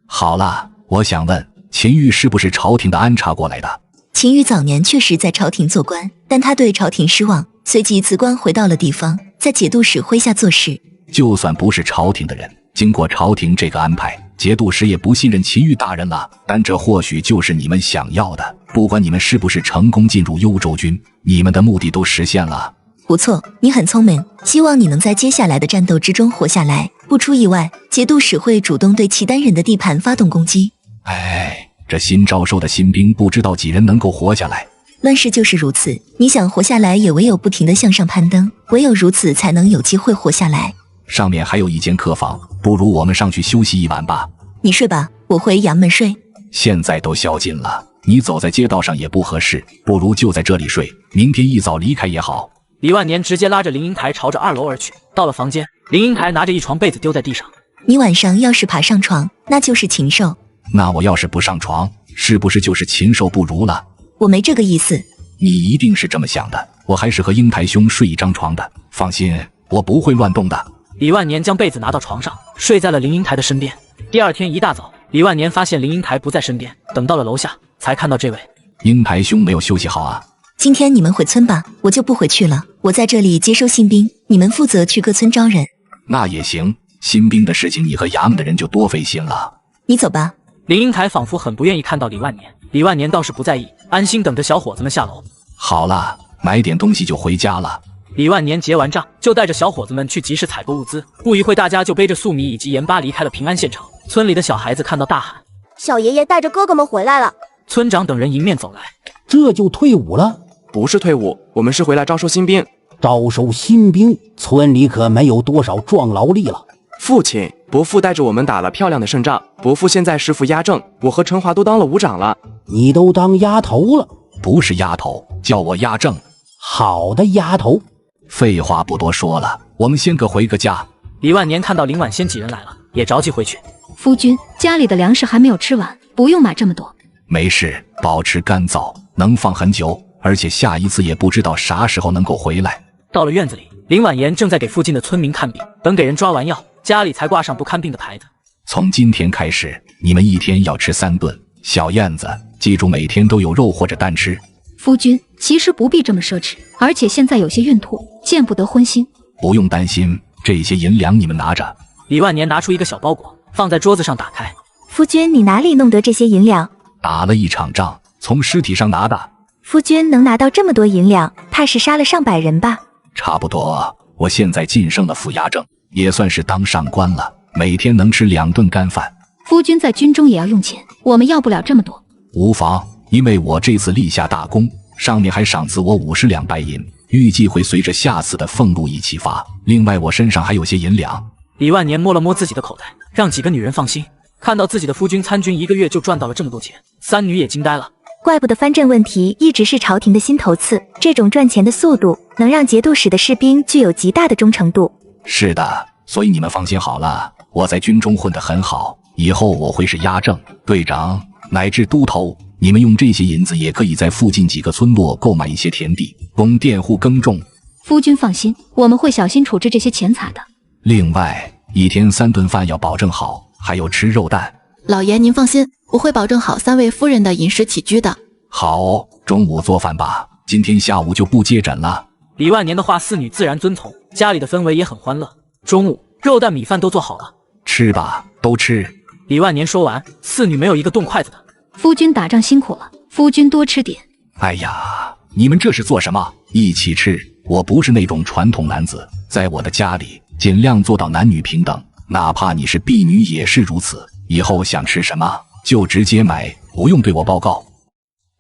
好了，我想问，秦玉是不是朝廷的安插过来的？秦玉早年确实在朝廷做官，但他对朝廷失望，随即辞官回到了地方，在节度使麾下做事。就算不是朝廷的人，经过朝廷这个安排，节度使也不信任秦玉大人了。但这或许就是你们想要的。不管你们是不是成功进入幽州军，你们的目的都实现了。不错，你很聪明，希望你能在接下来的战斗之中活下来。不出意外，节度使会主动对契丹人的地盘发动攻击。哎，这新招收的新兵不知道几人能够活下来。乱世就是如此，你想活下来，也唯有不停地向上攀登，唯有如此才能有机会活下来。上面还有一间客房，不如我们上去休息一晚吧。你睡吧，我回衙门睡。现在都宵禁了，你走在街道上也不合适，不如就在这里睡，明天一早离开也好。李万年直接拉着林英台朝着2楼而去。到了房间，林英台拿着一床被子丢在地上。你晚上要是爬上床，那就是禽兽。那我要是不上床，是不是就是禽兽不如了？我没这个意思。你一定是这么想的，我还是和英台兄睡一张床的。放心，我不会乱动的。李万年将被子拿到床上，睡在了林英台的身边。第二天一大早，李万年发现林英台不在身边，等到了楼下，才看到这位。英台兄没有休息好啊。今天你们回村吧，我就不回去了。我在这里接收新兵，你们负责去各村招人。那也行，新兵的事情你和衙门的人就多费心了。你走吧。林英台仿佛很不愿意看到李万年，李万年倒是不在意，安心等着小伙子们下楼。好了，买点东西就回家了。李万年结完账，就带着小伙子们去集市采购物资。不一会，大家就背着粟米以及盐巴离开了平安县城。村里的小孩子看到大喊：“小爷爷带着哥哥们回来了！”村长等人迎面走来：“这就退伍了？不是退伍，我们是回来招收新兵。招收新兵，村里可没有多少壮劳力了。父亲，伯父带着我们打了漂亮的胜仗，伯父现在师傅压正，我和陈华都当了伍长了。你都当丫头了？不是丫头，叫我压正。好的，丫头。废话不多说了，我们先各回个家。李万年看到林婉仙几人来了，也着急回去。夫君，家里的粮食还没有吃完，不用买这么多。没事，保持干燥，能放很久，而且下一次也不知道啥时候能够回来。到了院子里，林婉言正在给附近的村民看病，等给人抓完药，家里才挂上不看病的牌子。从今天开始，你们一天要吃3顿小燕子，记住每天都有肉或者蛋吃。夫君，其实不必这么奢侈，而且现在有些孕吐，见不得荤腥。不用担心，这些银两你们拿着。李万年拿出一个小包裹，放在桌子上打开。夫君，你哪里弄得这些银两？打了一场仗，从尸体上拿的。夫君能拿到这么多银两，怕是杀了上百人吧？差不多，我现在晋升了副衙正，也算是当上官了，每天能吃2顿干饭。夫君在军中也要用钱，我们要不了这么多。无妨，因为我这次立下大功，上面还赏赐我50两白银，预计会随着下次的俸禄一起发。另外我身上还有些银两。李万年摸了摸自己的口袋，让几个女人放心，看到自己的夫君参军1个月就赚到了这么多钱，三女也惊呆了。怪不得藩镇问题一直是朝廷的心头刺，这种赚钱的速度能让节度使的士兵具有极大的忠诚度。是的，所以你们放心好了，我在军中混得很好，以后我会是押正、队长乃至都头。你们用这些银子也可以在附近几个村落购买一些田地，供佃户耕种。夫君放心，我们会小心处置这些钱财的。另外，一天3顿饭要保证好，还有吃肉蛋。老爷您放心，我会保证好3位夫人的饮食起居的。好，中午做饭吧，今天下午就不接诊了。李万年的话，四女自然遵从，家里的氛围也很欢乐。中午，肉蛋米饭都做好了，吃吧，都吃。李万年说完，四女没有一个动筷子的。夫君打仗辛苦了，夫君多吃点。哎呀，你们这是做什么？一起吃。我不是那种传统男子，在我的家里尽量做到男女平等，哪怕你是婢女也是如此。以后想吃什么就直接买，不用对我报告。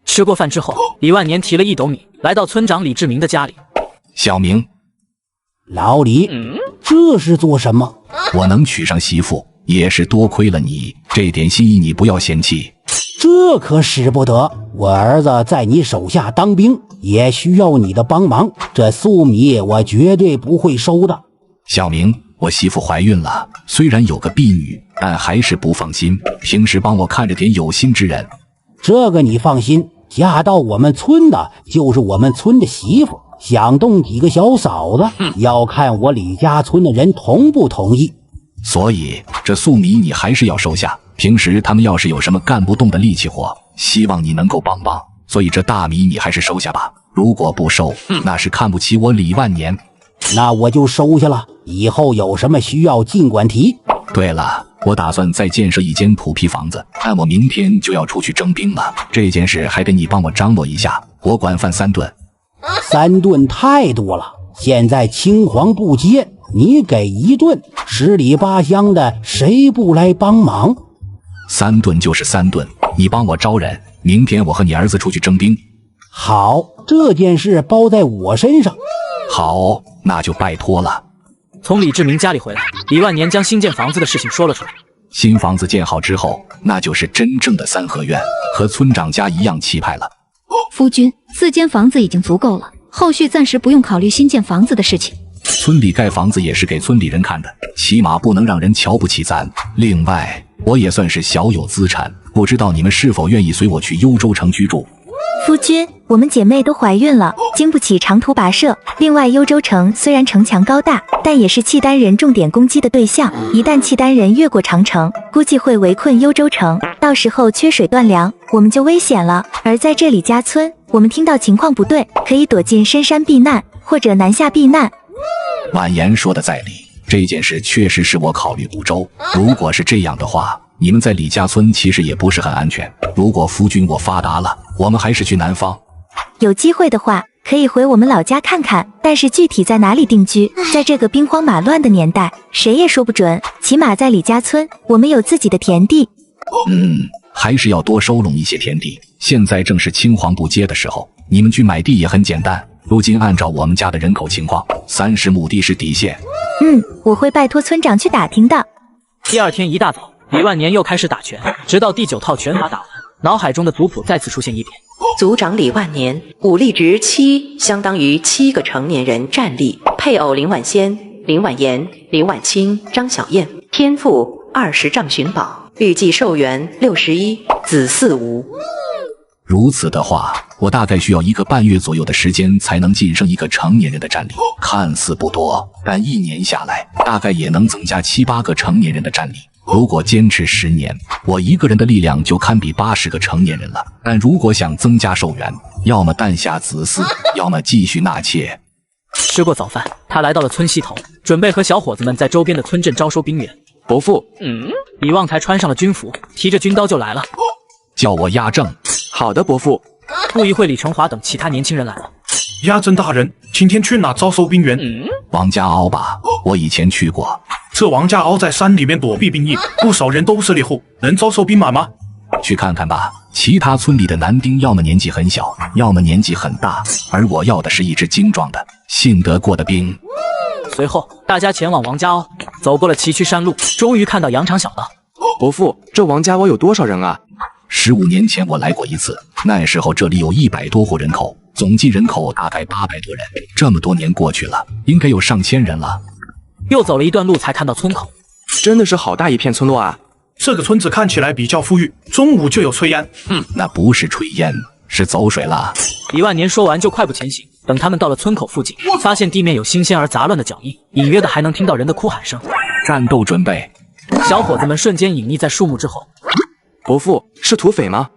吃过饭之后，李万年提了1斗米，来到村长李志明的家里。小明，老李，这是做什么？我能娶上媳妇，也是多亏了你，这点心意你不要嫌弃。这可使不得，我儿子在你手下当兵，也需要你的帮忙。这粟米我绝对不会收的。小明，我媳妇怀孕了，虽然有个婢女，但还是不放心，平时帮我看着点有心之人。这个你放心，嫁到我们村的就是我们村的媳妇，想动几个小嫂子，要看我李家村的人同不同意。所以这粟米你还是要收下，平时他们要是有什么干不动的力气活，希望你能够帮帮。所以这大米你还是收下吧，如果不收，那是看不起我李万年。那我就收下了，以后有什么需要尽管提。对了，我打算再建设一间土坯房子，但我明天就要出去征兵了，这件事还得你帮我张罗一下。我管饭3顿。3顿太多了，现在青黄不接，你给1顿，十里八乡的谁不来帮忙？3顿就是3顿，你帮我招人，明天我和你儿子出去征兵。好，这件事包在我身上。好，那就拜托了。从李志明家里回来，李万年将新建房子的事情说了出来。新房子建好之后，那就是真正的3合院，和村长家一样气派了。夫君，4间房子已经足够了，后续暂时不用考虑新建房子的事情。村里盖房子也是给村里人看的，起码不能让人瞧不起咱。另外，我也算是小有资产，不知道你们是否愿意随我去幽州城居住？夫君，我们姐妹都怀孕了，经不起长途跋涉。另外，幽州城虽然城墙高大，但也是契丹人重点攻击的对象。一旦契丹人越过长城，估计会围困幽州城，到时候缺水断粮，我们就危险了。而在这里家村，我们听到情况不对，可以躲进深山避难，或者南下避难。婉言说的在理，这件事确实是我考虑不周。如果是这样的话，你们在李家村其实也不是很安全。如果夫君我发达了，我们还是去南方。有机会的话，可以回我们老家看看，但是具体在哪里定居，在这个兵荒马乱的年代，谁也说不准。起码在李家村，我们有自己的田地。还是要多收拢一些田地。现在正是青黄不接的时候，你们去买地也很简单。如今按照我们家的人口情况，30亩地是底线。我会拜托村长去打听的。第2天一大早，李万年又开始打拳，直到第9套拳法打完，脑海中的族谱再次出现一遍。族长李万年，武力值7，相当于7个成年人战力。配偶林婉仙、林婉言、林婉清、张小燕。天赋20丈寻宝，预计寿元61，子嗣无。如此的话，我大概需要1个半月左右的时间才能晋升1个成年人的战力。看似不多，但1年下来，大概也能增加7、8个成年人的战力。如果坚持10年，我1个人的力量就堪比80个成年人了。但如果想增加寿元，要么诞下子嗣，要么继续纳妾。吃过早饭，他来到了村西头，准备和小伙子们在周边的村镇招收兵员。伯父，李旺才穿上了军服，提着军刀就来了。叫我押正。好的，伯父。不一会，李成华等其他年轻人来了。押正大人，今天去哪招收兵员？王家凹吧，我以前去过。这王家凹在山里面躲避兵役，不少人都是猎户，能招收兵马吗？去看看吧。其他村里的男丁要么年纪很小，要么年纪很大，而我要的是一支精壮的、信得过的兵。随后，大家前往王家凹，走过了崎岖山路，终于看到羊肠小道。伯父，这王家凹有多少人啊？15年前我来过一次，那时候这里有100多户人口，总计人口大概800多人。这么多年过去了，应该有上千人了。又走了一段路才看到村口，真的是好大一片村落啊！这个村子看起来比较富裕，中午就有炊烟。那不是炊烟，是走水了。李万年说完就快步前行，等他们到了村口附近，发现地面有新鲜而杂乱的脚印，隐约的还能听到人的哭喊声。战斗准备！小伙子们瞬间隐匿在树木之后。伯父，是土匪吗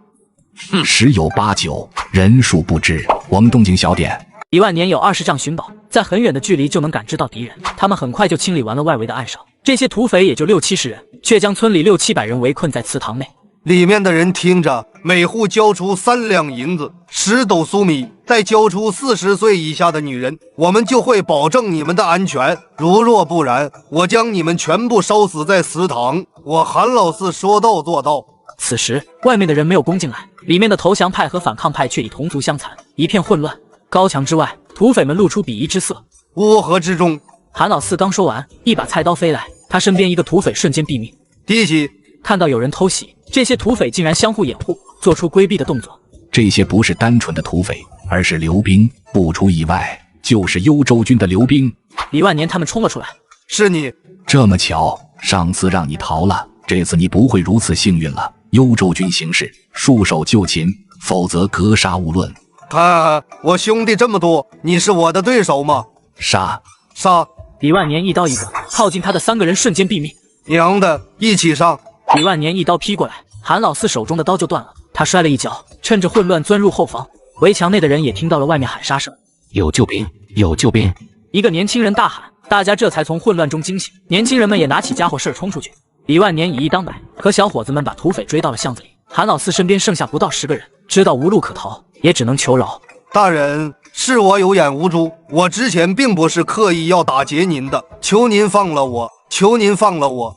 ？10有8九，人数不知。我们动静小点。李万年有20丈寻宝，在很远的距离就能感知到敌人。他们很快就清理完了外围的暗哨，这些土匪也就60、70人，却将村里600、700人围困在祠堂内。里面的人听着，每户交出3两银子，10斗粟米，再交出40岁以下的女人，我们就会保证你们的安全。如若不然，我将你们全部烧死在祠堂。我韩老四说到做到。此时，外面的人没有攻进来，里面的投降派和反抗派却已同族相残，一片混乱。高墙之外，土匪们露出鄙夷之色。乌合之众。韩老四刚说完，一把菜刀飞来，他身边一个土匪瞬间毙命。弟媳看到有人偷袭，这些土匪竟然相互掩护，做出规避的动作。这些不是单纯的土匪，而是刘兵，不出意外，就是幽州军的刘兵。李万年他们冲了出来。是你？这么巧，上次让你逃了，这次你不会如此幸运了。幽州军行事，束手就擒，否则格杀勿论。看我兄弟这么多，你是我的对手吗？杀！杀！李万年一刀一个，靠近他的3个人瞬间毙命。娘的，一起上！李万年一刀劈过来，韩老四手中的刀就断了，他摔了一跤，趁着混乱钻入后房。围墙内的人也听到了外面喊杀声，有救兵，有救兵！一个年轻人大喊，大家这才从混乱中惊醒，年轻人们也拿起家伙事儿冲出去。李万年以一当百，可小伙子们把土匪追到了巷子里，韩老四身边剩下不到10个人，知道无路可逃，也只能求饶。大人，是我有眼无珠，我之前并不是刻意要打劫您的，求您放了我，求您放了我。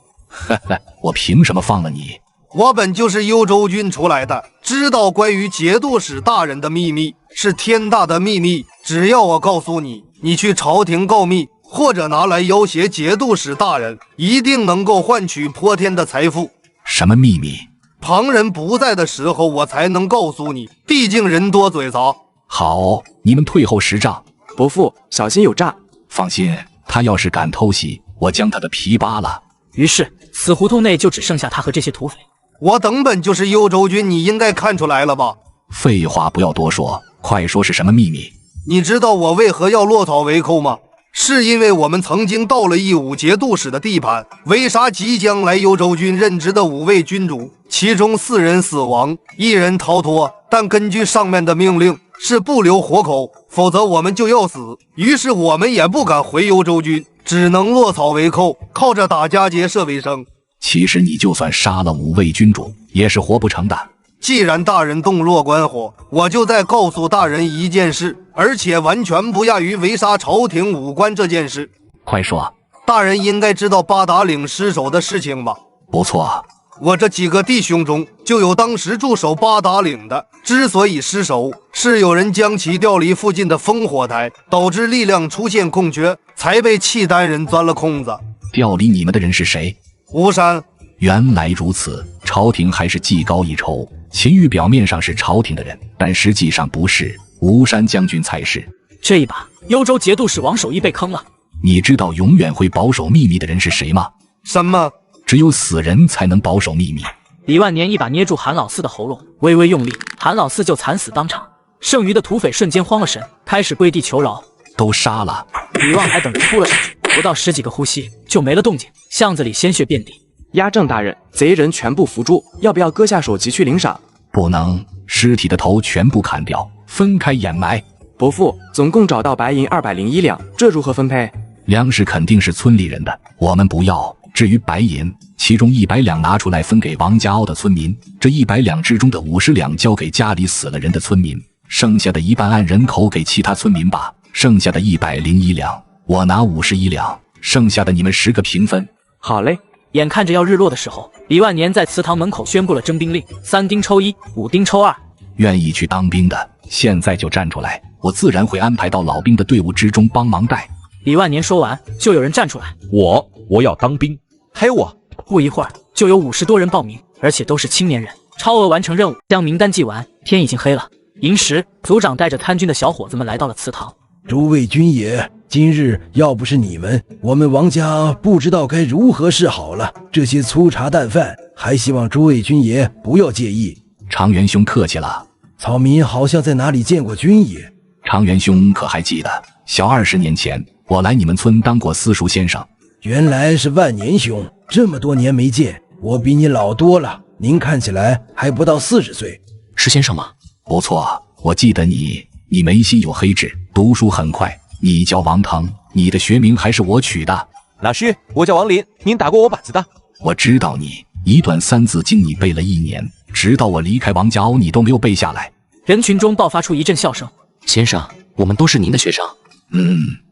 我凭什么放了你？我本就是幽州军出来的，知道关于节度使大人的秘密，是天大的秘密。只要我告诉你，你去朝廷告密，或者拿来要挟节度使大人，一定能够换取泼天的财富。什么秘密？旁人不在的时候，我才能告诉你，毕竟人多嘴杂。好，你们退后10丈。伯父，小心有诈。放心，他要是敢偷袭，我将他的皮扒了。于是，死胡同内就只剩下他和这些土匪。我等本就是幽州军，你应该看出来了吧？废话不要多说，快说是什么秘密？你知道我为何要落草为寇吗？是因为我们曾经到了义武节度使的地盘，围杀即将来幽州军任职的5位军主，其中4人死亡，1人逃脱。但根据上面的命令，是不留活口，否则我们就要死。于是我们也不敢回幽州军，只能落草为寇，靠着打家劫舍为生。其实你就算杀了5位军主，也是活不成的。既然大人洞若观火，我就再告诉大人一件事，而且完全不亚于围杀朝廷武官这件事。快说。大人应该知道八达岭失守的事情吧？不错。我这几个弟兄中，就有当时驻守八达岭的。之所以失守，是有人将其调离附近的烽火台，导致力量出现空缺，才被契丹人钻了空子。调离你们的人是谁？吴山。原来如此，朝廷还是技高一筹。秦玉表面上是朝廷的人，但实际上不是，吴山将军才是。这一把，幽州节度使王守义被坑了。你知道永远会保守秘密的人是谁吗？什么？只有死人才能保守秘密。李万年一把捏住韩老四的喉咙，微微用力，韩老四就惨死当场。剩余的土匪瞬间慌了神，开始跪地求饶。都杀了！李望还等着扑了上去，不到10几个呼吸就没了动静，巷子里鲜血遍地。押正大人，贼人全部伏住，要不要割下首级去领赏？不能，尸体的头全部砍掉，分开掩埋。伯父，总共找到白银201两，这如何分配？粮食肯定是村里人的，我们不要。至于白银，其中100两拿出来分给王家坳的村民，这100两之中的50两交给家里死了人的村民，剩下的一半按人口给其他村民吧。剩下的101两，我拿51两，剩下的你们10个平分。好嘞。眼看着要日落的时候，李万年在祠堂门口宣布了征兵令：3丁抽1，5丁抽2。愿意去当兵的，现在就站出来，我自然会安排到老兵的队伍之中帮忙带。李万年说完，就有人站出来：我要当兵。还有我。不一会儿，就有50多人报名，而且都是青年人。超额完成任务，将名单记完，天已经黑了。寅时，族长带着参军的小伙子们来到了祠堂。诸位军爷，今日要不是你们，我们王家不知道该如何是好了。这些粗茶淡饭，还希望诸位军爷不要介意。常元兄客气了。草民好像在哪里见过军爷。常元兄可还记得，小20年前我来你们村当过私塾先生。原来是万年兄，这么多年没见，我比你老多了。您看起来还不到40岁。是先生吗？不错，我记得你眉心有黑痣，读书很快。你叫王腾，你的学名还是我取的。老师，我叫王林，您打过我板子的。我知道你，一段3字经你背了1年，直到我离开王家坳你都没有背下来。人群中爆发出一阵笑声。先生，我们都是您的学生。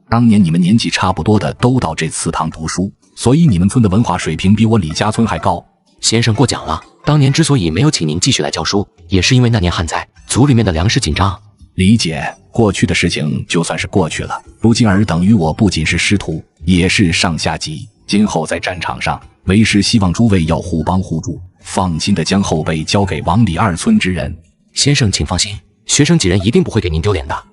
当年你们年纪差不多的都到这祠堂读书，所以你们村的文化水平比我李家村还高。先生过奖了，当年之所以没有请您继续来教书，也是因为那年旱灾，族里面的粮食紧张。理解，过去的事情就算是过去了。如今尔等于我不仅是师徒，也是上下级。今后在战场上，为师希望诸位要互帮互助，放心的将后辈交给王李2村之人。先生请放心，学生几人一定不会给您丢脸的。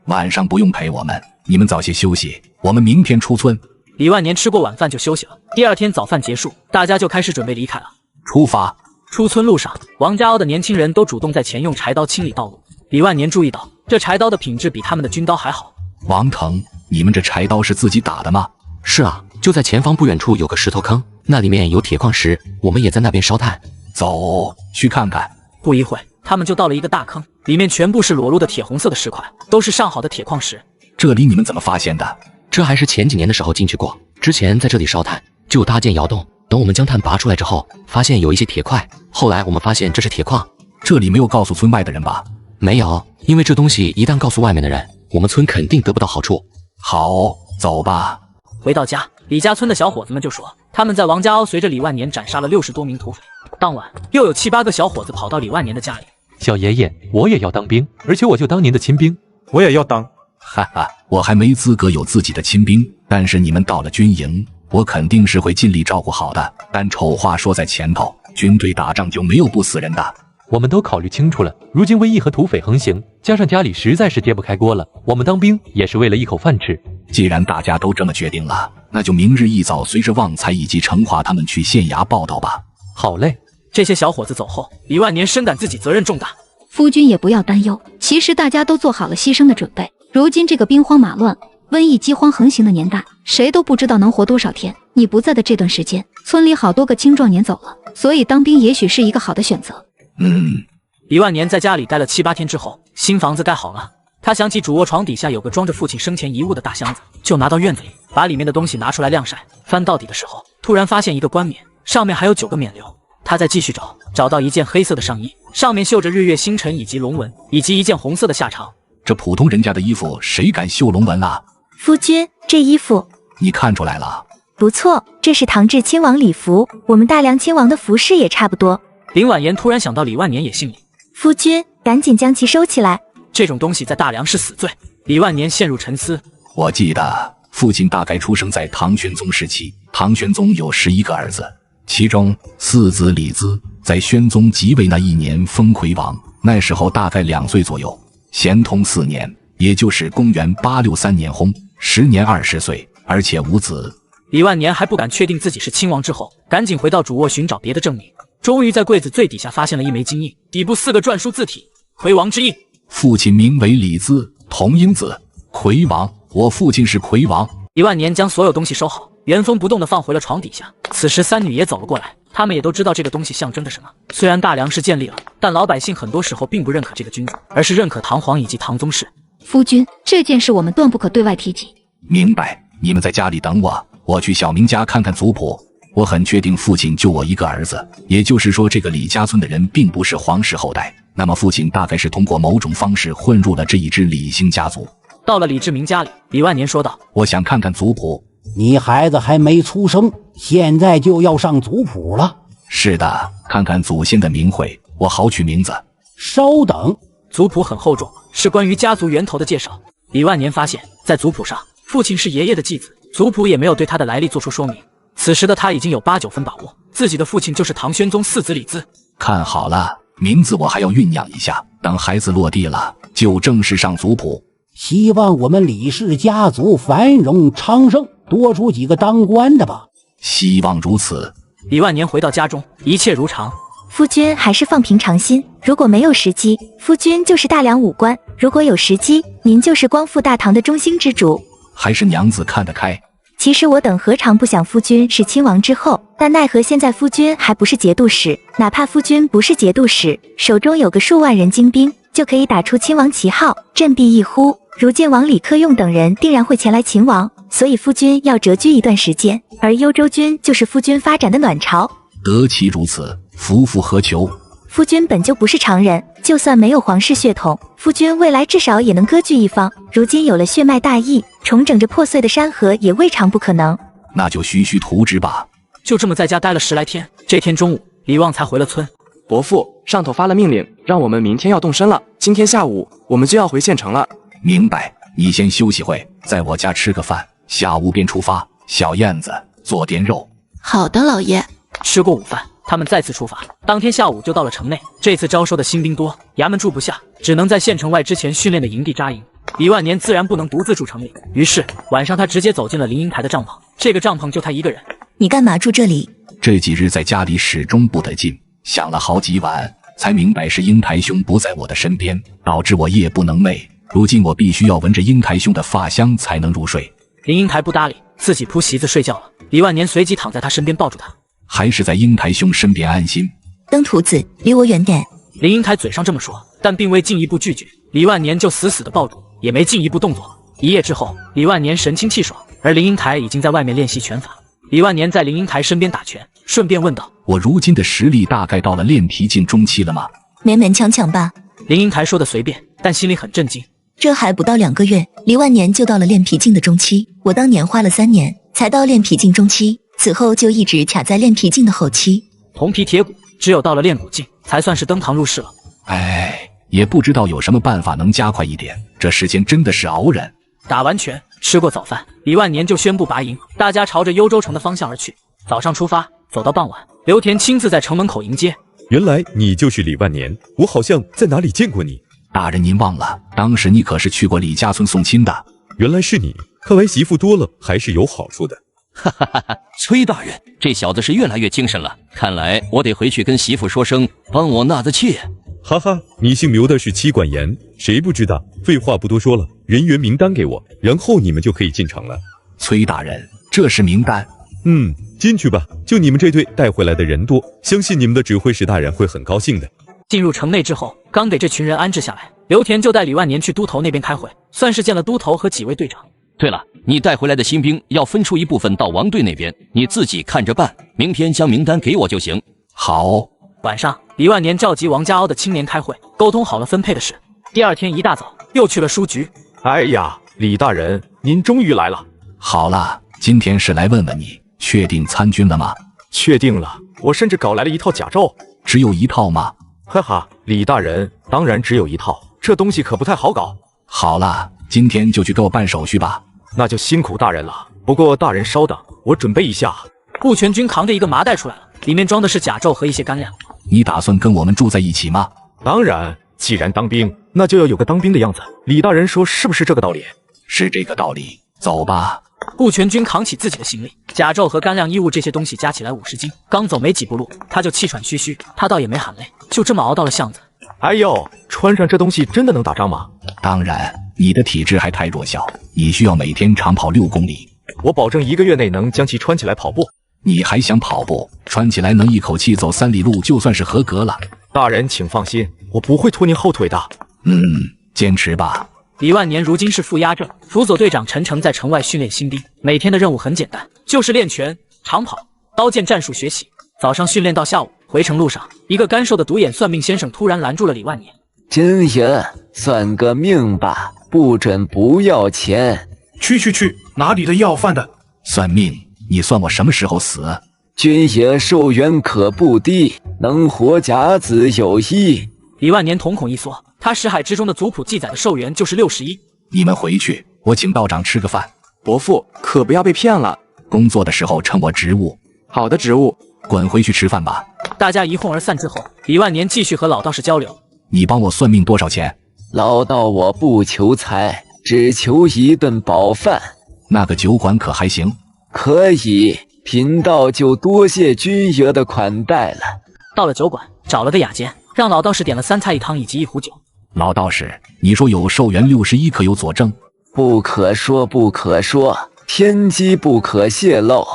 晚上不用陪我们，你们早些休息，我们明天出村。李万年吃过晚饭就休息了。第2天早饭结束，大家就开始准备离开了。出发。出村路上，王家凹的年轻人都主动在前用柴刀清理道路。李万年注意到，这柴刀的品质比他们的军刀还好。王腾，你们这柴刀是自己打的吗？是啊，就在前方不远处有个石头坑，那里面有铁矿石，我们也在那边烧炭。走，去看看。不一会，他们就到了一个大坑，里面全部是裸露的铁红色的石块，都是上好的铁矿石。这里你们怎么发现的？这还是前几年的时候进去过，之前在这里烧炭，就搭建窑洞。等我们将炭拔出来之后，发现有一些铁块，后来我们发现这是铁矿。这里没有告诉村外的人吧？没有，因为这东西一旦告诉外面的人，我们村肯定得不到好处。好，走吧。回到家，李家村的小伙子们就说，他们在王家凹随着李万年斩杀了60多名土匪。当晚，又有7、8个小伙子跑到李万年的家里。小爷爷，我也要当兵，而且我就当您的亲兵。我也要当。哈哈，我还没资格有自己的亲兵，但是你们到了军营，我肯定是会尽力照顾好的。但丑话说在前头，军队打仗就没有不死人的。我们都考虑清楚了，如今瘟疫和土匪横行，加上家里实在是揭不开锅了，我们当兵也是为了一口饭吃。既然大家都这么决定了，那就明日一早随着旺财以及成华他们去县衙报道吧。好嘞。这些小伙子走后，李万年深感自己责任重大。夫君也不要担忧，其实大家都做好了牺牲的准备。如今这个兵荒马乱、瘟疫饥荒横行的年代，谁都不知道能活多少天。你不在的这段时间，村里好多个青壮年走了，所以当兵也许是一个好的选择。李万年在家里待了7、8天之后，新房子盖好了。他想起主卧床底下有个装着父亲生前遗物的大箱子，就拿到院子里，把里面的东西拿出来晾晒。翻到底的时候，突然发现一个冠冕，上面还有9个冕旒。他再继续找，找到一件黑色的上衣，上面绣着日月星辰以及龙纹，以及一件红色的下裳。这普通人家的衣服，谁敢绣龙纹啊？夫君，这衣服你看出来了？不错，这是唐至亲王礼服，我们大梁亲王的服饰也差不多。林婉言突然想到李万年也姓李，夫君赶紧将其收起来，这种东西在大梁是死罪。李万年陷入沉思。我记得父亲大概出生在唐玄宗时期，唐玄宗有11个儿子，其中4子李兹在宣宗即位那一年封魁王，那时候大概2岁左右。咸通4年，也就是公元863年薨，时年20岁，而且无子。李万年还不敢确定自己是亲王之后，赶紧回到主卧寻找别的证明。终于在柜子最底下发现了一枚金印，底部4个篆书字体，魁王之印。父亲名为李兹，同音字，魁王。我父亲是魁王。李万年将所有东西收好，原封不动地放回了床底下。此时3女也走了过来，他们也都知道这个东西象征着什么。虽然大梁是建立了，但老百姓很多时候并不认可这个君主，而是认可唐皇以及唐宗室。夫君，这件事我们断不可对外提及。明白，你们在家里等我，我去小明家看看族谱。我很确定父亲就我一个儿子，也就是说这个李家村的人并不是皇室后代，那么父亲大概是通过某种方式混入了这一支李姓家族。到了李志明家里，李万年说道：我想看看族谱。你孩子还没出生，现在就要上族谱了？是的，看看祖先的名讳，我好取名字。稍等，族谱很厚重，是关于家族源头的介绍。李万年发现，在族谱上，父亲是爷爷的继子，族谱也没有对他的来历做出说明。此时的他已经有8、9分把握，自己的父亲就是唐玄宗4子李兹。看好了，名字我还要酝酿一下，等孩子落地了，就正式上族谱。希望我们李氏家族繁荣昌盛，多出几个当官的吧。希望如此。李万年回到家中，一切如常。夫君还是放平常心，如果没有时机，夫君就是大梁武官；如果有时机，您就是光复大唐的中兴之主。还是娘子看得开。其实我等何尝不想夫君是亲王之后，但奈何现在夫君还不是节度使，哪怕夫君不是节度使，手中有个数万人精兵，就可以打出亲王旗号，振臂一呼，如晋王李克用等人定然会前来擒王，所以夫君要谪居一段时间，而幽州军就是夫君发展的卵巢。得其如此，夫复何求？夫君本就不是常人，就算没有皇室血统，夫君未来至少也能割据一方。如今有了血脉大义，重整着破碎的山河也未尝不可能。那就徐徐图之吧。就这么在家待了10来天。这天中午，李旺才回了村。伯父，上头发了命令，让我们明天要动身了。今天下午我们就要回县城了。明白，你先休息会，在我家吃个饭，下午便出发。小燕子，做点肉。好的，老爷。吃过午饭，他们再次出发。当天下午就到了城内。这次招收的新兵多，衙门住不下，只能在县城外之前训练的营地扎营。李万年自然不能独自住城里，于是晚上他直接走进了林英台的帐篷。这个帐篷就他一个人。你干嘛住这里？这几日在家里始终不得劲，想了好几晚，才明白是英台兄不在我的身边，导致我夜不能寐。如今我必须要闻着英台兄的发香才能入睡。林英台不搭理，自己铺席子睡觉了。李万年随即躺在他身边抱住他，还是在英台兄身边安心。登徒子，离我远点。林英台嘴上这么说，但并未进一步拒绝。李万年就死死地抱住，也没进一步动作。一夜之后，李万年神清气爽，而林英台已经在外面练习拳法。李万年在林英台身边打拳，顺便问道：我如今的实力大概到了练皮境中期了吗？勉勉强强吧。林英台说的随便，但心里很震惊。这还不到2个月，离万年就到了练皮境的中期。我当年花了3年才到练皮境中期，此后就一直卡在练皮境的后期。铜皮铁骨，只有到了练骨境，才算是登堂入室了。哎，也不知道有什么办法能加快一点，这时间真的是熬人。打完拳，吃过早饭，李万年就宣布拔营，大家朝着幽州城的方向而去。早上出发，走到傍晚，刘田亲自在城门口迎接。原来你就是李万年，我好像在哪里见过你。大人您忘了，当时你可是去过李家村送亲的。原来是你，看来媳妇多了还是有好处的。哈哈哈哈！崔大人，这小子是越来越精神了，看来我得回去跟媳妇说声，帮我纳个妾。哈哈，你姓刘的是妻管严，谁不知道？废话不多说了，人员名单给我，然后你们就可以进城了。崔大人，这是名单。进去吧，就你们这队带回来的人多，相信你们的指挥使大人会很高兴的。进入城内之后，刚给这群人安置下来，刘田就带李万年去都头那边开会，算是见了都头和几位队长。对了，你带回来的新兵要分出一部分到王队那边，你自己看着办，明天将名单给我就行。好。晚上，李万年召集王家凹的青年开会，沟通好了分配的事。第二天一大早，又去了书局。哎呀，李大人，您终于来了。好了，今天是来问问你，确定参军了吗？确定了，我甚至搞来了一套甲胄。只有一套吗？哈哈，李大人，当然只有一套，这东西可不太好搞。好了，今天就去给我办手续吧。那就辛苦大人了。不过大人稍等，我准备一下。顾全军扛着一个麻袋出来了，里面装的是甲胄和一些干粮。你打算跟我们住在一起吗？当然，既然当兵，那就要有个当兵的样子。李大人说是不是这个道理？是这个道理。走吧。顾全军扛起自己的行李，甲胄和干粮衣物这些东西加起来50斤。刚走没几步路，他就气喘吁吁。他倒也没喊累，就这么熬到了巷子。哎呦，穿上这东西真的能打仗吗？当然，你的体质还太弱小，你需要每天长跑6公里。我保证1个月内能将其穿起来跑步。你还想跑步？穿起来能一口气走3里路就算是合格了。大人请放心，我不会拖您后腿的。坚持吧。李万年如今是副压阵，辅佐队长陈诚在城外训练新兵。每天的任务很简单，就是练拳、长跑、刀剑战术学习。早上训练到下午，回程路上，一个干瘦的独眼算命先生突然拦住了李万年。军爷，算个命吧，不准不要钱。去，哪里的要饭的？算命？你算我什么时候死？军爷寿元可不低，能活甲子有1。李万年瞳孔一缩，他识海之中的族谱记载的寿元就是61。你们回去，我请道长吃个饭。伯父可不要被骗了。工作的时候称我职务。好的，职务。滚回去吃饭吧。大家一哄而散之后，李万年继续和老道士交流。你帮我算命多少钱？老道我不求财，只求一顿饱饭。那个酒馆可还行？可以，贫道就多谢军爷的款待了。到了酒馆，找了个雅间，让老道士点了3菜1汤以及1壶酒。老道士，你说有寿元61，可有佐证？不可说，不可说，天机不可泄露。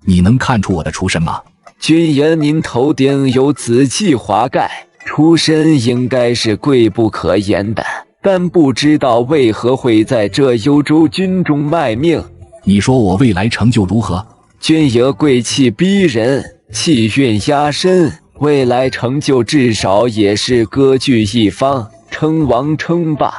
你能看出我的出身吗？军爷您头顶有紫气华盖，出身应该是贵不可言的，但不知道为何会在这幽州军中卖命。你说我未来成就如何？军爷贵气逼人，气运压身，未来成就至少也是割据一方，称王称霸。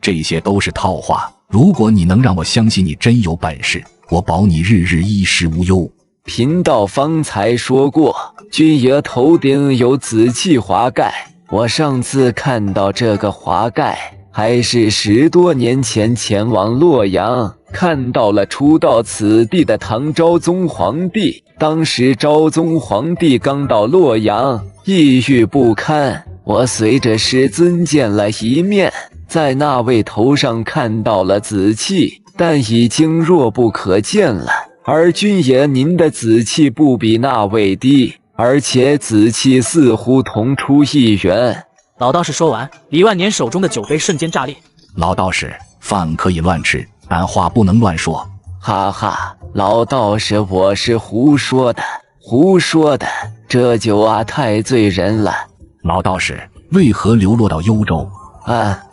这些都是套话。如果你能让我相信你真有本事，我保你日日衣食无忧。贫道方才说过，军爷头顶有紫气华盖。我上次看到这个华盖，还是10多年前前往洛阳，看到了初到此地的唐昭宗皇帝。当时昭宗皇帝刚到洛阳，抑郁不堪，我随着师尊见了一面，在那位头上看到了紫气，但已经弱不可见了。而军爷您的紫气不比那位低，而且紫气似乎同出一源。老道士说完，李万年手中的酒杯瞬间炸裂。老道士，饭可以乱吃，但话不能乱说。哈哈，老道士，我是胡说的，胡说的。这酒啊，太醉人了。老道士，为何流落到幽州？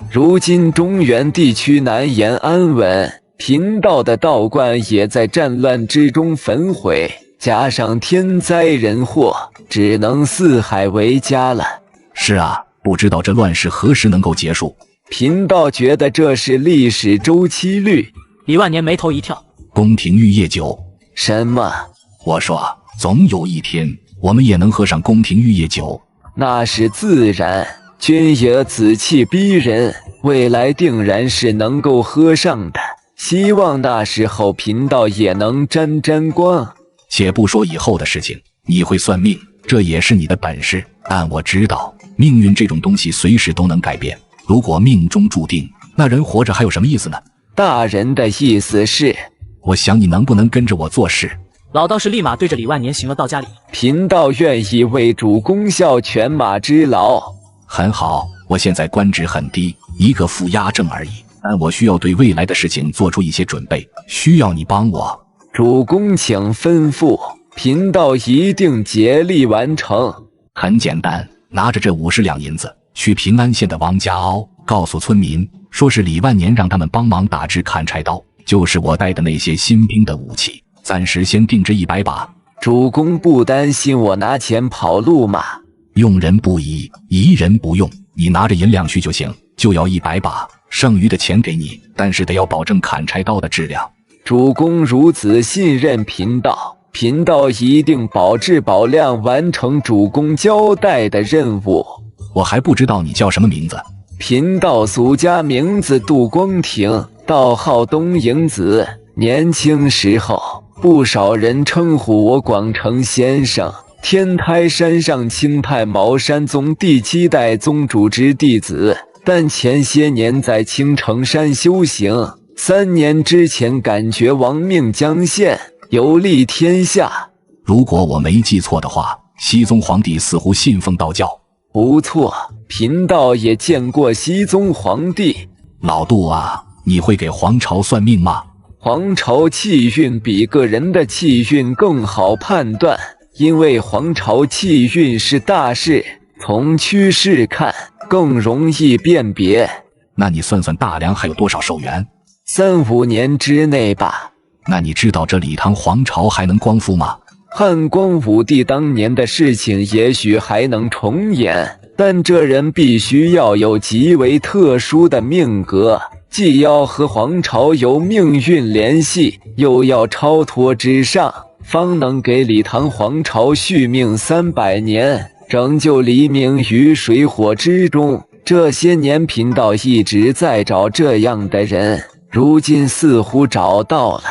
如今中原地区难言安稳，贫道的道观也在战乱之中焚毁，加上天灾人祸，只能四海为家了。是啊，不知道这乱世何时能够结束？贫道觉得这是历史周期率。李万年眉头一跳。宫廷玉液酒？什么？我说，总有一天我们也能喝上宫廷玉液酒。那是自然，君爷紫气逼人，未来定然是能够喝上的。希望那时候贫道也能沾沾光。且不说以后的事情，你会算命，这也是你的本事。但我知道，命运这种东西随时都能改变。如果命中注定，那人活着还有什么意思呢？大人的意思是，我想你能不能跟着我做事？老道士立马对着李万年行了道家礼。贫道愿意为主公效犬马之劳。很好，我现在官职很低，一个副押正而已，但我需要对未来的事情做出一些准备，需要你帮我。主公请吩咐，贫道一定竭力完成。很简单，拿着这50两银子去平安县的王家坳，告诉村民说是李万年让他们帮忙打制砍柴刀，就是我带的那些新兵的武器，暂时先定制100把。主公不担心我拿钱跑路吗？用人不疑，疑人不用，你拿着银两去就行，就要100把，剩余的钱给你，但是得要保证砍柴刀的质量。主公如此信任贫道，贫道一定保质保量完成主公交代的任务。我还不知道你叫什么名字。贫道俗家名字杜光庭，道号东瀛子。年轻时候，不少人称呼我广成先生。天台山上清太茅山宗第7代宗主之弟子，但前些年在青城山修行，3年之前感觉亡命将现，游历天下。如果我没记错的话，熹宗皇帝似乎信奉道教。不错，贫道也见过熹宗皇帝。老杜啊，你会给皇朝算命吗？皇朝气运比个人的气运更好判断，因为皇朝气运是大事，从趋势看更容易辨别。那你算算大梁还有多少寿元？3、5年之内吧。那你知道这李唐皇朝还能光复吗？汉光武帝当年的事情也许还能重演，但这人必须要有极为特殊的命格，既要和皇朝有命运联系，又要超脱之上，方能给李唐皇朝续命300年，拯救黎明于水火之中。这些年贫道一直在找这样的人，如今似乎找到了。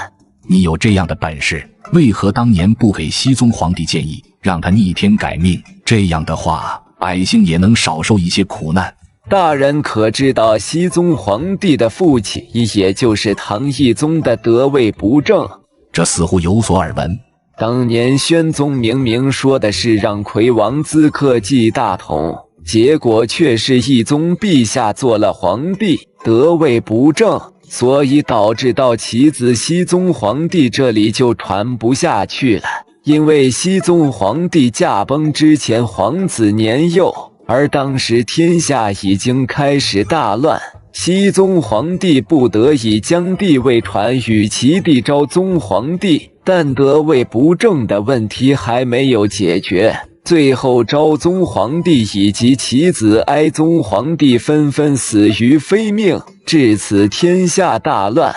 你有这样的本事，为何当年不给熹宗皇帝建议，让他逆天改命？这样的话，百姓也能少受一些苦难。大人可知道熹宗皇帝的父亲，也就是唐懿宗的得位不正？这似乎有所耳闻。当年宣宗明明说的是让魁王资克继大统，结果却是懿宗陛下做了皇帝，得位不正，所以导致到其子熹宗皇帝这里就传不下去了。因为熹宗皇帝驾崩之前，皇子年幼，而当时天下已经开始大乱，熹宗皇帝不得已将帝位传与其弟昭宗皇帝，但得位不正的问题还没有解决。最后昭宗皇帝以及其子哀宗皇帝纷纷死于非命，至此天下大乱。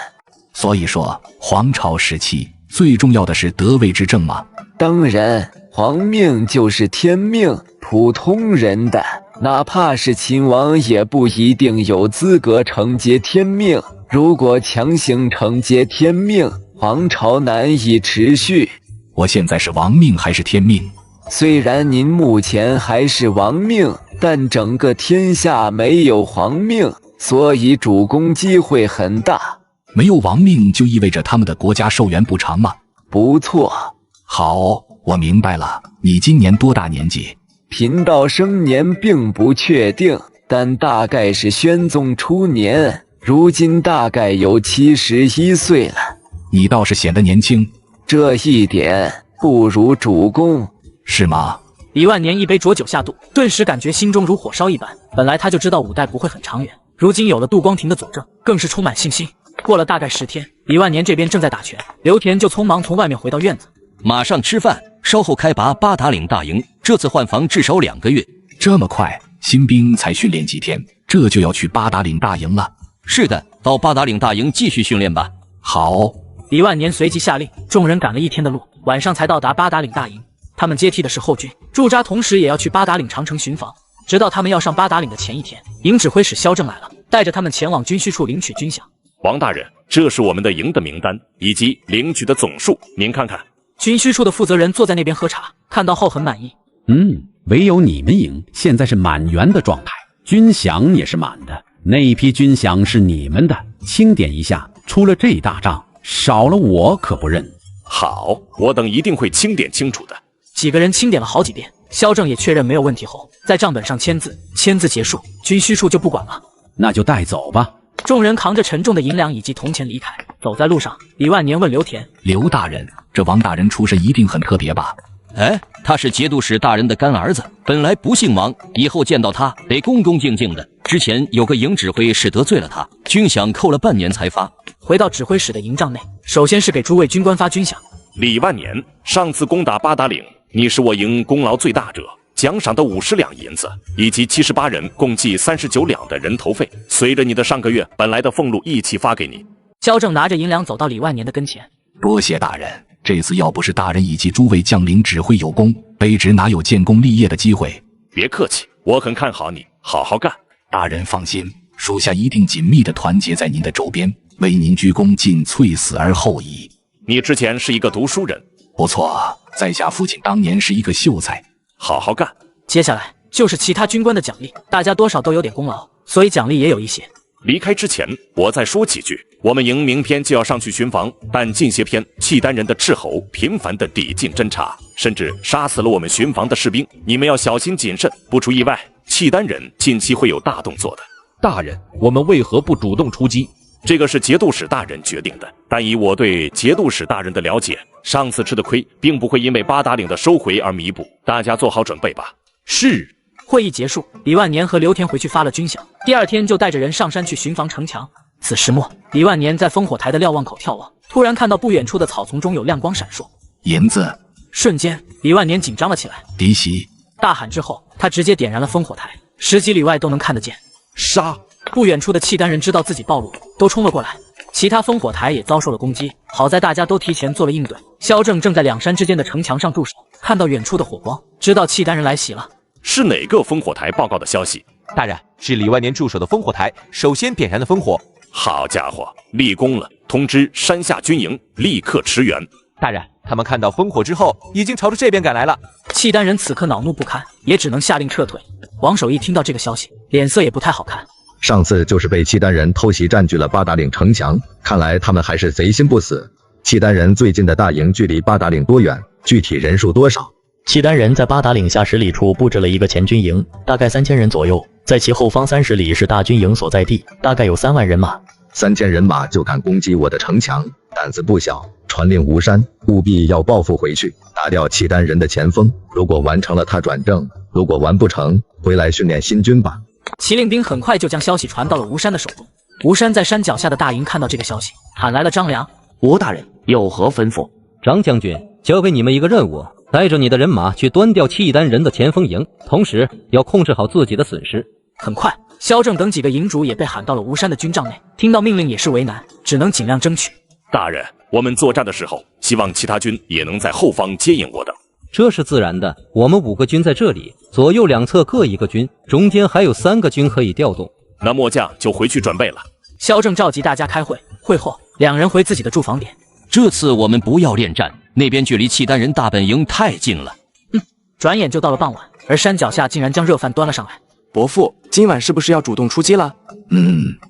所以说，皇朝时期最重要的是得位之正吗？当然，皇命就是天命，普通人的，哪怕是秦王也不一定有资格承接天命。如果强行承接天命，皇朝难以持续。我现在是王命还是天命？虽然您目前还是王命，但整个天下没有皇命，所以主公机会很大。没有王命就意味着他们的国家寿元不长吗？不错。好，我明白了，你今年多大年纪？贫道生年并不确定，但大概是宣宗初年，如今大概有71岁了。你倒是显得年轻，这一点不如主公，是吗？李万年一杯浊酒下肚，顿时感觉心中如火烧一般。本来他就知道5代不会很长远，如今有了杜光庭的佐证，更是充满信心。过了大概10天，李万年这边正在打拳，刘田就匆忙从外面回到院子。马上吃饭，稍后开拔八达岭大营。这次换防至少2个月。这么快？新兵才训练几天，这就要去八达岭大营了？是的，到八达岭大营继续训练吧。好。李万年随即下令，众人赶了1天的路，晚上才到达八达岭大营。他们接替的是后军驻扎，同时也要去八达岭长城巡防。直到他们要上八达岭的前一天，营指挥使萧正来了，带着他们前往军需处领取军饷。王大人，这是我们的营的名单以及领取的总数，您看看。军需处的负责人坐在那边喝茶，看到后很满意。唯有你们营现在是满员的状态，军饷也是满的，那一批军饷是你们的，清点一下，出了这大账，少了我可不认。好，我等一定会清点清楚的。几个人清点了好几遍，萧正也确认没有问题后，在账本上签字，签字结束，军需处就不管了。那就带走吧。众人扛着沉重的银两以及铜钱离开。走在路上，李万年问刘田：“刘大人，这王大人出身一定很特别吧？”哎，他是节度使大人的干儿子，本来不姓王，以后见到他得恭恭敬敬的。之前有个营指挥使得罪了他，军饷扣了半年才发。回到指挥使的营帐内，首先是给诸位军官发军饷。李万年，上次攻打八达岭，你是我营功劳最大者，奖赏的50两银子，以及78人共计39两的人头费，随着你的上个月本来的俸禄一起发给你。萧正拿着银两走到李万年的跟前，多谢大人。这次要不是大人以及诸位将领指挥有功，卑职哪有建功立业的机会？别客气，我很看好你，好好干。大人放心，属下一定紧密地团结在您的周边，为您鞠躬尽瘁死而后已。你之前是一个读书人，不错，在下父亲当年是一个秀才。好好干。接下来就是其他军官的奖励，大家多少都有点功劳，所以奖励也有一些。离开之前，我再说几句。我们营明天就要上去巡防，但近些天契丹人的斥候频繁地抵近侦察，甚至杀死了我们巡防的士兵。你们要小心谨慎，不出意外，契丹人近期会有大动作的。大人，我们为何不主动出击？这个是节度使大人决定的，但以我对节度使大人的了解，上次吃的亏并不会因为八达岭的收回而弥补，大家做好准备吧。是。会议结束，李万年和刘田回去发了军饷，第2天就带着人上山去巡防城墙。此时末，李万年在烽火台的瞭望口眺望，突然看到不远处的草丛中有亮光闪烁，银子。瞬间，李万年紧张了起来，嫡媳大喊之后，他直接点燃了烽火台，10几里外都能看得见。杀！不远处的契丹人知道自己暴露，都冲了过来，其他烽火台也遭受了攻击，好在大家都提前做了应对。萧正正在2山之间的城墙上驻守，看到远处的火光，知道契丹人来袭了。是哪个烽火台报告的消息？大人，是李万年驻守的烽火台首先点燃的烽火。好家伙，立功了！通知山下军营立刻驰援。大人，他们看到烽火之后，已经朝着这边赶来了。契丹人此刻恼怒不堪，也只能下令撤退。王守义听到这个消息，脸色也不太好看。上次就是被契丹人偷袭占据了八达岭城墙，看来他们还是贼心不死。契丹人最近的大营距离八达岭多远？具体人数多少？契丹人在八达岭下10里处布置了一个前军营，大概3000人左右，在其后方30里是大军营所在地，大概有3万人马。3000人马就敢攻击我的城墙，胆子不小。传令吴山，务必要报复回去，打掉契丹人的前锋。如果完成了，他转正；如果完不成，回来训练新军吧。骑令兵很快就将消息传到了吴山的手中。吴山在山脚下的大营看到这个消息，喊来了张良。吴大人有何吩咐？张将军，交给你们一个任务，带着你的人马去端掉契丹人的前锋营，同时要控制好自己的损失。很快，萧正等几个营主也被喊到了吴山的军帐内，听到命令也是为难，只能尽量争取。大人，我们作战的时候，希望其他军也能在后方接应我等。这是自然的，我们5个军在这里，左右2侧各1个军，中间还有3个军可以调动。那末将就回去准备了。萧正召集大家开会，会后2人回自己的驻防点。这次我们不要恋战，那边距离契丹人大本营太近了。转眼就到了傍晚，而山脚下竟然将热饭端了上来。伯父，今晚是不是要主动出击了？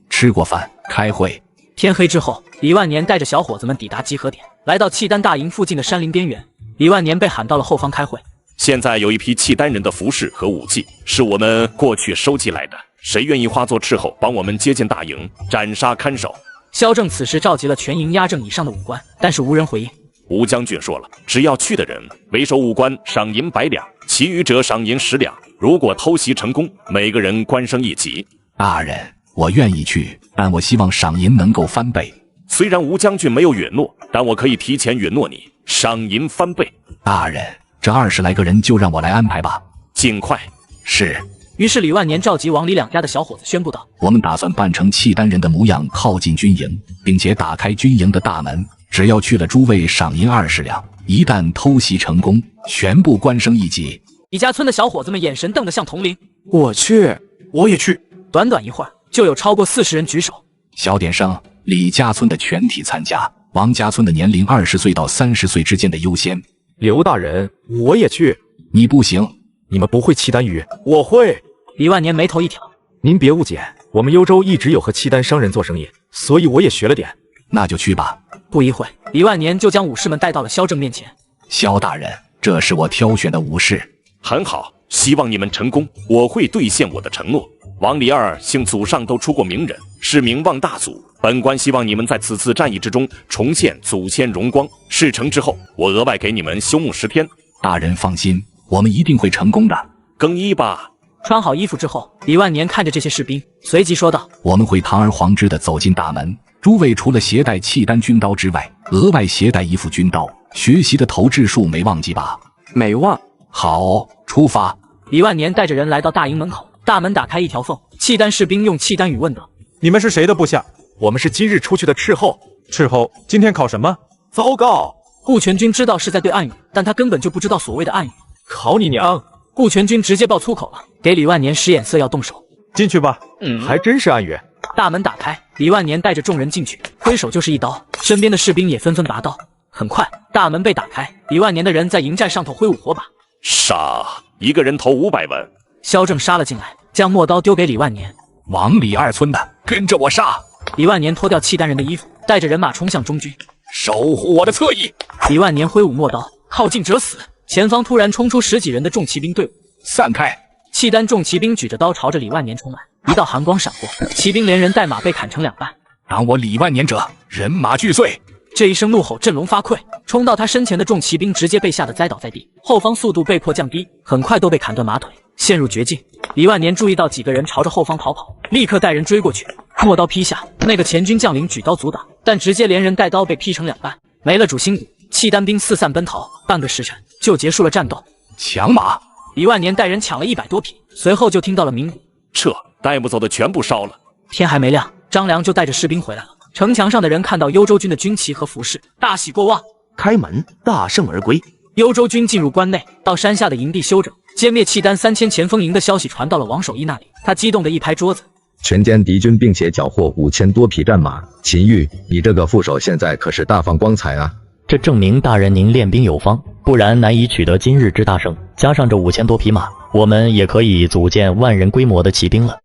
吃过饭，开会。天黑之后，李万年带着小伙子们抵达集合点，来到契丹大营附近的山林边缘。李万年被喊到了后方开会。现在有一批契丹人的服饰和武器，是我们过去收集来的。谁愿意化作斥候，帮我们接近大营，斩杀看守？萧正此时召集了全营压正以上的武官，但是无人回应。吴将军说了，只要去的人为首武官赏银100两，其余者赏银10两。如果偷袭成功，每个人官升1级。大人，我愿意去，但我希望赏银能够翻倍。虽然吴将军没有允诺，但我可以提前允诺你，赏银翻倍。大人，这20来个人就让我来安排吧，尽快。是。于是李万年召集王李两家的小伙子宣布道：我们打算扮成契丹人的模样靠近军营，并且打开军营的大门，只要去了诸位赏银20两，一旦偷袭成功，全部官升1级。李家村的小伙子们眼神瞪得像铜铃。我去，我也去。短短一会儿，就有超过40人举手。小点声，李家村的全体参加，王家村的年龄20岁到30岁之间的优先。刘大人，我也去。你不行，你们不会契丹语，我会。李万年眉头一挑，您别误解，我们幽州一直有和契丹商人做生意，所以我也学了点。那就去吧。不一会，李万年就将武士们带到了萧正面前。萧大人，这是我挑选的武士。很好，希望你们成功，我会兑现我的承诺。王李二姓祖上都出过名人，是名望大族。本官希望你们在此次战役之中重现祖先荣光。事成之后，我额外给你们休沐10天。大人放心，我们一定会成功的。更衣吧。穿好衣服之后，李万年看着这些士兵，随即说道：我们会堂而皇之地走进大门，诸位除了携带契丹军刀之外，额外携带一副军刀。学习的投掷术没忘记吧？没忘。好，出发。李万年带着人来到大营门口，大门打开一条缝，契丹士兵用契丹语问道：你们是谁的部下？我们是今日出去的斥候。斥候今天考什么？糟糕！顾全军知道是在对暗语，但他根本就不知道所谓的暗语。考你娘！顾全军直接爆粗口了，给李万年使眼色要动手。进去吧。还真是暗语。大门打开，李万年带着众人进去，挥手就是一刀，身边的士兵也纷纷拔刀。很快，大门被打开，李万年的人在营寨上头挥舞火把。杀！一个人投500文。萧正杀了进来，将陌刀丢给李万年。王李二村的，跟着我杀！李万年脱掉契丹人的衣服，带着人马冲向中军，守护我的侧翼。李万年挥舞陌刀，靠近者死。前方突然冲出10几人的重骑兵队伍，散开！契丹重骑兵举着刀朝着李万年冲来，一道寒光闪过，骑兵连人带马被砍成2半。挡我李万年者，人马俱碎！这一声怒吼振聋发聩，冲到他身前的重骑兵直接被吓得栽倒在地，后方速度被迫降低，很快都被砍断马腿，陷入绝境。李万年注意到几个人朝着后方逃跑，立刻带人追过去，陌刀劈下。那个前军将领举刀阻挡，但直接连人带刀被劈成2半，没了主心骨。契丹兵四散奔逃，半个时辰就结束了战斗。抢马！李万年带人抢了100多匹，随后就听到了鸣鼓，撤，带不走的全部烧了。天还没亮，张良就带着士兵回来了。城墙上的人看到幽州军的军旗和服饰，大喜过望，开门，大胜而归。幽州军进入关内，到山下的营地休整，歼灭契丹3000前锋营的消息传到了王守义那里，他激动地一拍桌子，全歼敌军，并且缴获5000多匹战马。秦玉，你这个副手现在可是大放光彩啊！这证明大人您练兵有方，不然难以取得今日之大胜。加上这5000多匹马，我们也可以组建万人规模的骑兵了。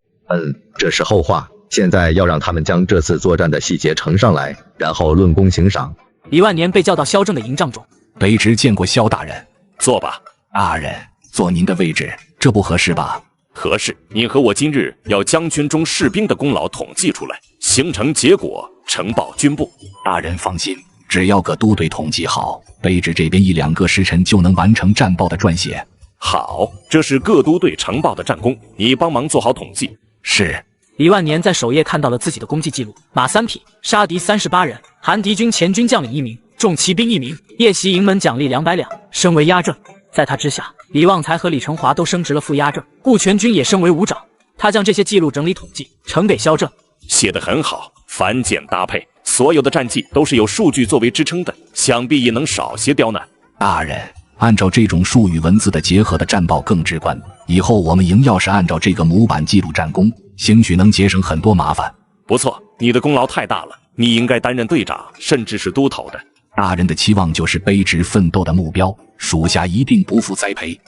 这是后话，现在要让他们将这次作战的细节呈上来，然后论功行赏。李万年被叫到萧正的营帐中，卑职见过萧大人。坐吧。大人，坐您的位置，这不合适吧？合适。你和我今日要将军中士兵的功劳统计出来，形成结果呈报军部。大人放心，只要各都队统计好，卑职这边1、2个时辰就能完成战报的撰写。好，这是各都队呈报的战功，你帮忙做好统计。是。李万年在首页看到了自己的功绩记录：马3匹，杀敌38人，含敌军前军将领1名，重骑兵1名，夜袭营门奖励200两，升为压正。在他之下，李旺财和李成华都升职了副压正，顾全军也升为武长。他将这些记录整理统计，呈给萧正。写得很好，繁简搭配，所有的战绩都是有数据作为支撑的，想必也能少些刁难。大人，按照这种术语文字的结合的战报更直观，以后我们营要是按照这个模板记录战功，兴许能节省很多麻烦。不错，你的功劳太大了，你应该担任队长，甚至是都头的。大人的期望就是卑职奋斗的目标，属下一定不负栽培。